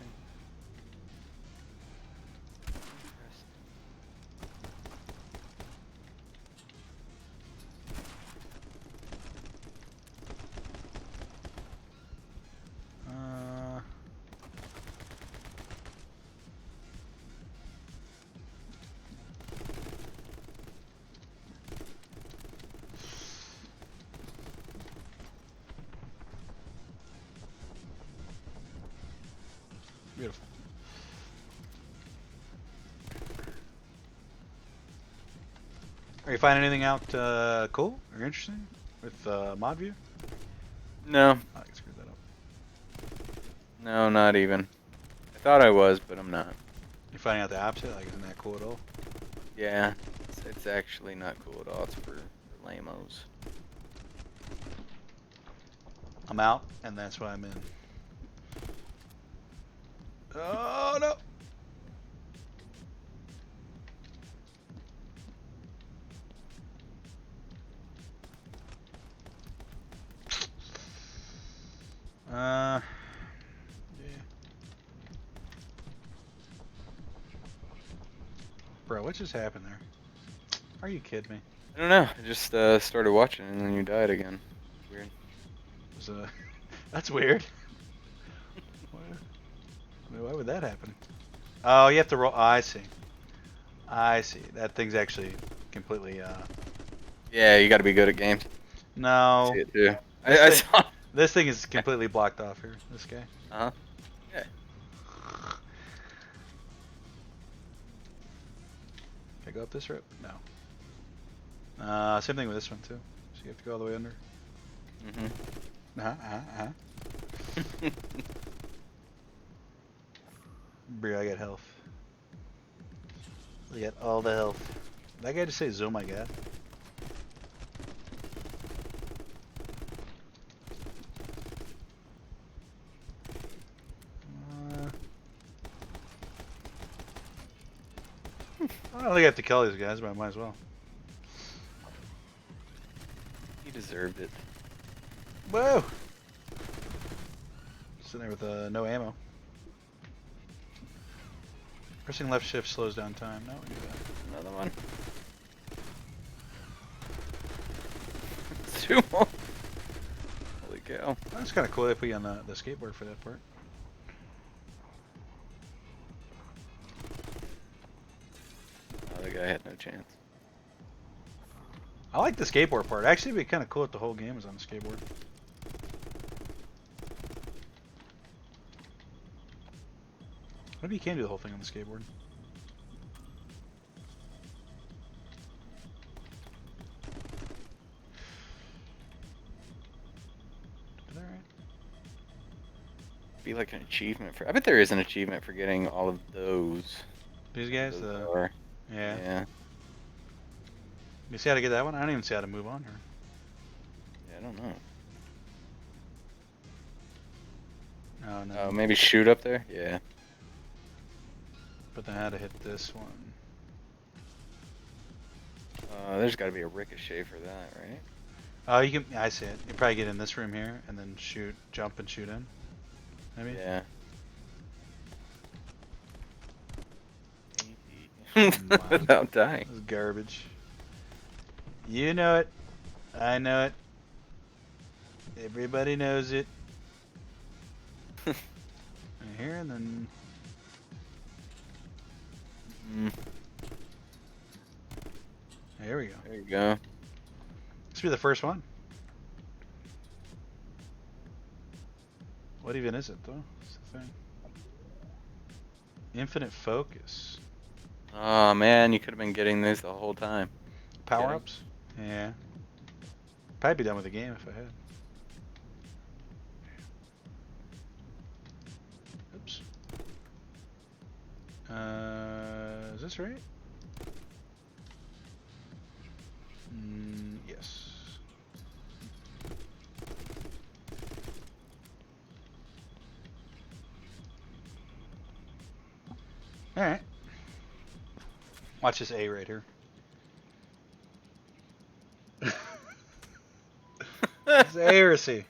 Beautiful. Are you finding anything out cool or interesting with mod view? No. Oh, I screwed that up. No, not even. I thought I was, but I'm not. You're finding out the opposite? Like, isn't that cool at all? Yeah, it's actually not cool at all. It's for lamos. I'm out, and that's why I'm in. Oh, no! Yeah. Bro, what just happened there? Are you kidding me? I don't know. I just started watching and then you died again. Weird. It was, that's weird. Why would that happen? Oh, you have to roll. Oh, I see. I see. That thing's actually completely. Yeah, you got to be good at games. No. See it too. This I thing- saw. This thing is completely blocked off here. This guy. Uh huh. Yeah. Can I go up this rope? No. Same thing with this one too. So you have to go all the way under. Mhm. Bro, I got health. I got all the health. That guy just say zoom, I got. I don't think I have to kill these guys, but I might as well. He deserved it. Whoa! Sitting there with no ammo. Pressing left shift slows down time. No, we do that. Another one. Two more. Holy cow. That's kind of cool. They put you on the skateboard for that part. Oh, the guy had no chance. I like the skateboard part. Actually, it'd be kind of cool if the whole game was on the skateboard. Maybe you can do the whole thing on the skateboard. Is that right? Be like an achievement for. I bet there is an achievement for getting all of those. These guys? Or, Yeah. yeah. You see how to get that one? I don't even see how to move on here. Yeah, I don't know. Oh, no. Oh, maybe shoot up there? Yeah. But then how to hit this one? There's got to be a ricochet for that, right? Oh, you can. I see it. You probably get in this room here and then shoot, jump and shoot in. Maybe. Yeah. Wow. Without dying. This is garbage. You know it. I know it. Everybody knows it. Right here and then. There we go. There you go. This will be the first one. What even is it though? It's the thing. Infinite focus. Oh man, you could have been getting this the whole time. Power ups? Yeah. Probably be done with the game if I had. Oops. Is this right? Yes. Alright. Watch this A right here. Is it A or C?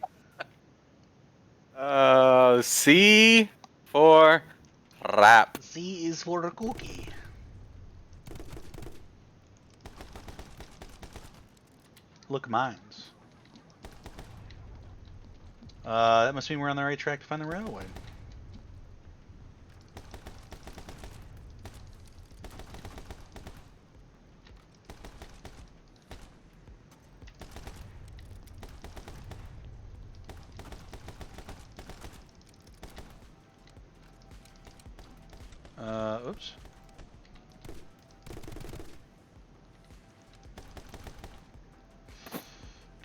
C for rap. C is for a cookie. Look mines. That must mean we're on the right track to find the railway. Oops.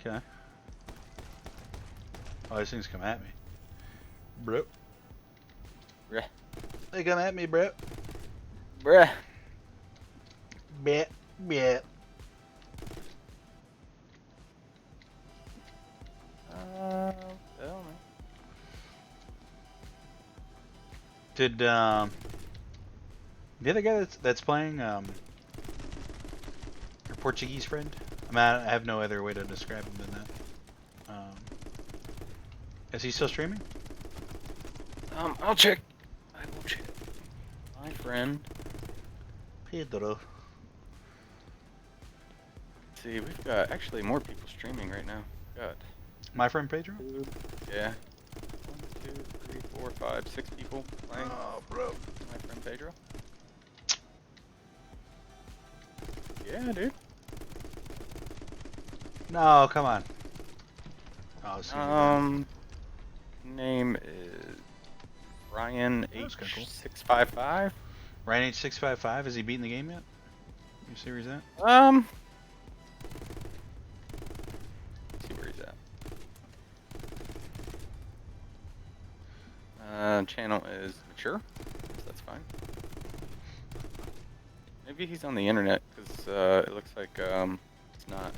Okay. Oh, these things come at me. Bro. Bruh. They come at me, bro. Bruh. Bleh. Bleh. I don't know. Did the other guy that's playing our Portuguese friend? I mean, I have no other way to describe him than that. Is he still streaming? I'll check. I will check. My friend. Pedro. Let's see, we've got actually more people streaming right now. Got My friend Pedro? yeah. 1, 2, 3, 4, 5, 6 people playing. Oh, bro. My friend Pedro. Yeah, dude. No, come on. Oh, see, Name is Ryan That's kinda cool. H655. Ryan H655, has he beaten the game yet? You see where he's at? Let's see where he's at. Channel is mature, so that's fine. Maybe he's on the internet because it looks like it's not.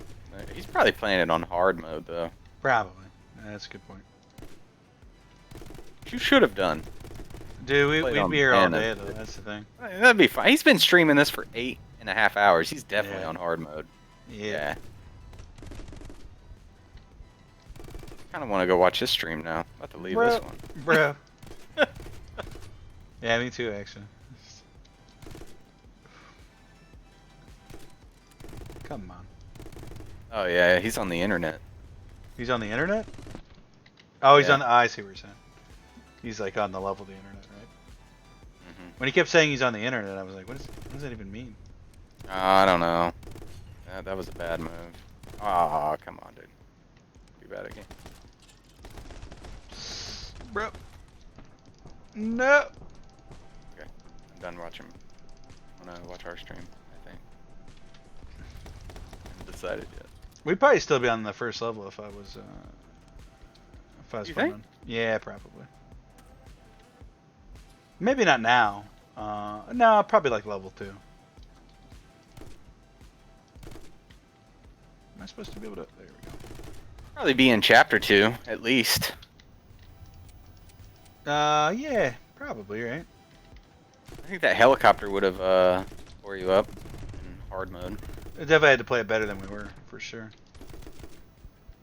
He's probably playing it on hard mode though. Probably. That's a good point. What you should have done. Dude, Played we'd on be here all Bannon. day though, that's the thing. That'd be fine. He's been streaming this for 8.5 hours. He's definitely Yeah. on hard mode. Yeah. kind of want to go watch his stream now. About to leave Bro. this one. Bro. Yeah, me too, actually. Come on. Oh yeah, he's on the internet. He's on the internet? Oh, he's Yeah. on the... I see what you're saying. He's like on the level of the internet, right? Mm-hmm. When he kept saying he's on the internet, I was like, what does that even mean? I don't know. That was a bad move. Oh, come on, dude. Be bad again. Bro. No. Okay, I'm done watching. I'm gonna watch our stream, I think. I haven't decided yet. We'd probably still be on the first level if I was You playing think? on. Yeah, probably. Maybe not now. No, probably like level 2. Am I supposed to be able to... There we go. Probably be in chapter 2, at least. Yeah, probably, right? I think that helicopter would have tore you up in hard mode. I definitely had to play it better than we were, for sure.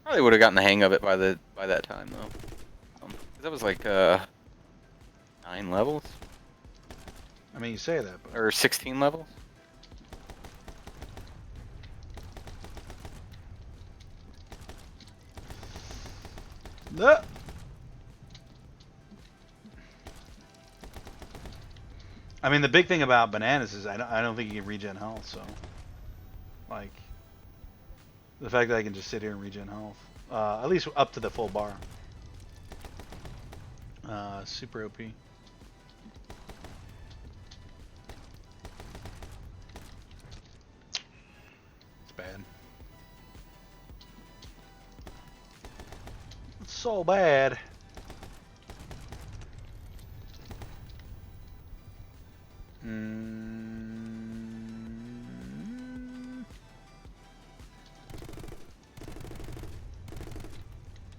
Probably would have gotten the hang of it by that time though. 'Cause that was like 9 levels I mean, you say that, but... or 16 levels. No. I mean, the big thing about bananas is I don't think you can regen health, so... Like... The fact that I can just sit here and regen health. At least up to the full bar. Super OP. It's bad. It's so bad.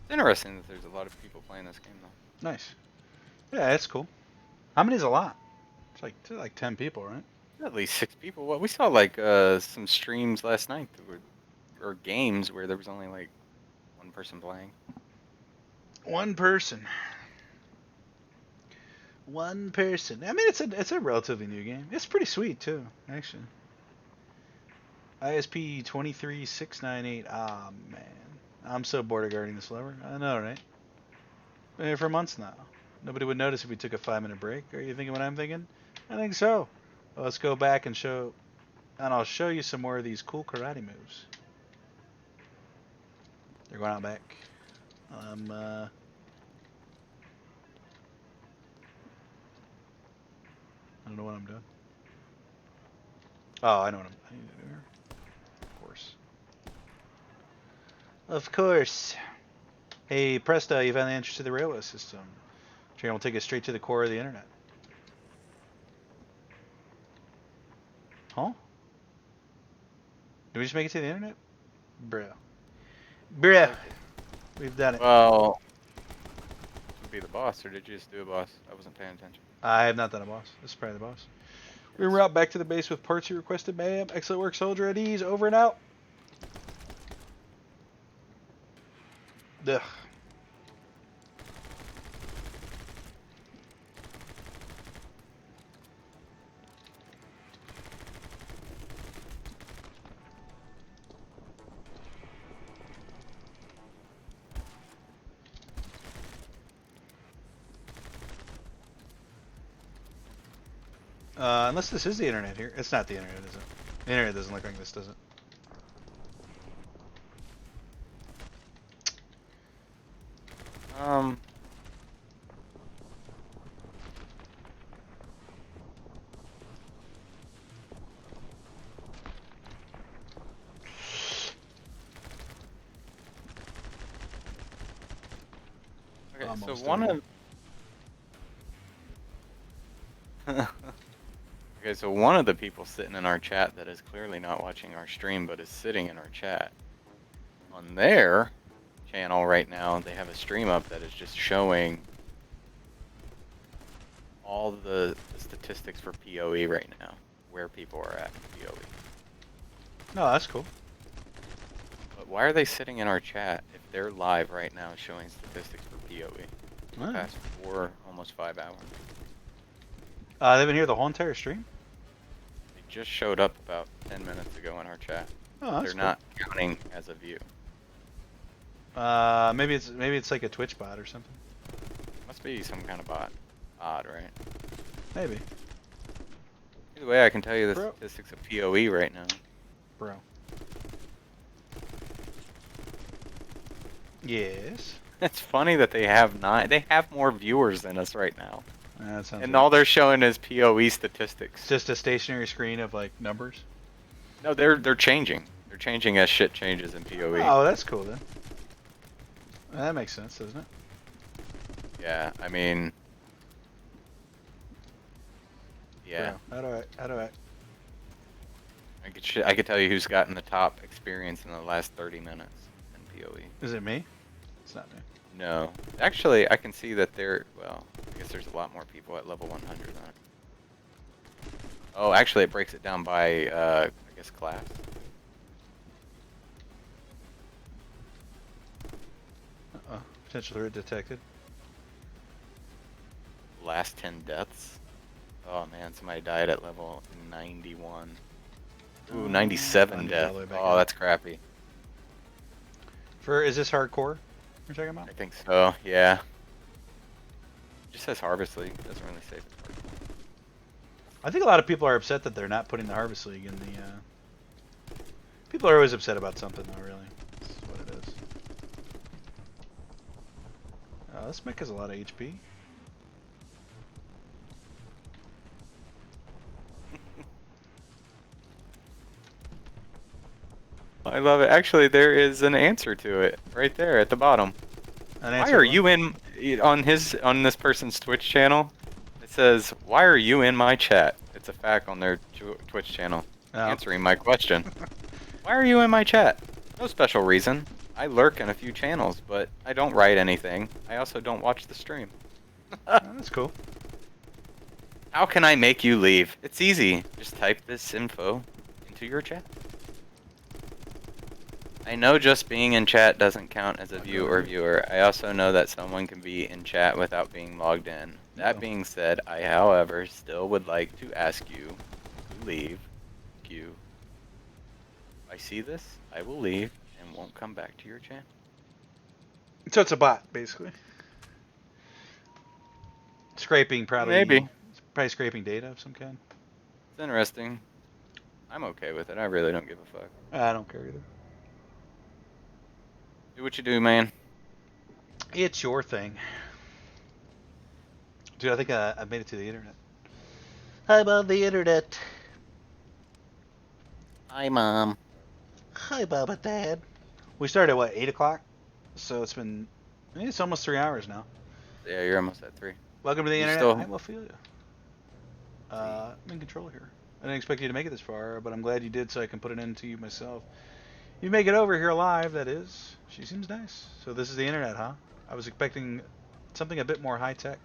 It's interesting that there's a lot of people playing this game though. Nice. Yeah, that's cool. How many is a lot? It's like 10 people, right? At least 6 people. Well, we saw like some streams last night that were, or games where there was only like 1 person playing. 1 person. 1 person. I mean, it's a relatively new game. It's pretty sweet too, actually. ISP 23698. Ah, man. I'm so bored of guarding this lever. I know, right? Been here for months now. Nobody would notice if we took a 5-minute break. Are you thinking what I'm thinking? I think so. Well, let's go back and I'll show you some more of these cool karate moves. They're going out back. I don't know what I'm doing. Oh, I know what I need to do here. Of course. Of course. Hey, Presto, you found the entrance to the railway system. Train will take us straight to the core of the internet. Huh? Did we just make it to the internet? Bruh. Bruh. We've done it. Well, this would be the boss, or did you just do a boss? I wasn't paying attention. I have not done a boss. This is probably the boss. We route back to the base with parts you requested, ma'am. Excellent work, soldier at ease. Over and out. Ugh. Unless this is the internet here. It's not the internet, is it? The internet doesn't look like this, does it? Okay, Almost so one there. of okay, so one of the people sitting in our chat that is clearly not watching our stream but is sitting in our chat, on their channel right now, they have a stream up that is just showing all the statistics for PoE right now, where people are at in PoE. No, that's cool. But Why are they sitting in our chat if they're live right now showing statistics for PoE for the Oh. past 4, almost 5 hours? They've been here the whole entire stream? They just showed up about 10 minutes ago in our chat. Oh, They're that's cool. not counting as a view. Maybe it's like a Twitch bot or something. Must be some kind of bot. Odd, right? Maybe. Either way, I can tell you the Bro. statistics of PoE right now. Bro. Yes. It's funny that they have 9. They have more viewers than us right now. That sounds And right. all they're showing is PoE statistics. It's just a stationary screen of like numbers. No, they're changing. They're changing as shit changes in PoE. Oh, that's cool then. That makes sense, doesn't it? Yeah, I mean, yeah. Bro, how do I? I could tell you who's gotten the top experience in the last 30 minutes in PoE. Is it me? It's not me. No, actually, I can see that well, I guess there's a lot more people at level 100 than it. Oh, actually, it breaks it down by, I guess, class. Potential threat detected. Last 10 deaths. Oh man, somebody died at level 91. Ooh, 97 death. Oh, that's crappy. Is this hardcore you're talking about? I think so, yeah. It just says Harvest League. It doesn't really say if it's hardcore. I think a lot of people are upset that they're not putting the Harvest League in the, People are always upset about something though, really. That's what it is. This mech has a lot of HP. I love it. Actually, there is an answer to it right there at the bottom. Why are you on this person's Twitch channel? It says, "Why are you in my chat?" It's a fact on their Twitch channel, answering my question. Why are you in my chat? No special reason. I lurk in a few channels, but I don't write anything. I also don't watch the stream. That's cool. How can I make you leave? It's easy. Just type this info into your chat. I know just being in chat doesn't count as a view or viewer. I also know that someone can be in chat without being logged in. That being said, I, however, still would like to ask you to leave queue. If I see this, I will leave and won't come back to your chat. So it's a bot, basically. Scraping, probably. Maybe. Probably scraping data of some kind. It's interesting. I'm okay with it. I really don't give a fuck. I don't care either. Do what you do, man. It's your thing. Dude, I think I made it to the internet. I'm on the internet. Hi, Mom. Hi, Mom and Dad. We started at, what, 8 o'clock? So it's been... It's almost 3 hours now. Yeah, you're almost at 3. Welcome to the internet. Still... I'm Ophelia. I'm in control here. I didn't expect you to make it this far, but I'm glad you did so I can put it into you myself. You make it over here live, that is. She seems nice. So this is the internet, huh? I was expecting something a bit more high-tech.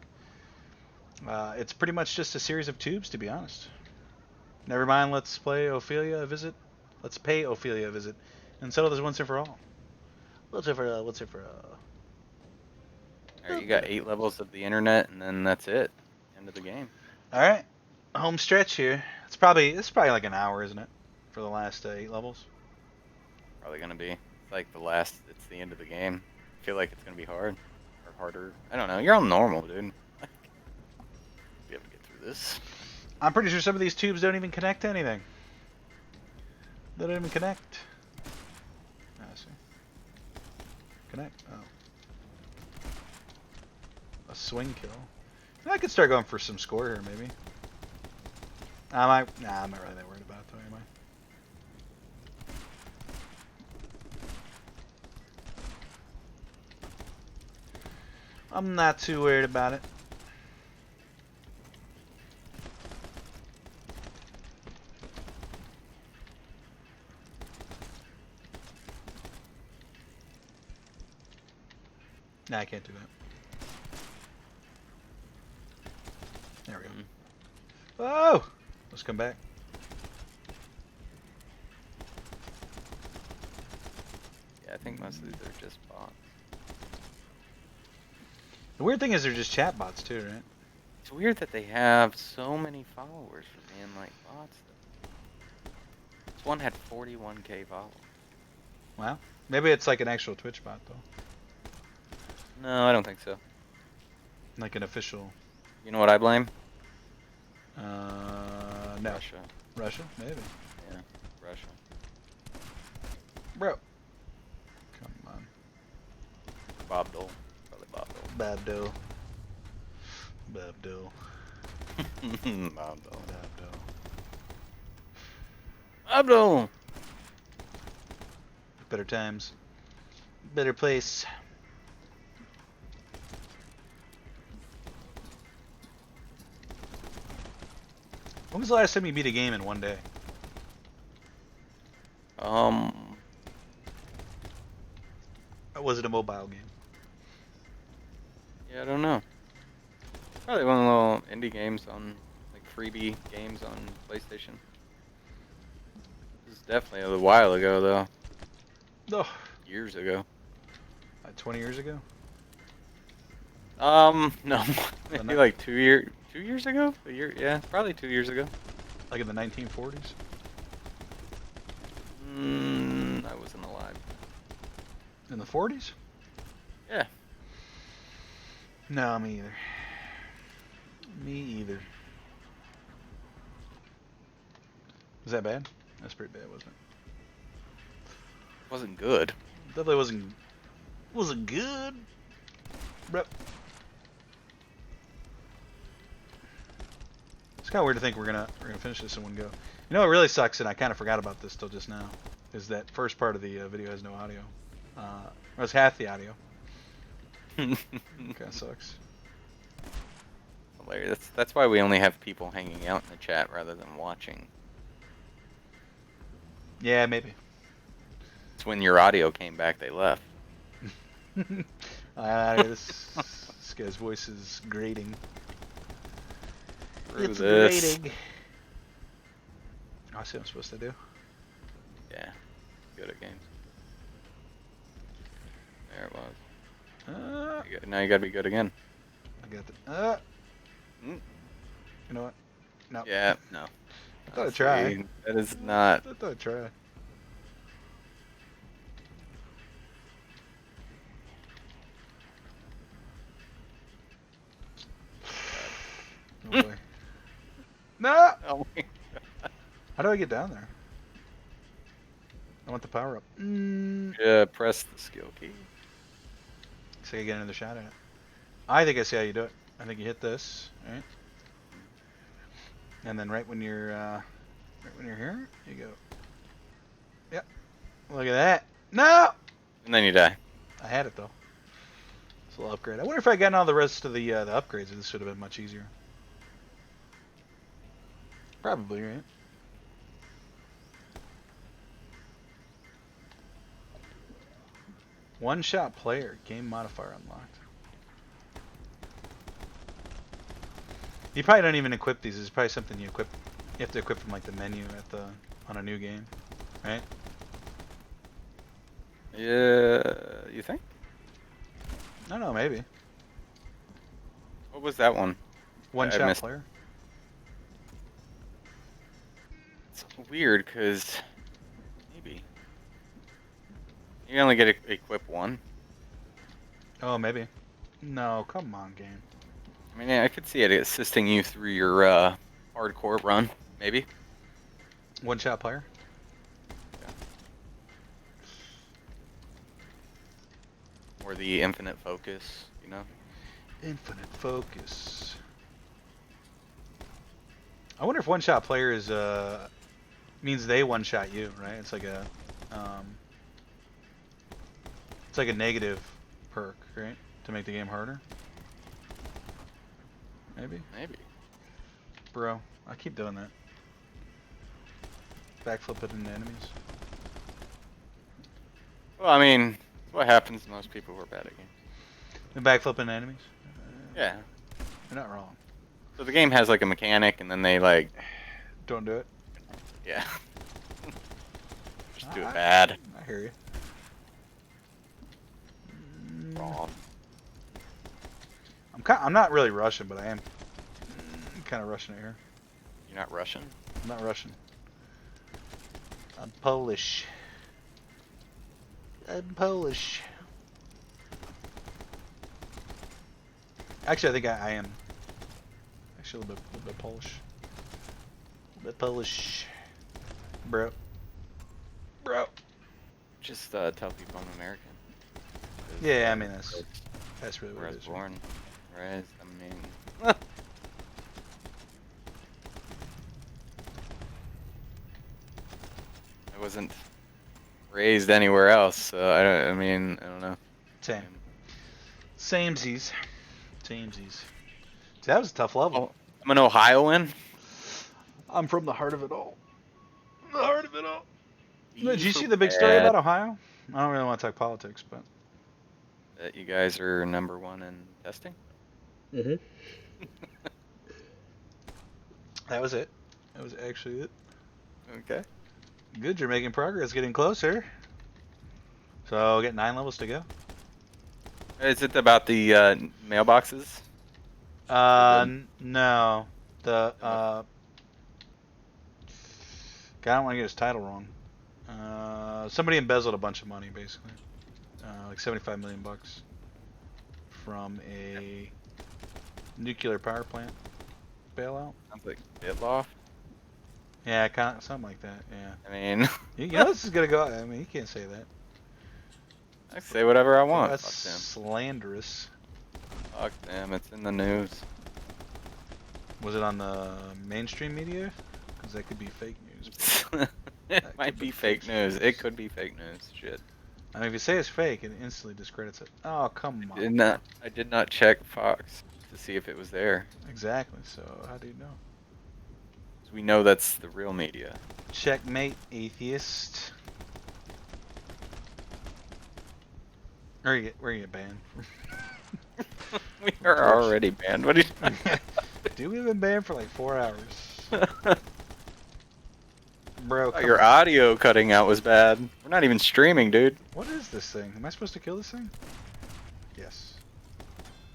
It's pretty much just a series of tubes, to be honest. Never mind, let's play Ophelia a visit. Let's pay Ophelia a visit and settle this once and for all. What's it for? Alright, you got 8 levels of the internet, and then that's it. End of the game. All right, home stretch here. It's probably like an hour, isn't it, for the last 8 levels? Probably gonna be. It's like it's the end of the game. I feel like it's gonna be hard. Or harder. I don't know. You're on normal, dude. Be able to get through this. I'm pretty sure some of these tubes don't even connect to anything. They don't even connect. I see. Connect. Oh. A swing kill. I could start going for some score here, maybe. I'm not really that worried about it, though, am I? I'm not too worried about it. Nah, I can't do that. There we go. Oh! Let's come back. think most of these are just bots. The weird thing is they're just chat bots too, right? It's weird that they have so many followers for being like bots. This one had 41k followers. Wow. Maybe it's like an actual Twitch bot though. No, I don't think so. Like an official. You know what I blame? No. Russia. Russia? Maybe. Yeah, Russia. Bro. Come on. Bob Dole. Probably Bob Dole. Babdo. Babdo. Bob Dole. Babdo. Bob Dole! Better times. Better place. When was the last time you beat a game in one day? Was it a mobile game? Yeah, I don't know. Probably one of the little indie games on, like, freebie games on PlayStation. This is definitely a while ago, though. Oh, Years ago. like 20 years ago? No, maybe not- like 2 years ago? A year, yeah, probably 2 years ago. Like in the 1940s? I wasn't alive. In the 40s? Yeah. No, me either. Me either. Was that bad? That's pretty bad, wasn't it? Wasn't good. Definitely wasn't good. Bro. It's kind of weird to think we're gonna finish this in one go. You know what really sucks, and I kind of forgot about this till just now, is that first part of the video has no audio. Or it's half the audio. Kind of sucks. Hilarious. That's why we only have people hanging out in the chat rather than watching. Yeah, maybe. It's when your audio came back, they left. This guy's voice is grating. Through It's this. grating. I see what I'm supposed to do. Yeah. Good at games. There it was. Now you gotta be good again. I got the. Mm. You know what? No. Yeah, no. I thought I'd try. See, that is not. I thought I'd try. Oh boy. No! Oh my. How do I get down there? I want the power up. Yeah, press the skill key. So I get another shot at it. I think I see how you do it. I think you hit this, right? And then right when you're here, you go. Yep. Look at that. No! And then you die. I had it though. It's a little upgrade. I wonder if I gotten all the rest of the upgrades. This should have been much easier. Probably, right? One-shot player. Game modifier unlocked. You probably don't even equip these. This is probably something you equip. You have to equip from like the menu on a new game, right? Yeah, you think? I don't know, maybe. What was that one? One-shot missed- player. It's weird because maybe you only get to equip one. Oh, maybe. No, come on, game. I mean, yeah, I could see it assisting you through your hardcore run, maybe. One-shot player. Or the infinite focus, you know? Infinite focus. I wonder if one-shot player is means they one-shot you, right? It's like a negative perk, right? To make the game harder. Maybe. Maybe. Bro, I keep doing that. Backflip it into enemies. Well, I mean, that's what happens to most people who are bad at games. And backflip into enemies? Yeah. You're not wrong. So the game has like a mechanic, and then they like, Don't do it. yeah, just do it bad. I hear you. Wrong. I'm not really Russian, but I am kind of Russian here. You're not Russian? I'm not Russian. I'm Polish. I'm Polish. Actually, I think I am. Actually, a little bit Polish. A little bit Polish. Bro. Bro. Just tell people I'm American. 'Cause, Yeah, I mean, that's that's really where what I it was is. Right? born, raised. I mean, I wasn't raised anywhere else, so I mean, I don't know. Same. Samesies. Samesies. See, that was a tough level. Oh, I'm an Ohioan. I'm from the heart of it all. The heart of it all. Did you For see the big story bad about Ohio? I don't really want to talk politics, but. that you guys are #1 in testing? Mm-hmm. That was it. That was actually it. Okay. Good, you're making progress, getting closer. So, get 9 levels to go. Is it about the mailboxes? No. The, God, I don't want to get his title wrong. Somebody embezzled a bunch of money, basically. Like 75 million bucks from a nuclear power plant bailout. Sounds like Bitloff. Yeah, kind of something like that. Yeah. I mean, You know this is gonna go. I mean, you can't say that. I can say whatever I want. That's Fuck them. slanderous. Fuck them. It's in the news. Was it on the mainstream media? Because that could be fake news. It That might could be be fake fake news. news. It could be fake news. Shit. I mean, if you say it's fake, it instantly discredits it. Oh, come on. I did not check Fox to see if it was there. Exactly. So how do you know? 'Cause we know that's the real media. Checkmate, atheist. Where you get banned? We are already banned. What are you? Dude, we've been banned for like 4 hours. Bro, come Your on. audio cutting out was bad. We're not even streaming, dude. What is this thing? Am I supposed to kill this thing? Yes.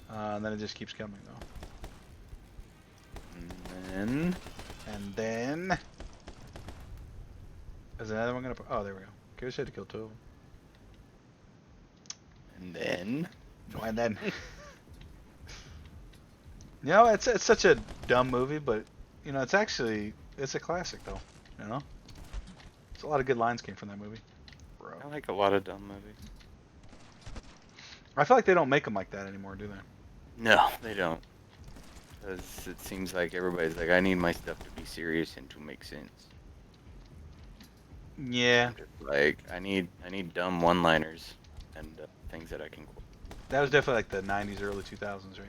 And then it just keeps coming though. And And then... Is another one gonna... Oh, there we go. Okay, we just had to kill 2 of them. then. And then... You know, it's such a dumb movie, but, you know, it's actually... It's a classic though, you know? There's a lot of good lines came from that movie. Bro. I like a lot of dumb movies. I feel like they don't make them like that anymore, do they? No, they don't. Because it seems like everybody's like, I need my stuff to be serious and to make sense. Yeah. Like, I need dumb one-liners and things that I can quote. That was definitely like the 90s, early 2000s, right?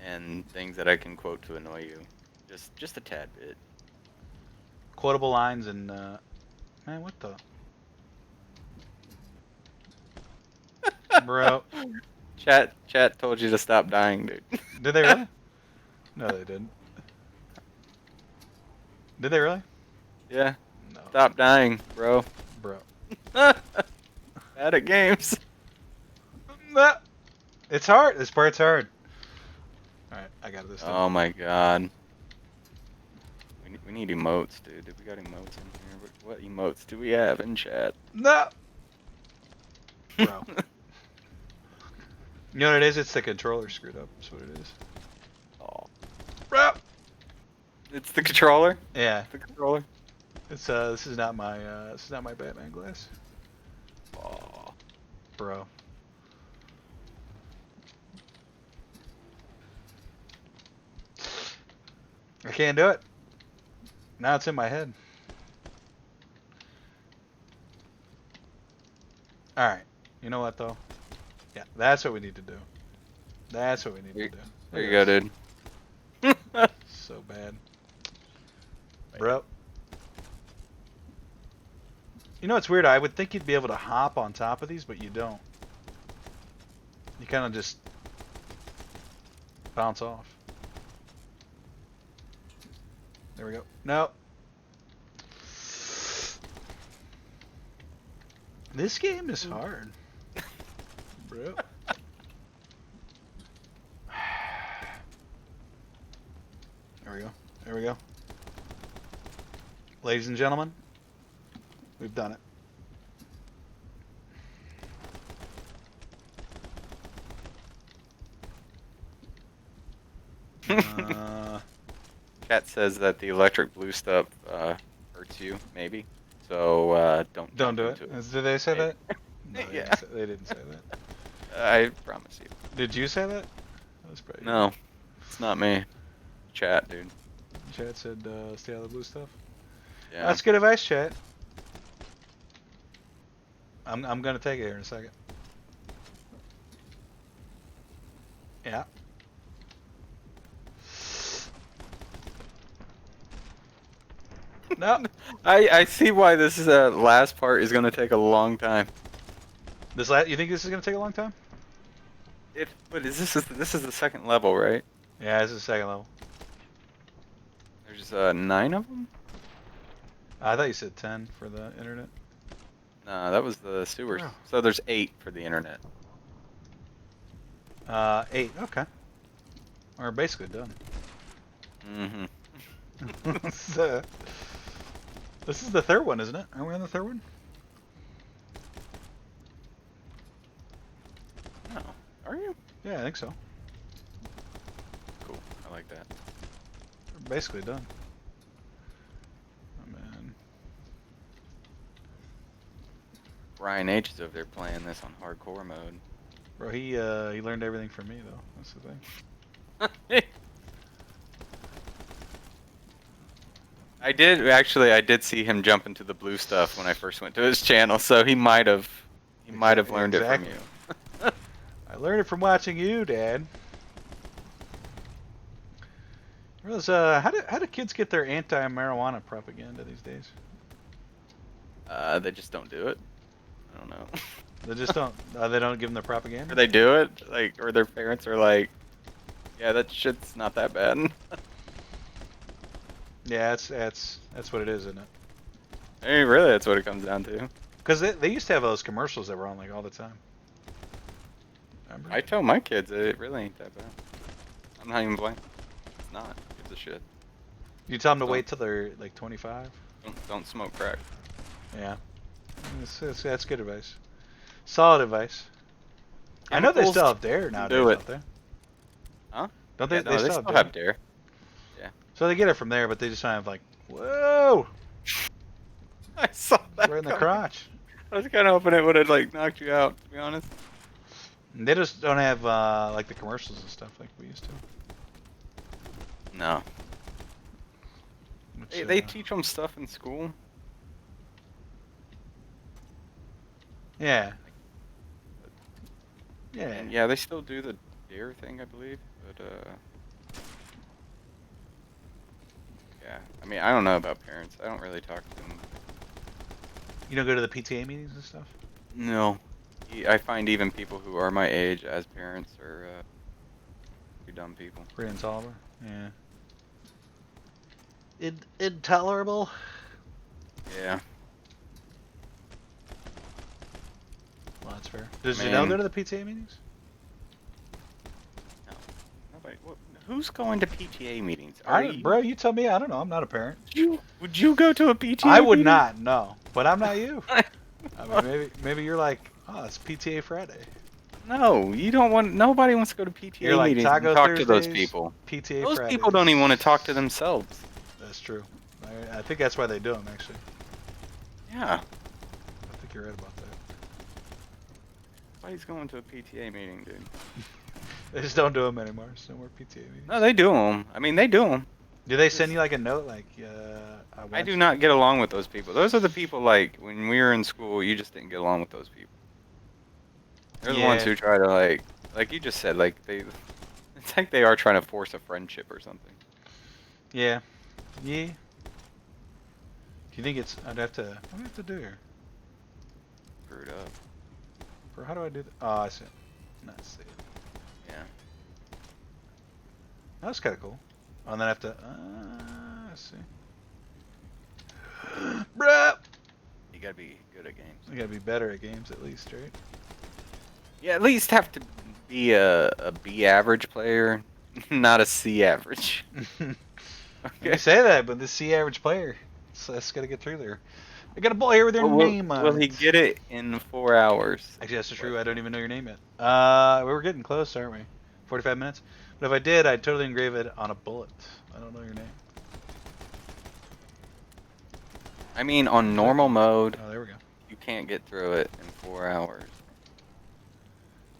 And things that I can quote to annoy you. Just a tad bit. Quotable lines and, man, what the? Bro. Chat told you to stop dying, dude. Did they really? No, they didn't. Did they really? Yeah. No. Stop dying, bro. Bro. Bad at games. Nah. It's hard. This part's hard. Alright, I got this time. Oh my god. We need emotes, dude. We got emotes in here. What emotes do we have in chat? No! Bro. You know what it is? It's the controller screwed up. That's what it is. Oh. Bro! It's the controller? Yeah. The controller? It's this is not my Batman glass. Oh. Bro. I can't do it. Now it's in my head. Alright. You know what though? Yeah, that's what we need to do. That's what we need to do. There you go, dude. So bad. Bro. You know what's weird? I would think you'd be able to hop on top of these, but you don't. You kind of just bounce off. There we go. No. This game is hard. Bro. There we go. There we go. Ladies and gentlemen, we've done it. Chat says that the electric blue stuff hurts you, maybe. So don't do it. Did they say that? No, Yeah. They didn't say that. I promise you. Did you say that? That was probably No, it's not me. Chat, dude. Chat said stay out of the blue stuff. Yeah. That's good advice, chat. I'm gonna take it here in a second. Yeah. No. I see why this is last part is gonna take a long time. You think this is gonna take a long time? But this is the second level, right? Yeah, this is the second level. There's 9 of them. I thought you said 10 for the internet. No, that was the sewers. Oh. So there's 8 for the internet. 8. Okay. We're basically done. Mm-hmm. So, this is the third one, isn't it? Are we on the third one? No. Are you? Yeah, I think so. Cool. I like that. We're basically done. Oh, man. Brian H is over there playing this on hardcore mode. Bro, he learned everything from me, though. That's the thing. I did see him jump into the blue stuff when I first went to his channel, so he might have learned it from you. I learned it from watching you, Dad. How do kids get their anti-marijuana propaganda these days? They just don't do it. I don't know. They just don't. They don't give them their propaganda. Or they do it, or their parents are like, "Yeah, that shit's not that bad." Yeah, that's what it is, isn't it? I mean, really, that's what it comes down to. Because they used to have those commercials that were on like all the time. Remember? I tell my kids it really ain't that bad. I'm not even playing. It's not. It's a shit. You tell them to wait till they're like 25. Don't smoke crack. Yeah, that's good advice. Solid advice. I know they still have Dare nowadays, don't they? Huh? Don't they? Yeah, no, they still still have Dare. Yeah. So they get it from there, but they just kind of like, whoa, I saw that. right in the crotch. I was kind of hoping it would have like knocked you out, to be honest. And they just don't have like the commercials and stuff like we used to. No. Which, They teach them stuff in school. Yeah. Yeah. And yeah, they still do the Dare thing, I believe. But yeah. I mean, I don't know about parents. I don't really talk to them. You don't go to the PTA meetings and stuff? No. I find even people who are my age as parents are pretty dumb people. Pretty intolerable. Yeah. Intolerable. Yeah. Well, that's fair. Does Janelle go to the PTA meetings? No. Nobody. Who's going to PTA meetings? Bro, you tell me. I don't know. I'm not a parent. Would you go to a PTA I would meeting? not, no. But I'm not you. I mean, maybe you're like, oh, it's PTA Friday. No, you don't want. Nobody wants to go to PTA You're like meetings and Taco talk to those Thursdays, people. PTA Those Fridays. people don't even want to talk to themselves. That's true. I think that's why they do them, actually. Yeah. I think you're right about that. Nobody's going to a PTA meeting, dude. They just don't do them anymore. There's no more PTA meetings. No, they do them. I mean, they do them. Do they send you like a note, like, I do not get along with those people. Those are the people, like, when we were in school, you just didn't get along with those people. They're the ones who try to, like you just said, like, it's like they are trying to force a friendship or something. Yeah. Yeah. Do you think it's, what do I have to do here? Screwed up. Bro, how do I do that? Oh, I see it. Not see it. Yeah. That's kind of cool. Oh, and then I have to, let's see. Bruh! You gotta be good at games. You gotta be better at games at least, right? Yeah, at least have to be a B average player, not a C average. You Okay. say that, but the C average player, so that's gotta get through there. I got a ball here with their name on Will it. he get it in 4 hours? Actually, that's true. I don't even know your name yet. We're getting close, aren't we? 45 minutes. But if I did, I'd totally engrave it on a bullet. I don't know your name. I mean, on normal mode, Oh, there we go. you can't get through it in 4 hours.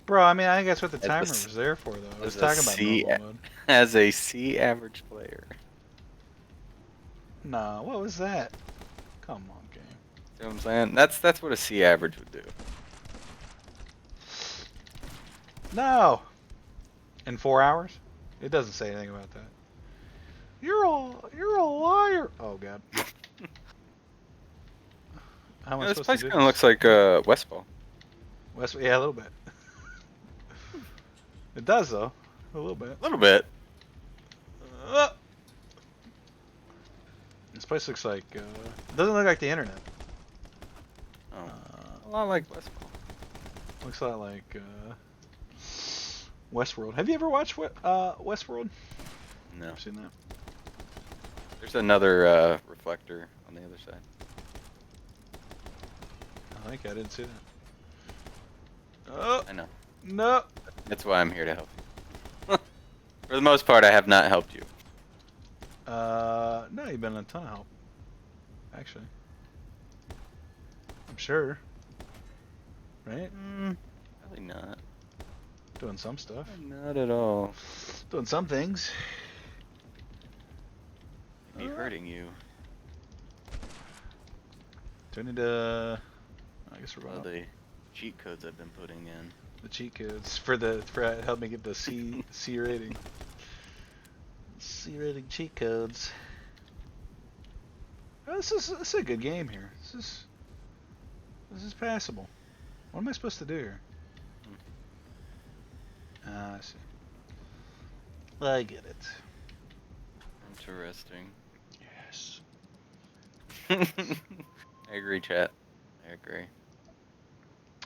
Bro, I mean, I think that's what the As a timer s- was there for, though. I was As a talking about C, normal mode. as a C average player. Nah, what was that? Come on, game. See what I'm saying? That's what a C average would do. No! In 4 hours? It doesn't say anything about that. You're a liar. Oh god. How am I This supposed to place do kind of this? looks like Westfall. West, yeah, a little bit. It does though, a little bit. A little bit. Uh, this place looks like. It doesn't look like the internet. Oh, a lot like Westfall. Looks a lot like Westworld. Have you ever watched Westworld? No. Ever seen that? There's another reflector on the other side. I think I didn't see that. Oh I know. no! That's why I'm here to help you. For the most part, I have not helped you. No, you've been a ton of help. Actually, I'm sure. Right? Probably not. Doing some stuff. Not at all. Doing some things. Be hurting you. Do I need to? I guess we're All going. the cheat codes I've been putting in. The cheat codes for help me get the C rating. C rating cheat codes. Oh, this is a good game here. This is passable. What am I supposed to do here? I see. I get it. Interesting. Yes. I agree, chat. I agree.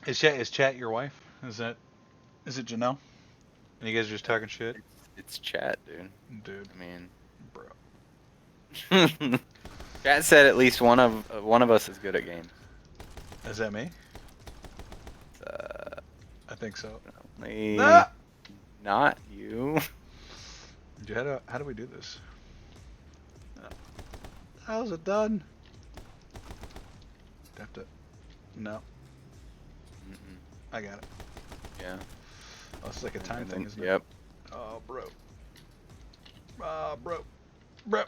Is chat your wife? Is it Janelle? And you guys are just talking shit? It's chat, dude. Dude, I mean, bro. chat said at least one of us is good at games. Is that me? Uh, I think so. Only Ah! not you. Dude, how do we do this? How's it done? Have to. No, I got it. Yeah. Oh, it's like a time And thing, then- isn't it? Yep. Oh, bro. Bro.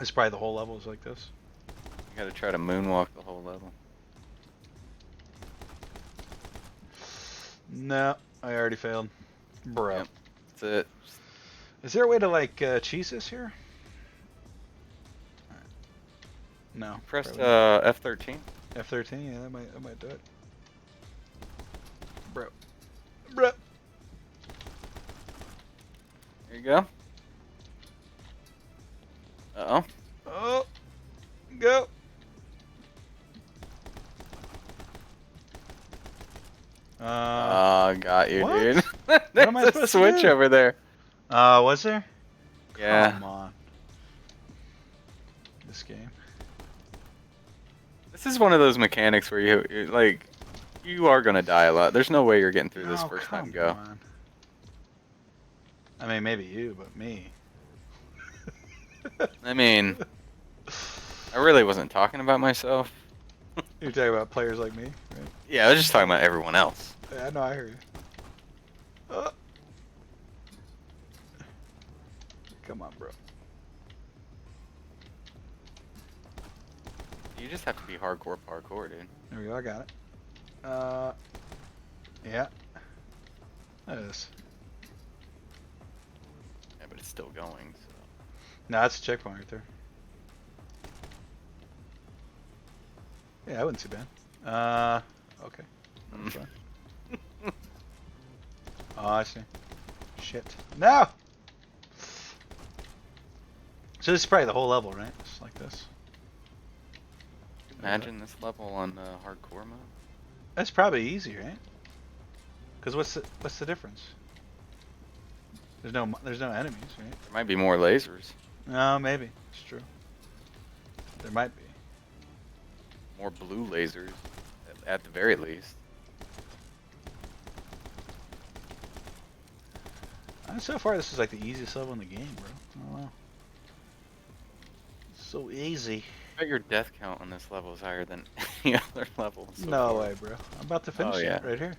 It's probably the whole level is like this. You gotta try to moonwalk the whole level. No, I already failed. Bro. Yep. That's it. Is there a way to like cheese this here? No. Press probably not. F13. F13, yeah, that might do it. Bro. There you go. Uh-oh. Oh, go. Got you, what? dude. What am I There's a supposed to switch do? over there. Was there? Yeah. Come on. This game. This is one of those mechanics where you like, you are gonna die a lot. There's no way you're getting through this Oh, first come time go. on. I mean, maybe you, but me. I mean, I really wasn't talking about myself. You're talking about players like me, right? Yeah, I was just talking about everyone else. Yeah, I know, I hear you. Come on, bro. You just have to be hardcore parkour, dude. There we go, I got it. Yeah. That is. Yeah, but it's still going, so. No, that's a checkpoint right there. Yeah, that wasn't too bad. Okay. That's fine. Oh, I see. Shit. No! So this is probably the whole level, right? Just like this. Imagine this level on hardcore mode. That's probably easy, right? Because what's the difference? There's no enemies, right? There might be more lasers. No, maybe. It's true. There might be. More blue lasers, at the very least. So far, this is like the easiest level in the game, bro. Oh wow. So easy. I bet your death count on this level is higher than any other level. So No far. way, bro. I'm about to finish Oh, yeah. it right here.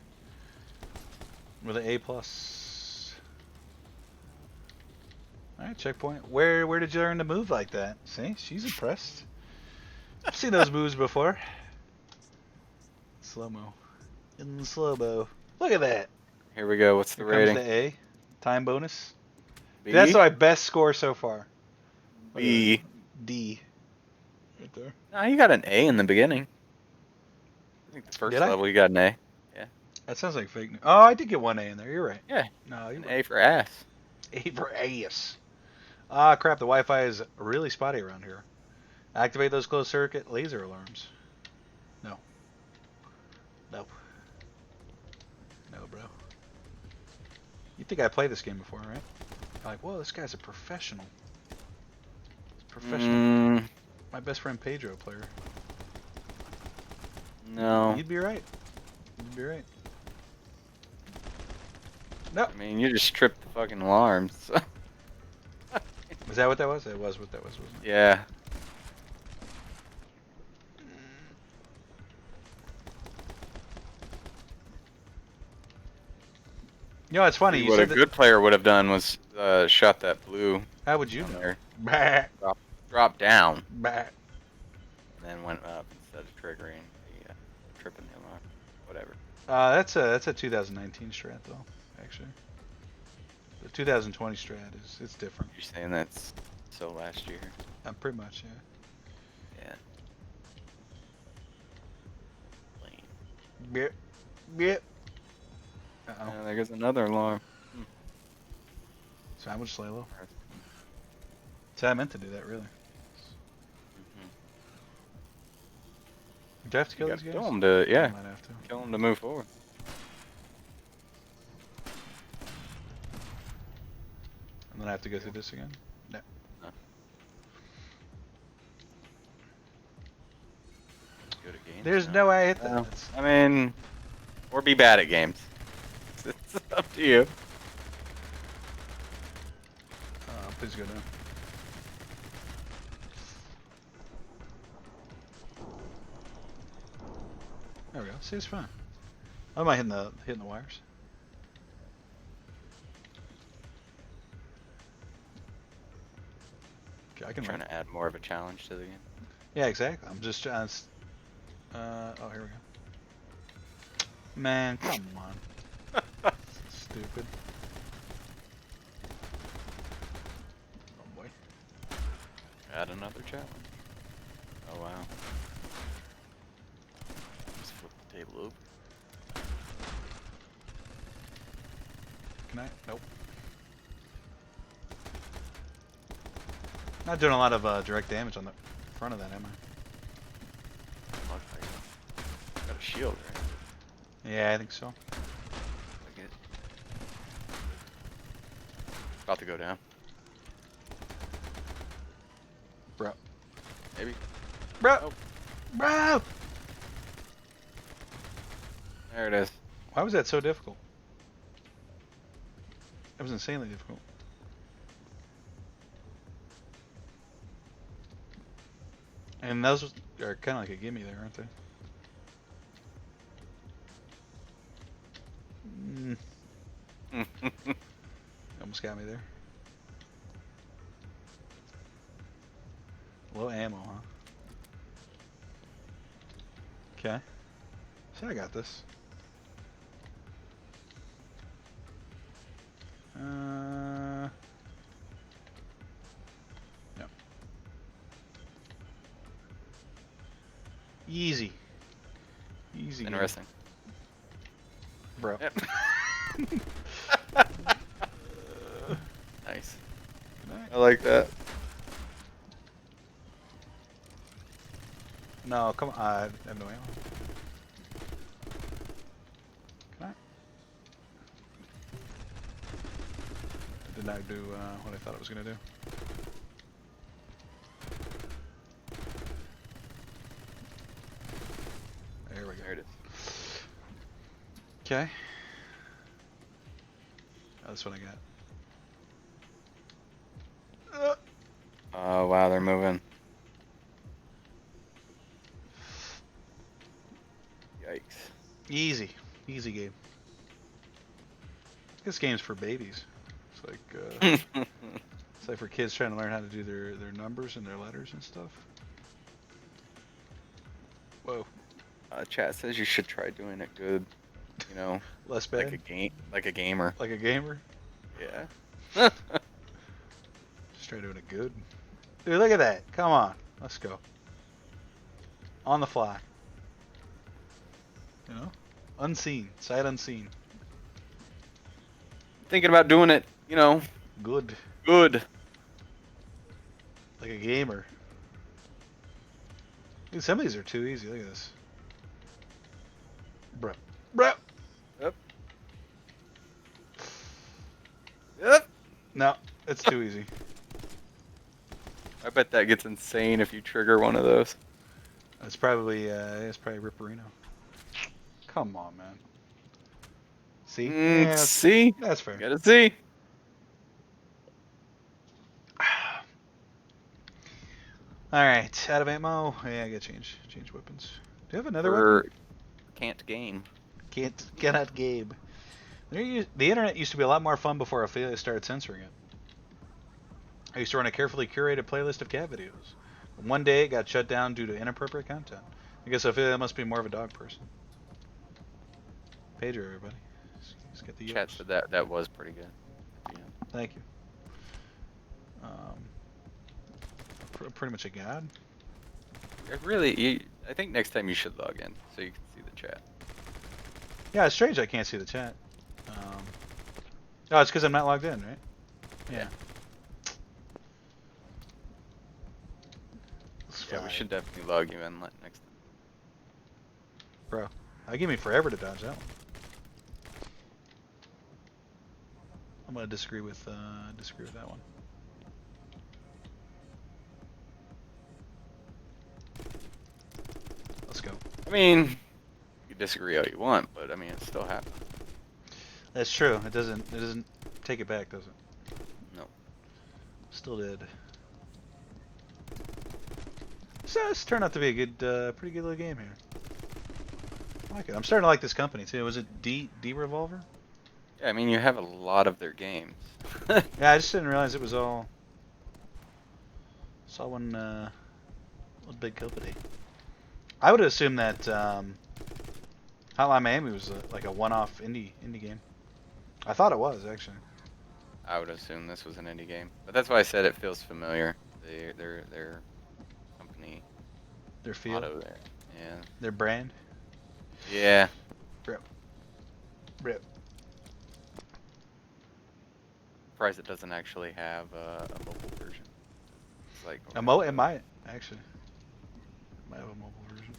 With an A+. Alright, checkpoint. Where did you learn to move like that? See? She's impressed. I've seen those moves before. Slow-mo. In slow-mo. Look at that. Here we go. What's the Here rating? comes the A. Time bonus. B? That's my best score so far. B. D. Right there. No, you got an A in the beginning. I think the first Did I? level you got an A. That sounds like fake news. Oh, I did get one A in there. You're right. Yeah. No, you're An right. A for ass. A for ass. Ah, crap. The Wi-Fi is really spotty around here. Activate those closed circuit laser alarms. No. No. No, bro. You think I played this game before, right? Like, whoa, this guy's a professional. Professional. My best friend Pedro player. No. You'd be right. You'd be right. No. I mean, you just tripped the fucking alarms. Is that what that was? It was what that was, wasn't it? Yeah. You know, it's funny. You What a said that. good player would have done was shot that blue How would you on know? there. Bah, Drop down, bah. and then went up instead of triggering the tripping the alarm. Whatever. That's a 2019 strat though, actually. The 2020 strat it's different. You're saying that's so last year? Pretty much, yeah. Yeah. Lame. Yep. Yep. Uh-oh. Yeah, there goes another alarm. So how much Slalo? So I meant to do that, really. Do I have to kill You these gotta guys? kill him to, I yeah, might have to. kill him to move forward. And then I have to go through this again? No. No. Good at games. There's now. no way I hit that. Well, That's- I mean, or be bad at games. It's up to you. Please go down. There we go. See, it's fine. How am I hitting the wires? Okay, I can I'm trying to add more of a challenge to the game. Yeah, exactly. I'm just trying to. Oh, here we go. Man, come on. Stupid. Oh boy. Add another challenge. Oh wow. Just flip the table over. Can I? Nope. Not doing a lot of direct damage on the front of that, am I? Look like got a shield, right? Yeah, I think so. Like it. About to go down. Bro. Maybe. Bro! Oh. Bro! There it is. Why was that so difficult? That was insanely difficult. And those are kind of like a gimme there, aren't they? Almost got me there. Low ammo, huh? Okay. So I got this. No. Easy. Easy. game. Interesting. Bro. Yep. Nice. I like that. No, come on. I have no ammo. Can I? Did not do what I thought it was gonna do. There we go. There it is. Okay. That's what I got. Oh wow, they're moving. Yikes. Easy game. This game's for babies. It's like for kids trying to learn how to do their numbers and their letters and stuff. Whoa. Chat says you should try doing it good. You know, Less bad. like a gamer. Like a gamer. Yeah. Just try doing it good. Dude, look at that. Come on. Let's go. On the fly. You know? Unseen. Sight unseen. Thinking about doing it, you know, Good. good. Like a gamer. Dude, some of these are too easy. Look at this. Bruh. Bruh. Yep. Yep. No, it's too easy. I bet that gets insane if you trigger one of those. It's probably Ripperino. Come on, man. See? Yeah, See? that's fair. You gotta see. Alright, out of ammo. Yeah, I gotta change weapons. Do you have another Or weapon? can't game. Cannot game. The internet used to be a lot more fun before Ophelia started censoring it. I used to run a carefully curated playlist of cat videos. One day it got shut down due to inappropriate content. I guess Ophelia must be more of a dog person. Pedro, everybody. Let's get the Chat yokes. said that was pretty good. Yeah. Thank you. Pretty much a god. I think next time you should log in so you can see the chat. Yeah, it's strange I can't see the chat. Oh, it's because I'm not logged in, right? Yeah. Yeah, we should definitely log you in next time. Bro, I give me forever to dodge that one. I'm gonna disagree with that one. Let's go. I mean, you disagree all you want, but I mean, it still happens. That's true. It doesn't take it back, does it? No. Still did. So this turned out to be a good, pretty good little game here. I like it. I'm starting to like this company too. Was it D Revolver? Yeah, I mean, you have a lot of their games. Yeah, I just didn't realize it was all one big company. I would assume that Hotline Miami was like a one-off indie game. I thought it was actually. I would assume this was an indie game, but that's why I said it feels familiar. Their company Their feel, motto there. Yeah. their brand. Yeah. Rip. Surprised it doesn't actually have a mobile version. It's like It might actually. It might have a mobile version.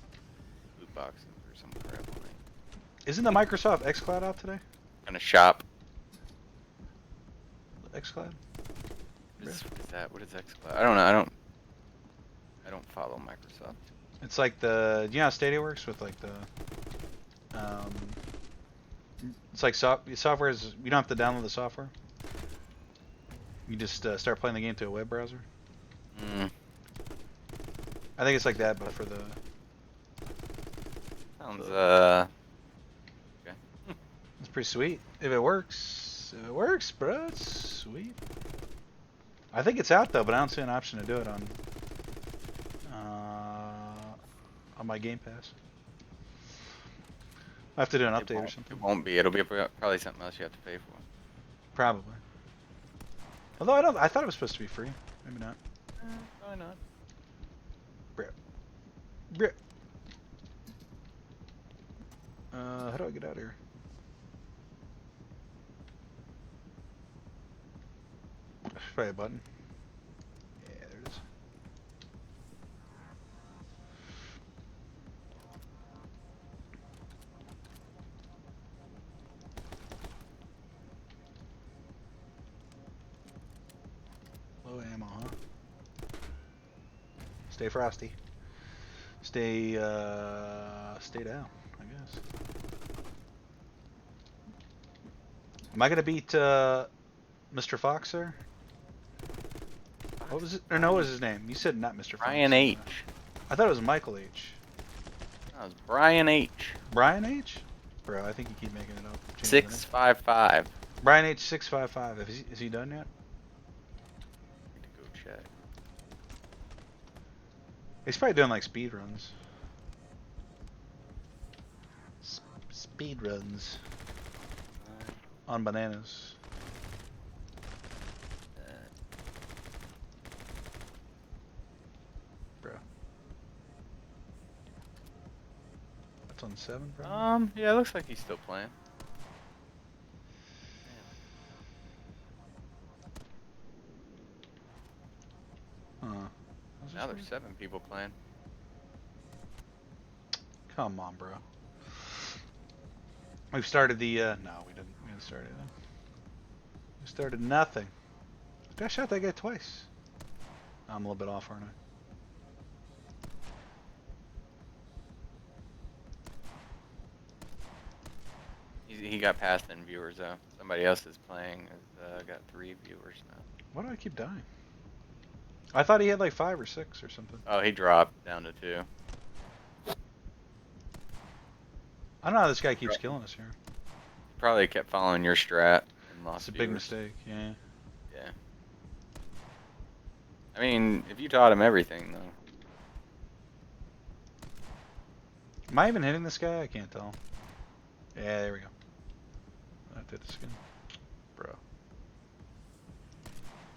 loot boxes or some crap on it. Isn't the Microsoft xCloud out today? And a shop. xCloud? What is that? What is xCloud? I don't know. I don't follow Microsoft. It's like the, you know how Stadia works with like the, it's like software is, you don't have to download the software. You just start playing the game through a web browser. I think it's like that, but for the. Sounds okay. It's pretty sweet. If it works, bro, it's sweet. I think it's out though, but I don't see an option to do it on my Game Pass. I have to do an update or something. It won't be. It'll be probably something else you have to pay for. Probably. Although I thought it was supposed to be free. Maybe not. Why not? Brip. How do I get out of here? There's probably a button. Yeah, there it is. Stay frosty. Stay down, I guess. Am I gonna beat Mr. Fox there? What was it? Or no, what was his name? You said not Mr. Fox. Brian H. I thought it was Michael H. That was Brian H. Brian H? Bro, I think you keep making it up. 655. Brian H 655. Is he done yet? Need to go check. He's probably doing like speed runs. Speed runs on bananas. Bro. That's on 7, bro. Yeah, it looks like he's still playing. Huh. Now there's 7 people playing. Come on, bro. We've started the, no, we didn't start it. We started nothing. I shot that guy twice. I'm a little bit off, aren't I? He got passed in viewers though. Somebody else is playing. Got 3 viewers now. Why do I keep dying? I thought he had like 5 or 6 or something. Oh, he dropped down to 2. I don't know how this guy keeps killing us here. Probably kept following your strat and lost. It's a big viewers. mistake, yeah. Yeah. I mean, if you taught him everything though. Am I even hitting this guy? I can't tell. Yeah, there we go. That did the skin. Bro.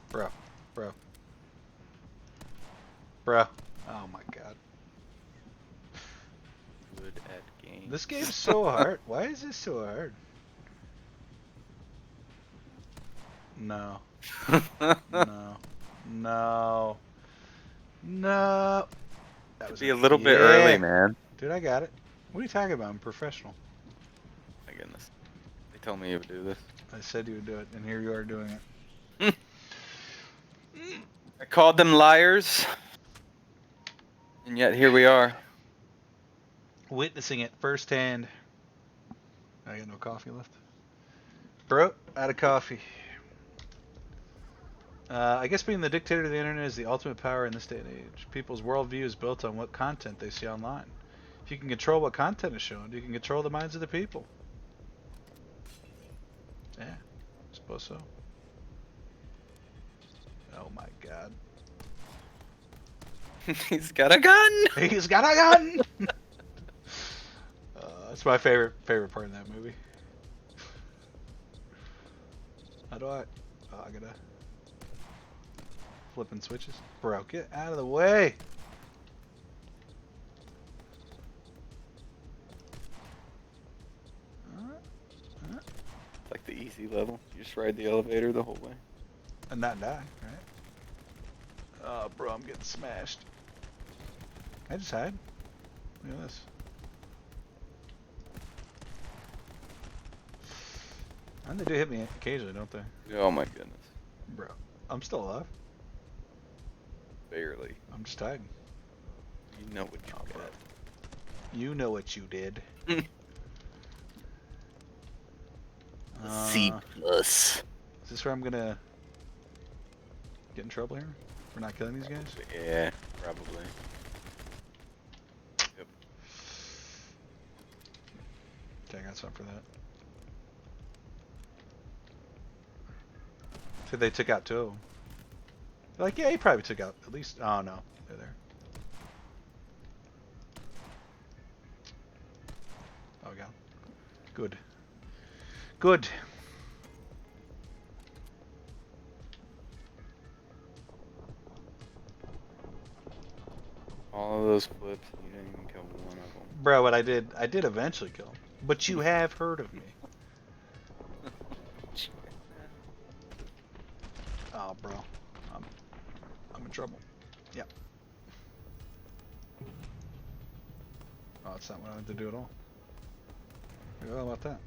Bro. Bro. Bro. Oh my god. Good at games. This game's so hard. Why is this so hard? No. No. No. No. That was Be a little bit early, man. Dude, I got it. What are you talking about? I'm professional. My goodness. They told me you would do this. I said you would do it, and here you are doing it. I called them liars. And yet here we are. Witnessing it firsthand. I got no coffee left. Bro, out of coffee. I guess being the dictator of the internet is the ultimate power in this day and age. People's worldview is built on what content they see online. If you can control what content is shown, you can control the minds of the people. Yeah, I suppose so. Oh my god. He's got a gun! He's got a gun! That's my favorite part in that movie. How do I... Oh, I gotta... Flipping switches. Bro, get out of the way! It's like the easy level. You just ride the elevator the whole way. And not die, right? Oh, bro, I'm getting smashed. I just hide. Look at this. And they do hit me occasionally, don't they? Oh my goodness. Bro, I'm still alive. Barely. I'm just hiding. You know what you got. Bro. You know what you did. C+. Is Is this where I'm gonna get in trouble here? For not killing these guys? Yeah, probably. Yep. Okay, I got something for that. So they took out 2 of them. They're like, yeah, he probably took out at least... Oh, no. They're there. Oh, God. Good. Good. All of those flips, you didn't even kill one of them. Bro, what I did eventually kill him. But you have heard of me. Oh, bro. I'm in trouble. Yep. Oh, that's not what I wanted to do at all. How about that?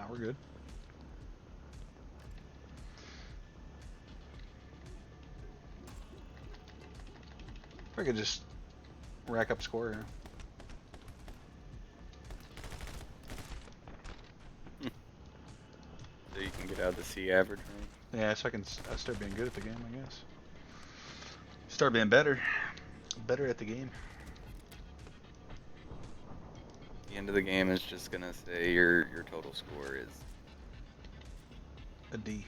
we're good. If I could just rack up score here. So you can get out of the C average range. Yeah, so I start being good at the game, I guess. Start being better. Better at the game. The end of the game is just gonna say your total score is A D.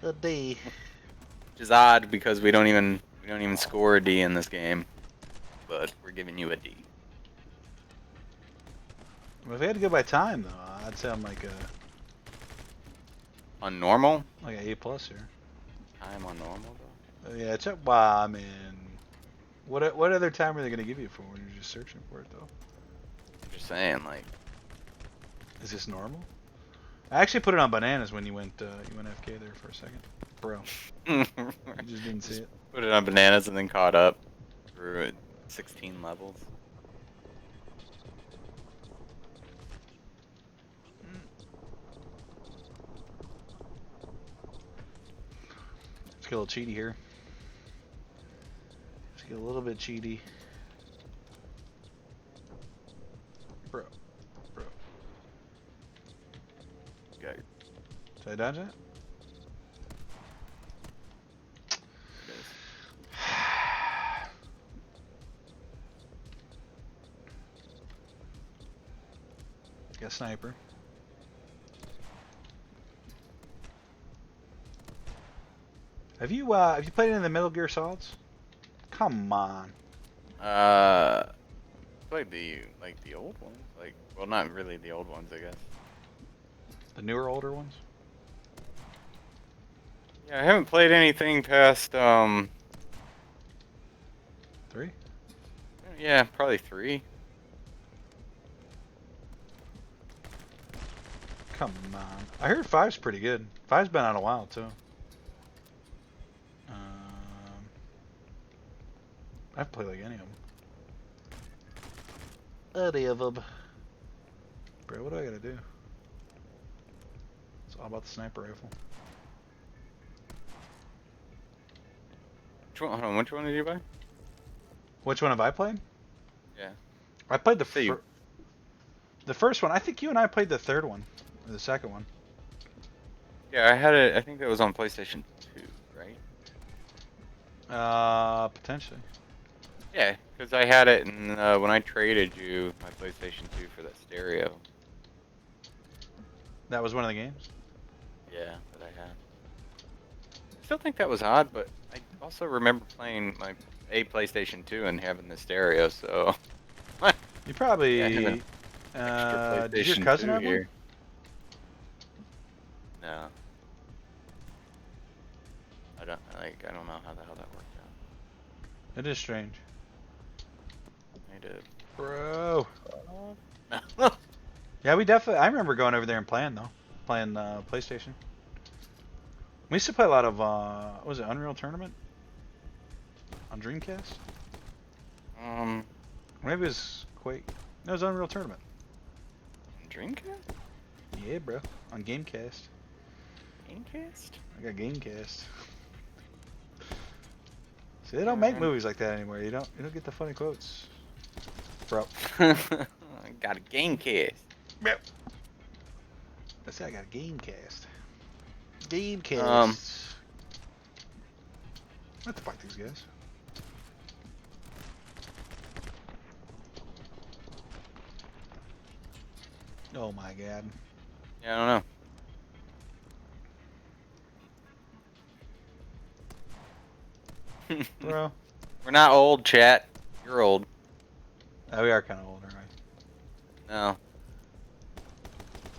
A D. which is odd because we don't even score a D in this game, but we're giving you a D. Well, if we had to go by time, though, I'd say I'm like On normal? an A plus here. Time on normal though? Yeah, it's well, I mean, what other time are they gonna give you for when you're just searching for it though? I'm just saying, like. Is this normal? I actually put it on bananas when you went FK there for a second, bro. You just didn't see it. Put it on bananas and then caught up through 16 levels. Let's get a little cheaty here. Let's get a little bit cheaty. Bro. Okay. Did I dodge that? Got a sniper. Have you played any of the Metal Gear Solids? Come on. Played the old ones, well, not really the old ones, I guess. The newer, older ones? Yeah, I haven't played anything past 3? Yeah, probably 3. Come on. I heard 5's pretty good. 5's been out a while too. I've played like any of them. Any of them. Bro, what do I gotta do? It's all about the sniper rifle. Hold on, which one did you buy? Which one have I played? Yeah. I played So you- the first one. I think you and I played the third one. Or the second one. Yeah, I had it. I think that was on PlayStation 2, right? Potentially. Yeah, because I had it when I traded you my PlayStation 2 for that stereo. That was one of the games? Yeah, that I had. I still think that was odd, but I also remember playing my PlayStation 2 and having the stereo, so. You probably... Yeah, extra did your PlayStation cousin 2 have one? here. No. I don't know how the hell that worked out. It is strange. I did. Bro. No. Yeah, we definitely... I remember going over there and playing, though. Playing PlayStation. We used to play a lot of, what was it, Unreal Tournament? On Dreamcast? Maybe it was Quake. No, it was Unreal Tournament. Dreamcast? Yeah, bro. On Gamecast. Gamecast? I got Gamecast. See, they don't make movies like that anymore. You don't get the funny quotes. Bro. I got a Gamecast. Yep. Let's say I got a Gamecast. Gamecast. I have to fight these guys. Oh my god. Yeah, I don't know. Bro. We're not old, chat. You're old. We are kind of older, right? No.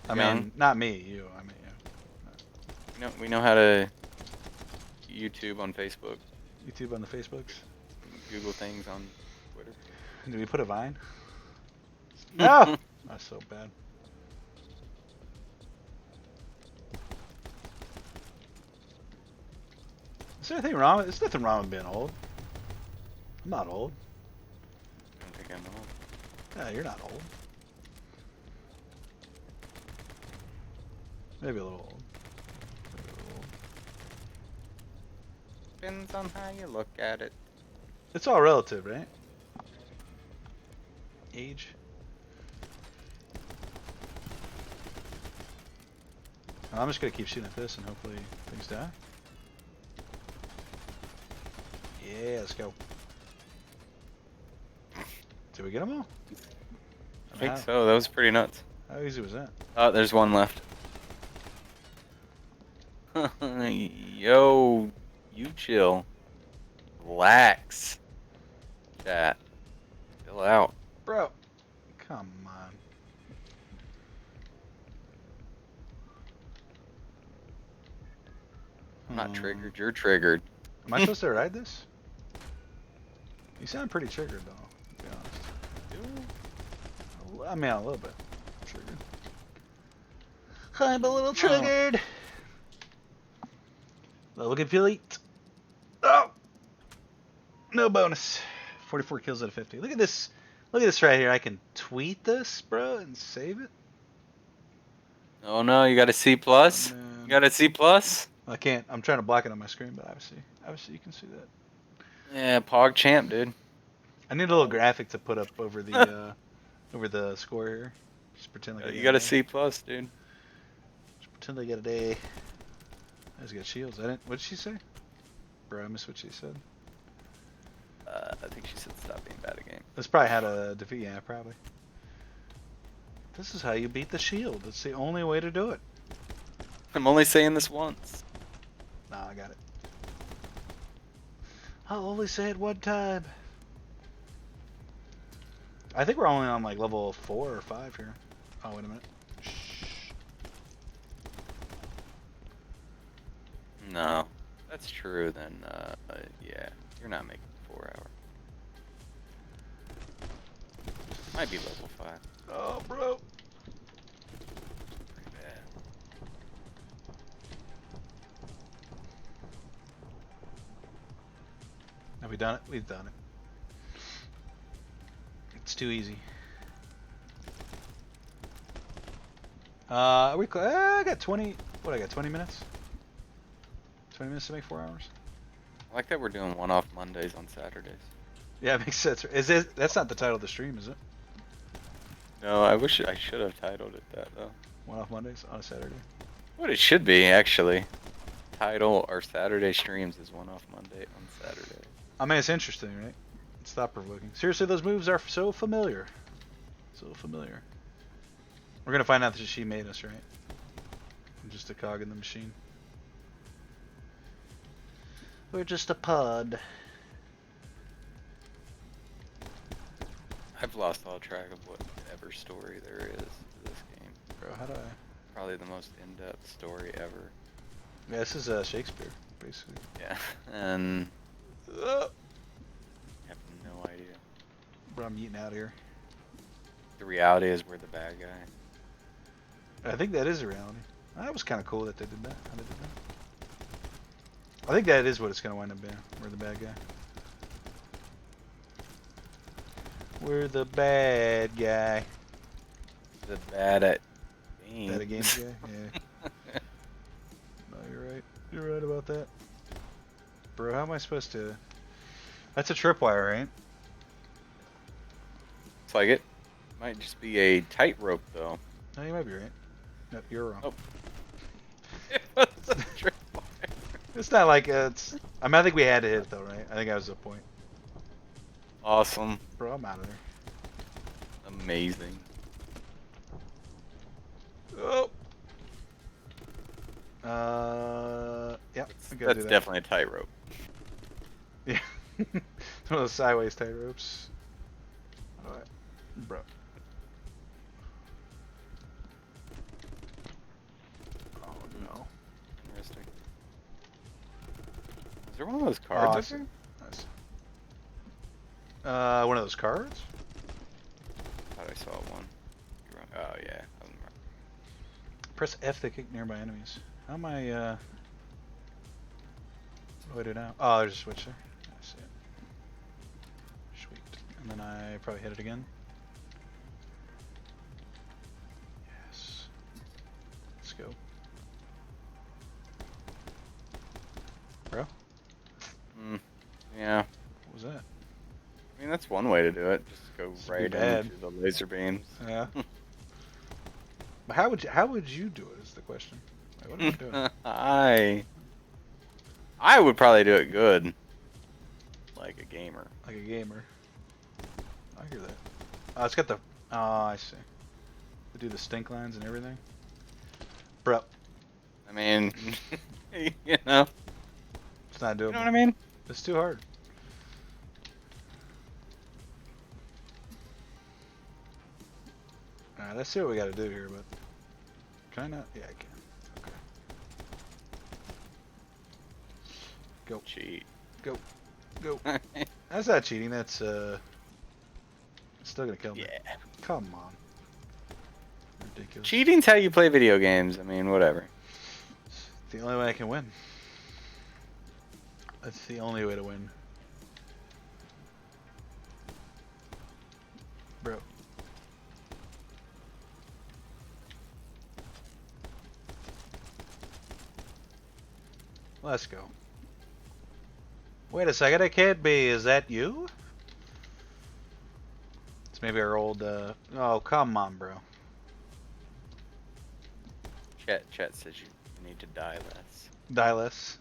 I Young. mean, not me, you. I mean, yeah. We know how to YouTube on Facebook. YouTube on the Facebooks. Google things on Twitter. Did we put a Vine? No! That's so bad. Is there anything wrong with... There's nothing wrong with being old. I'm not old. I don't think I'm old. Yeah, you're not old. Maybe a little old. Maybe a little old. Depends on how you look at it. It's all relative, right? Age. I'm just gonna keep shooting at this and hopefully things die. Yeah, let's go. Did we get them all? I think so. That was pretty nuts. How easy was that? Oh, there's one left. Yo, you chill. Relax. Chat. Chill out. Bro, come on. I'm not triggered. You're triggered. Am I supposed to ride this? You sound pretty triggered, though, to be honest. I mean, a little bit triggered. I'm a little triggered. Look at Philite. Oh! No bonus. 44 kills out of 50. Look at this. Look at this right here. I can tweet this, bro, and save it. Oh no, you got a C plus? You got a C plus? I can't. I'm trying to block it on my screen, but obviously you can see that. Yeah, Pog champ, dude. I need a little graphic to put up over the over the score here. Just pretend like You got a C plus, dude. Just pretend I get an A. I just got shields. I didn't. What did she say? Bro, I missed what she said. I think she said stop being bad at game. That's probably how to defeat. Yeah, probably. This is how you beat the shield. It's the only way to do it. I'm only saying this once. Nah, I got it. I'll only say it one time. I think we're only on like level 4 or 5 here. Oh, wait a minute. Shh. No. That's true, then, yeah. You're not making 4 hour. Might be level 5. Oh, bro. Pretty bad. Have we done it? We've done it. It's too easy. Are we I got 20. What, I got 20 minutes? 20 minutes to make 4 hours? I like that we're doing one-off Mondays on Saturdays. Yeah, it makes sense. Is it? That's not the title of the stream, is it? No, I wish I should have titled it that, though. One-off Mondays on a Saturday. What it should be, actually. Title our Saturday streams is one-off Monday on Saturday. I mean, it's interesting, right? It's thought-provoking. Seriously, those moves are so familiar. So familiar. We're gonna find out that she made us, right? I'm just a cog in the machine. We're just a pod. I've lost all track of whatever story there is to this game. Bro, how do I? Probably the most in-depth story ever. Yeah, this is Shakespeare, basically. Yeah, and I have no idea. Bro, I'm eating out here. The reality is we're the bad guy. I think that is a reality. That was kind of cool that they did that. How they did that. I think that is what it's gonna wind up being. We're the bad guy. We're the bad guy. The bad at games. Bad at games guy? Yeah. No, you're right. You're right about that. Bro, how am I supposed to... That's a tripwire, right? It's like it might just be a tightrope, though. No, you might be right. No, you're wrong. Oh. It was a tripwire. It's not like it's... I mean, I think we had to hit it, though, right? I think that was the point. Awesome. Bro, I'm out of there. Amazing. Oh! Yeah, we gotta That's do that. definitely a tightrope. Yeah. One of those sideways tight ropes. Alright. Bro. Oh no. Interesting. Is there one of those cards I up see. here? I see. One of those cards? I thought I saw one. You're wrong. Oh yeah. I'm wrong. Press F to kick nearby enemies. How am I, what do I do now? Oh, there's a switch there. I see it. Sweet. And then I probably hit it again. Yes. Let's go. That's one way to do it. Just go This would right be bad. into the laser beams. Yeah. But how would you do it? Is the question. Like, what am I doing? I would probably do it good, like a gamer. Like a gamer. I hear that. Oh, it's got the. Oh, I see. They do the stink lines and everything. Bro, I mean, you know, it's not doable. you know what I mean? It's too hard. Alright, let's see what we gotta do here, but... Can I not? Yeah, I can. Okay. Go. Cheat. Go. Go. That's not cheating, that's, it's still gonna kill me. Yeah. Come on. Ridiculous. Cheating's how you play video games. I mean, whatever. It's the only way I can win. That's the only way to win. Bro. Let's go. Wait a second, it can't be. Is that you? It's maybe our old, oh, come on, bro. Chat says you need to die less. Die less.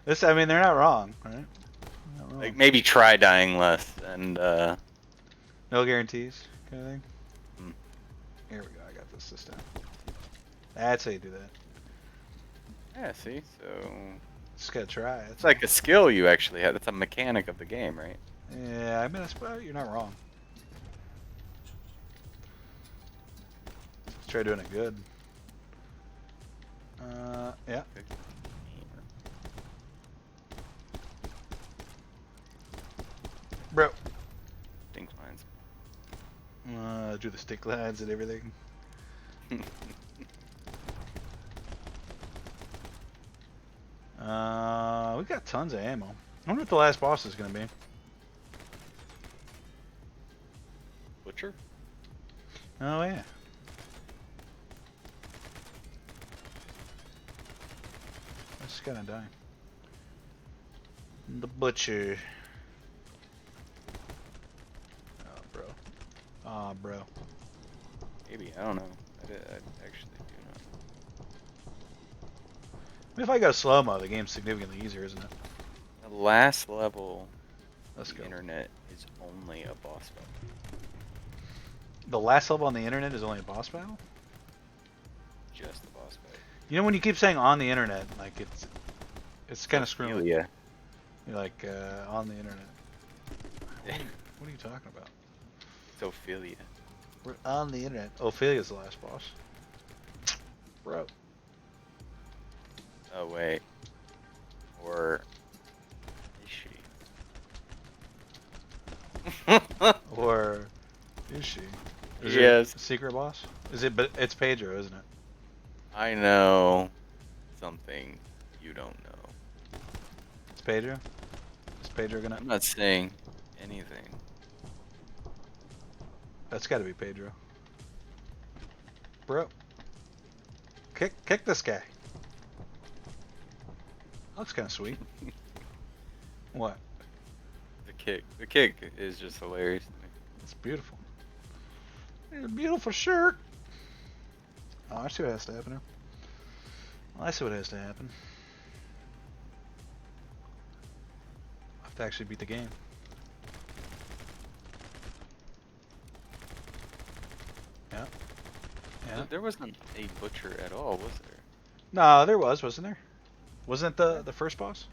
This, I mean, they're not wrong, right? Not wrong. Like, maybe try dying less, and, No guarantees, kind of thing. Hmm. Here we go, I got this time. That's how you do that. yeah, see? So, Just gotta try. it's like a skill you actually have. That's a mechanic of the game, right? Yeah, I mean, you're not wrong. Let's try doing it good. Yeah. Bro. Stink lines. Do the stick lines and everything. We got tons of ammo. I wonder what the last boss is gonna be. Butcher? Oh yeah. That's gonna die. The butcher. Oh bro. Ah bro. Maybe. I don't know. I actually do not. I mean, if I go slow-mo, the game's significantly easier, isn't it? The last level Let's of go. the internet is only a boss battle. The last level on the internet is only a boss battle? Just the boss battle. You know when you keep saying on the internet, like it's kind of screwing. Yeah. You're like on the internet. What are you talking about? It's Ophelia. We're on the internet. Ophelia's the last boss. Bro. Oh wait. Or is she? Or is she? Is Yes. it a secret boss? Is it? But it's Pedro, isn't it? I know something you don't know. It's Pedro. Is Pedro gonna? I'm not saying anything. That's got to be Pedro. Bro. Kick this guy. Looks kind of sweet. What? The kick is just hilarious to me. It's beautiful. It's a beautiful shirt. Oh, I see what has to happen now. Well, I see what has to happen. I have to actually beat the game. Yeah. Yeah. There wasn't a butcher at all, was there? No, there wasn't there? Wasn't the first boss?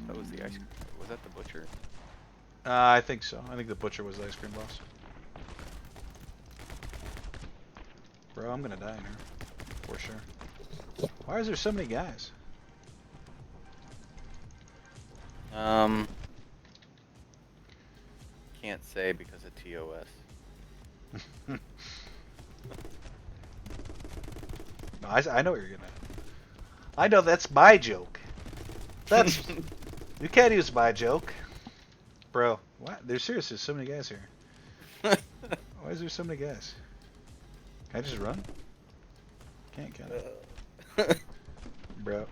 That was the ice cream. Was that the butcher? I think so. I think the butcher was the ice cream boss. Bro, I'm gonna die in here. For sure. Why is there so many guys? Can't say because of TOS. No, I know what you're getting at. I know that's my joke. That's you can't use my joke, bro. What? There's seriously so many guys here. Why is there so many guys? Can I just run? Can't, can I? Bro.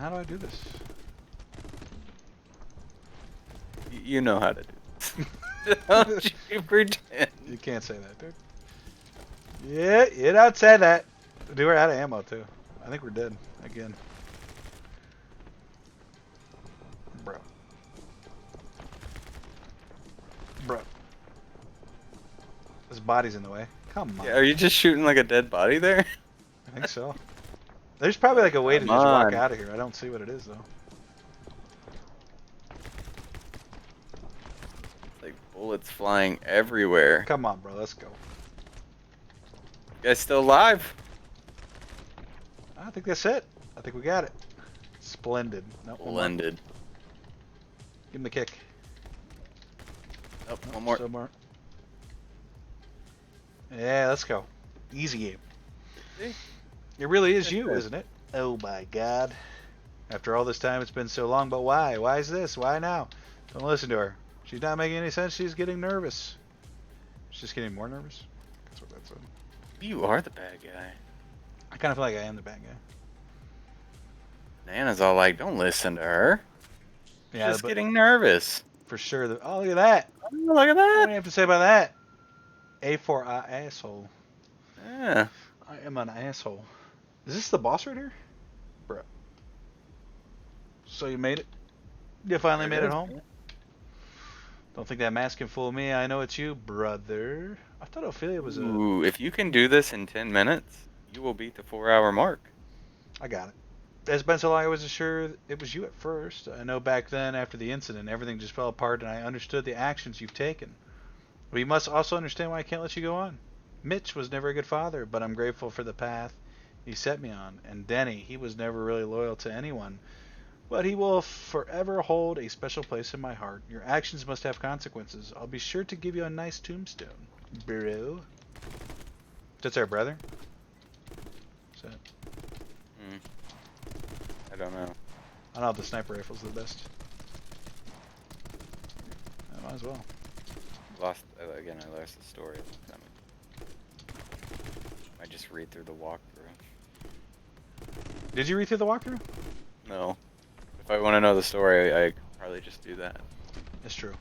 How do I do this? You know how to do this. Don't you pretend. You can't say that, dude. Yeah, you don't say that. Dude, we're out of ammo, too. I think we're dead. Again. Bro. Bro. This body's in the way. Come on. Yeah, are you just shooting like a dead body there? I think so. There's probably like a way to Come just walk on. out of here. I don't see what it is, though. Like bullets flying everywhere. Come on, bro. Let's go. You guys still alive? I think that's it. I think we got it. Splendid. Nope, one more. Blended. Give him the kick. Oh, Nope, one more. still more. Yeah, let's go. Easy game. See? It really is That's you, good. isn't it? Oh my god. After all this time, it's been so long, but why? Why is this? Why now? Don't listen to her. She's not making any sense. She's getting nervous. She's getting more nervous? That's what that said. You are the bad guy. I kind of feel like I am the bad guy. Nana's all like, don't listen to her. Yeah, Just but getting nervous. for sure. Oh, look at that. Oh, look at What that. do you have to say about that? A for asshole. Yeah. I am an asshole. Is this the boss right here? Bro. So you made it? You finally made it home? Don't think that mask can fool me. I know it's you, brother. I thought Ophelia was a... Ooh, if you can do this in 10 minutes, you will beat the 4-hour mark. I got it. It's been so long I wasn't sure it was you at first. I know back then, after the incident, everything just fell apart and I understood the actions you've taken. But you must also understand why I can't let you go on. Mitch was never a good father, but I'm grateful for the path he set me on. And Denny, he was never really loyal to anyone. But he will forever hold a special place in my heart. Your actions must have consequences. I'll be sure to give you a nice tombstone, bro. That's our brother? Is that... I don't know. I don't know if the sniper rifle's the best. I might as well. Lost again. I lost the story. I just read through the walkthrough. Did you read through the walkthrough? No. If I want to know the story, I could probably just do that. It's true.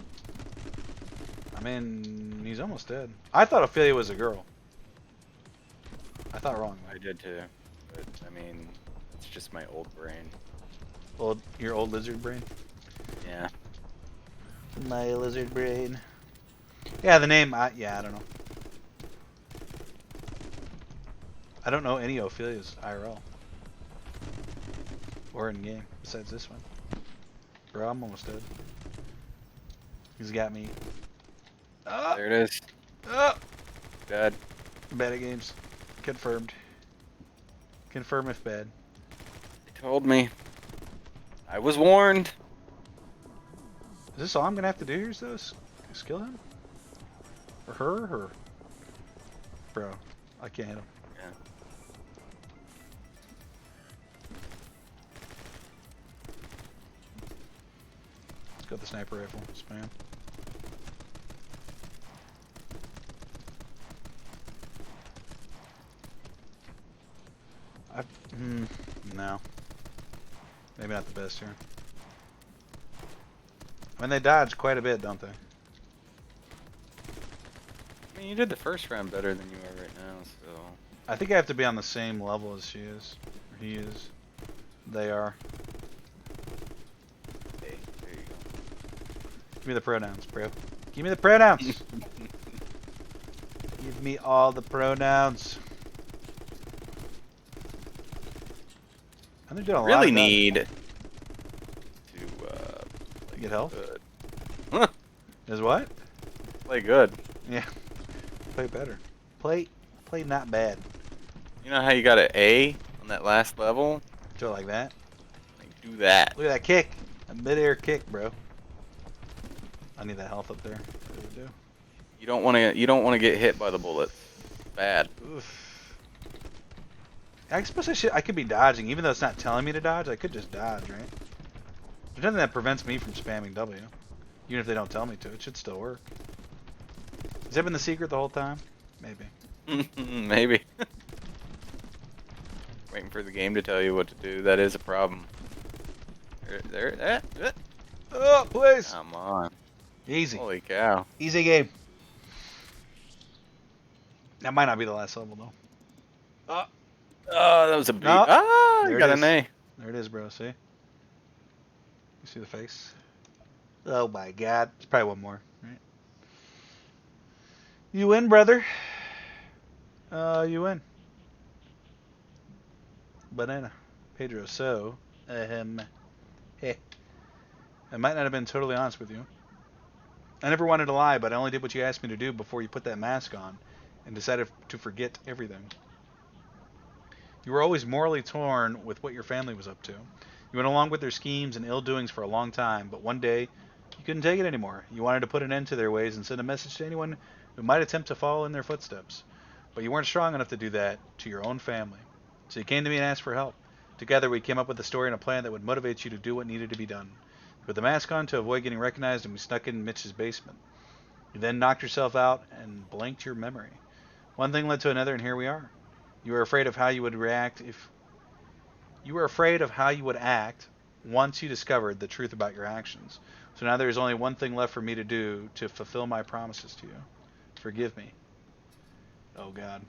I mean, he's almost dead. I thought Ophelia was a girl. I thought wrong. I did too. But I mean, it's just my old brain. Your old lizard brain? Yeah. My lizard brain. Yeah, the name, yeah, I don't know. I don't know any Ophelia's IRL. Or in game, besides this one. Bro, I'm almost dead. He's got me. Oh, There it is. oh. Dead. Bad at games. Confirmed. Confirm if bad. They told me. I was warned. Is this all I'm gonna have to do here? Is this? Just kill him? Or her? Or... Bro, I can't hit him. Yeah. Let's go with the sniper rifle. Spam. No. Maybe not the best here. I mean, they dodge quite a bit, don't they? I mean, you did the first round better than you are right now, so. I think I have to be on the same level as she is. Or he is. They are. Hey, there you go. Give me the pronouns, bro. Give me the pronouns! Give me all the pronouns. And they're doing a lot Really of need to Get health? good. Is what? Play good. Yeah. Play better. Play not bad. You know how you got an A on that last level? Do it like that. Like, do that. Look at that kick. A mid-air kick, bro. I need that health up there. I really do. You don't want to. You don't want to get hit by the bullets. Bad. Oof. I suppose I could be dodging, even though it's not telling me to dodge. I could just dodge, right? There's nothing that prevents me from spamming W. Even if they don't tell me to, it should still work. Has that been the secret the whole time? Maybe. Maybe. Waiting for the game to tell you what to do. That is a problem. Oh, please. Come on. Easy. Holy cow. Easy game. That might not be the last level, though. Oh, Oh, that was a beat. no. Ah, There you it got is. an A. There it is, bro. See? You see the face? Oh, my God. There's probably one more, right? You win, brother. You win. Banana. Pedro, so, hey. I might not have been totally honest with you. I never wanted to lie, but I only did what you asked me to do before you put that mask on and decided to forget everything. You were always morally torn with what your family was up to. You went along with their schemes and ill doings for a long time, but one day you couldn't take it anymore. You wanted to put an end to their ways and send a message to anyone who might attempt to follow in their footsteps. But you weren't strong enough to do that to your own family. So you came to me and asked for help. Together we came up with a story and a plan that would motivate you to do what needed to be done. You put the mask on to avoid getting recognized, and we snuck in Mitch's basement. You then knocked yourself out and blanked your memory. One thing led to another, and here we are. You were afraid of how you would react if you were afraid of how you would act once you discovered the truth about your actions. So now there is only one thing left for me to do to fulfill my promises to you. Forgive me. Oh God.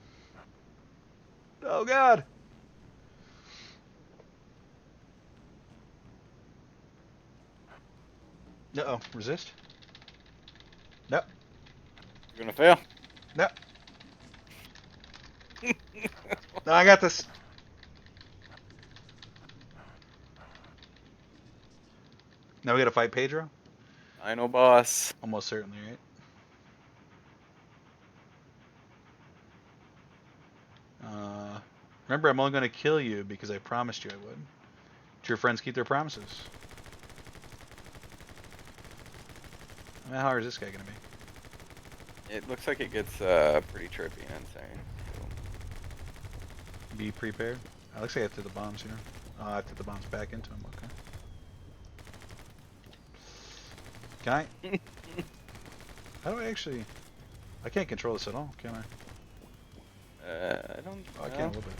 Oh God. Uh-oh. Resist. No. You're gonna fail. No. No, I got this. Now we gotta fight Pedro? I know, boss. Almost certainly, right? Remember, I'm only gonna kill you because I promised you I would. True friends keep their promises. How hard is this guy gonna be? It looks like it gets pretty trippy and insane. Be prepared. It looks like I threw the bombs here. I threw the bombs back into him. Okay. Can I? How do I actually? I can't control this at all, can I? I don't. Oh, I can a little bit.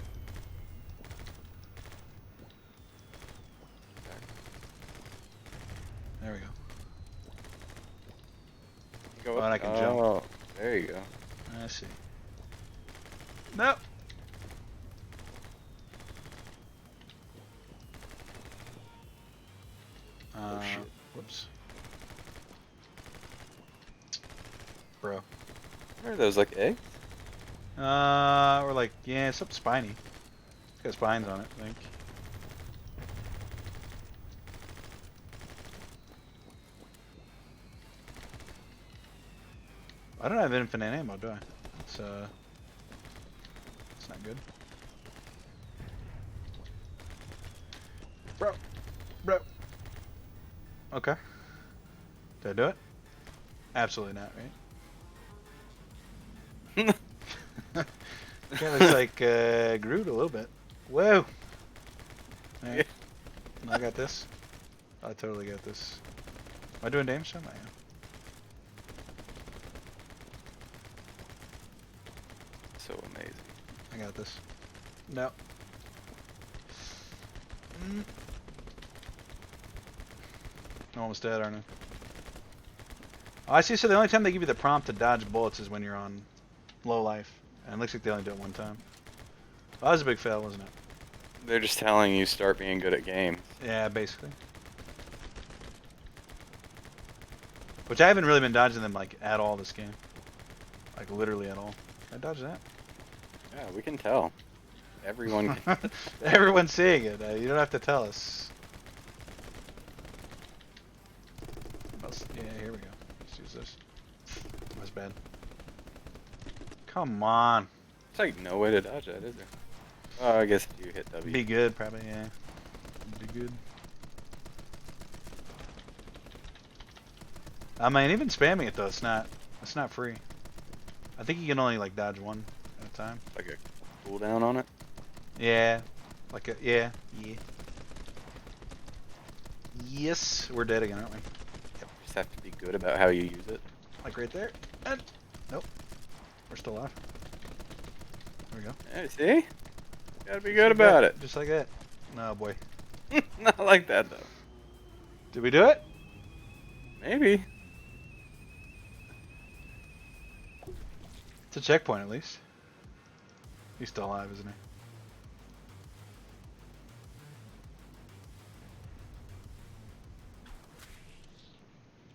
There we go. Go and I can jump. Oh, there you go. I see. Nope. Oh shit. Whoops. Bro. What are those, like eggs? Or like, yeah, something spiny. It's got spines on it, I think. I don't have infinite ammo, do I? It's not good. Bro. Okay. Did I do it? Absolutely not, right? Kind of looks like Groot a little bit. Whoa! Right. I got this. I totally got this. Am I doing damage to him? I am. So amazing. I got this. No. I'm almost dead, aren't I? Oh, I see. So the only time they give you the prompt to dodge bullets is when you're on low life. And it looks like they only do it one time. Well, that was a big fail, wasn't it? They're just telling you start being good at games. Yeah, basically. Which I haven't really been dodging them like at all this game. Like literally at all. Can I dodge that? Yeah, we can tell. Everyone can. Everyone's seeing it. You don't have to tell us. Yeah, here we go. Let's use this. That's bad. Come on. It's like no way to dodge that, is there? Oh, I guess if you hit W. Be good, probably, yeah. Be good. I mean, even spamming it though, it's not free. I think you can only like dodge one at a time. Like a cooldown on it? Yeah. Like a, yeah. Yes, we're dead again, aren't we? Yep. Just have to be good about how you use it. Like right there. And, nope. We're still alive. There we go. Yeah, see? Gotta be good about it. Just like that. No, boy. Not like that, though. Did we do it? Maybe. It's a checkpoint at least. He's still alive, isn't he?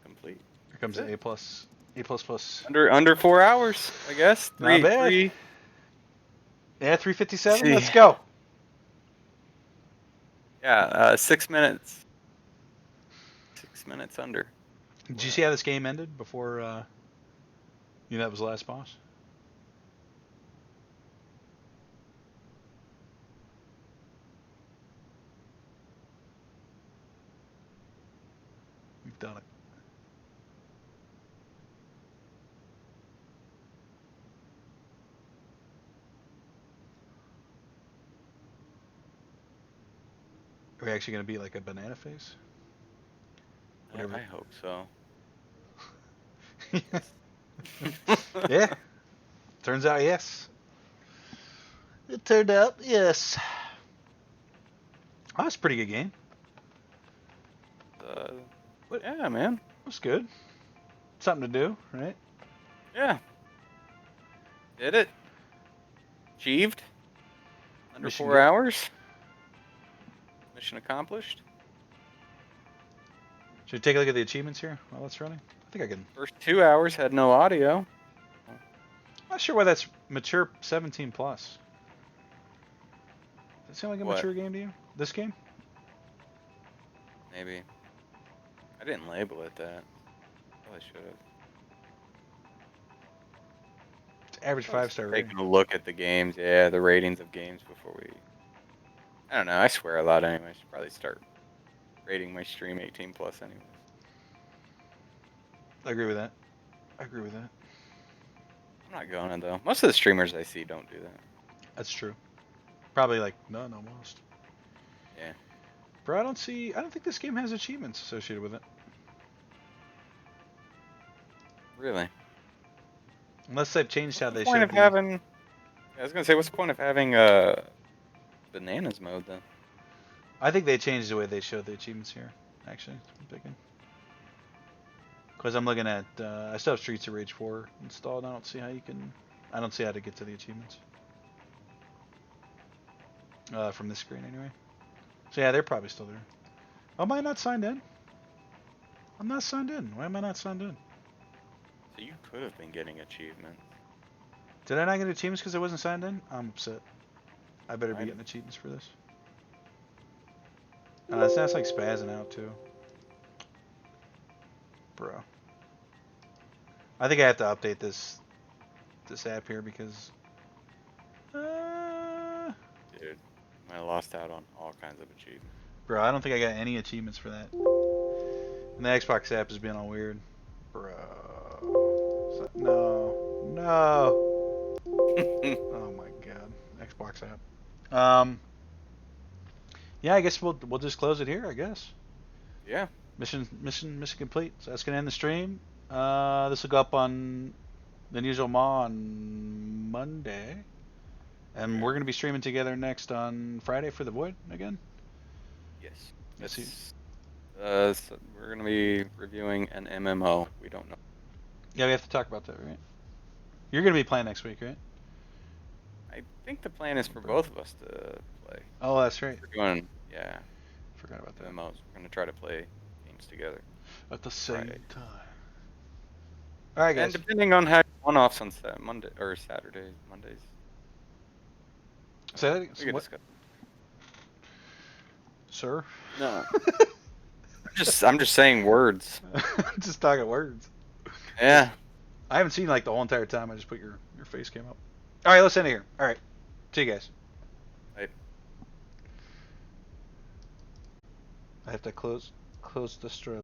Complete. Here comes That's the it. A plus. A plus plus. Under 4 hours, I guess. Not bad. Three. Yeah, 357. See. Let's go. Yeah, 6 minutes. 6 minutes under. Did you see how this game ended before you know that was the last boss? We've done it. Are we actually going to be like a banana face? Whatever. I hope so. Yeah. Turns out yes. It turned out yes. Oh, that's a pretty good game. Yeah, man. That's good. Something to do, right? Yeah. Did it. Achieved. Under Mission 4 good. hours. Mission accomplished. Should we take a look at the achievements here while that's running? I think I can. First 2 hours had no audio. I'm not sure why that's mature 17 plus. Does that sound like a What? mature game to you? This game? Maybe. I didn't label it that. Probably should have. It's average 5-star rating. Taking a look at the games, yeah, the ratings of games before we. I don't know. I swear a lot anyway. I should probably start rating my stream 18 plus anyway. I agree with that. I agree with that. I'm not going to though. Most of the streamers I see don't do that. That's true. Probably like none almost. Yeah. Bro, I don't think this game has achievements associated with it. Really. Unless they've changed how they What's the point showed of having? I was gonna say, what's the point of having bananas mode then? I think they changed the way they showed the achievements here. Actually, I'm thinking. Because I'm looking at, I still have Streets of Rage 4 installed. I don't see how to get to the achievements. From this screen anyway. So yeah, they're probably still there. Oh, am I not signed in? I'm not signed in. Why am I not signed in? So you could have been getting achievements. Did I not get achievements because I wasn't signed in? I'm upset. I better be getting achievements for this. That's like spazzing out too. Bro. I think I have to update this app here because Dude, I lost out on all kinds of achievements. bro, I don't think I got any achievements for that. And the Xbox app is being all weird. Bro. No. Oh my god. Xbox app. Yeah, I guess we'll just close it here, I guess. Yeah. Mission complete. So that's gonna end the stream. This will go up on TheUnusualMaw on Monday. And we're gonna be streaming together next on Friday for the Void again. Yes. So we're gonna be reviewing an MMO. We don't know. Yeah, we have to talk about that, right? You're gonna be playing next week, right? I think the plan is for both of us to play. Oh, that's right. We're doing, yeah. Forgot about that. MMOs. We're gonna try to play games together At the same Friday. time. All right, guys. And depending on how one-offs on Monday or Saturday, Mondays. Say that We again. can What? discuss. Sir? No. I'm just saying words. Just talking words. Yeah. I haven't seen like the whole entire time. I just put your face came up. All right, let's end it here. All right. See you guys. Right. I have to close the stream.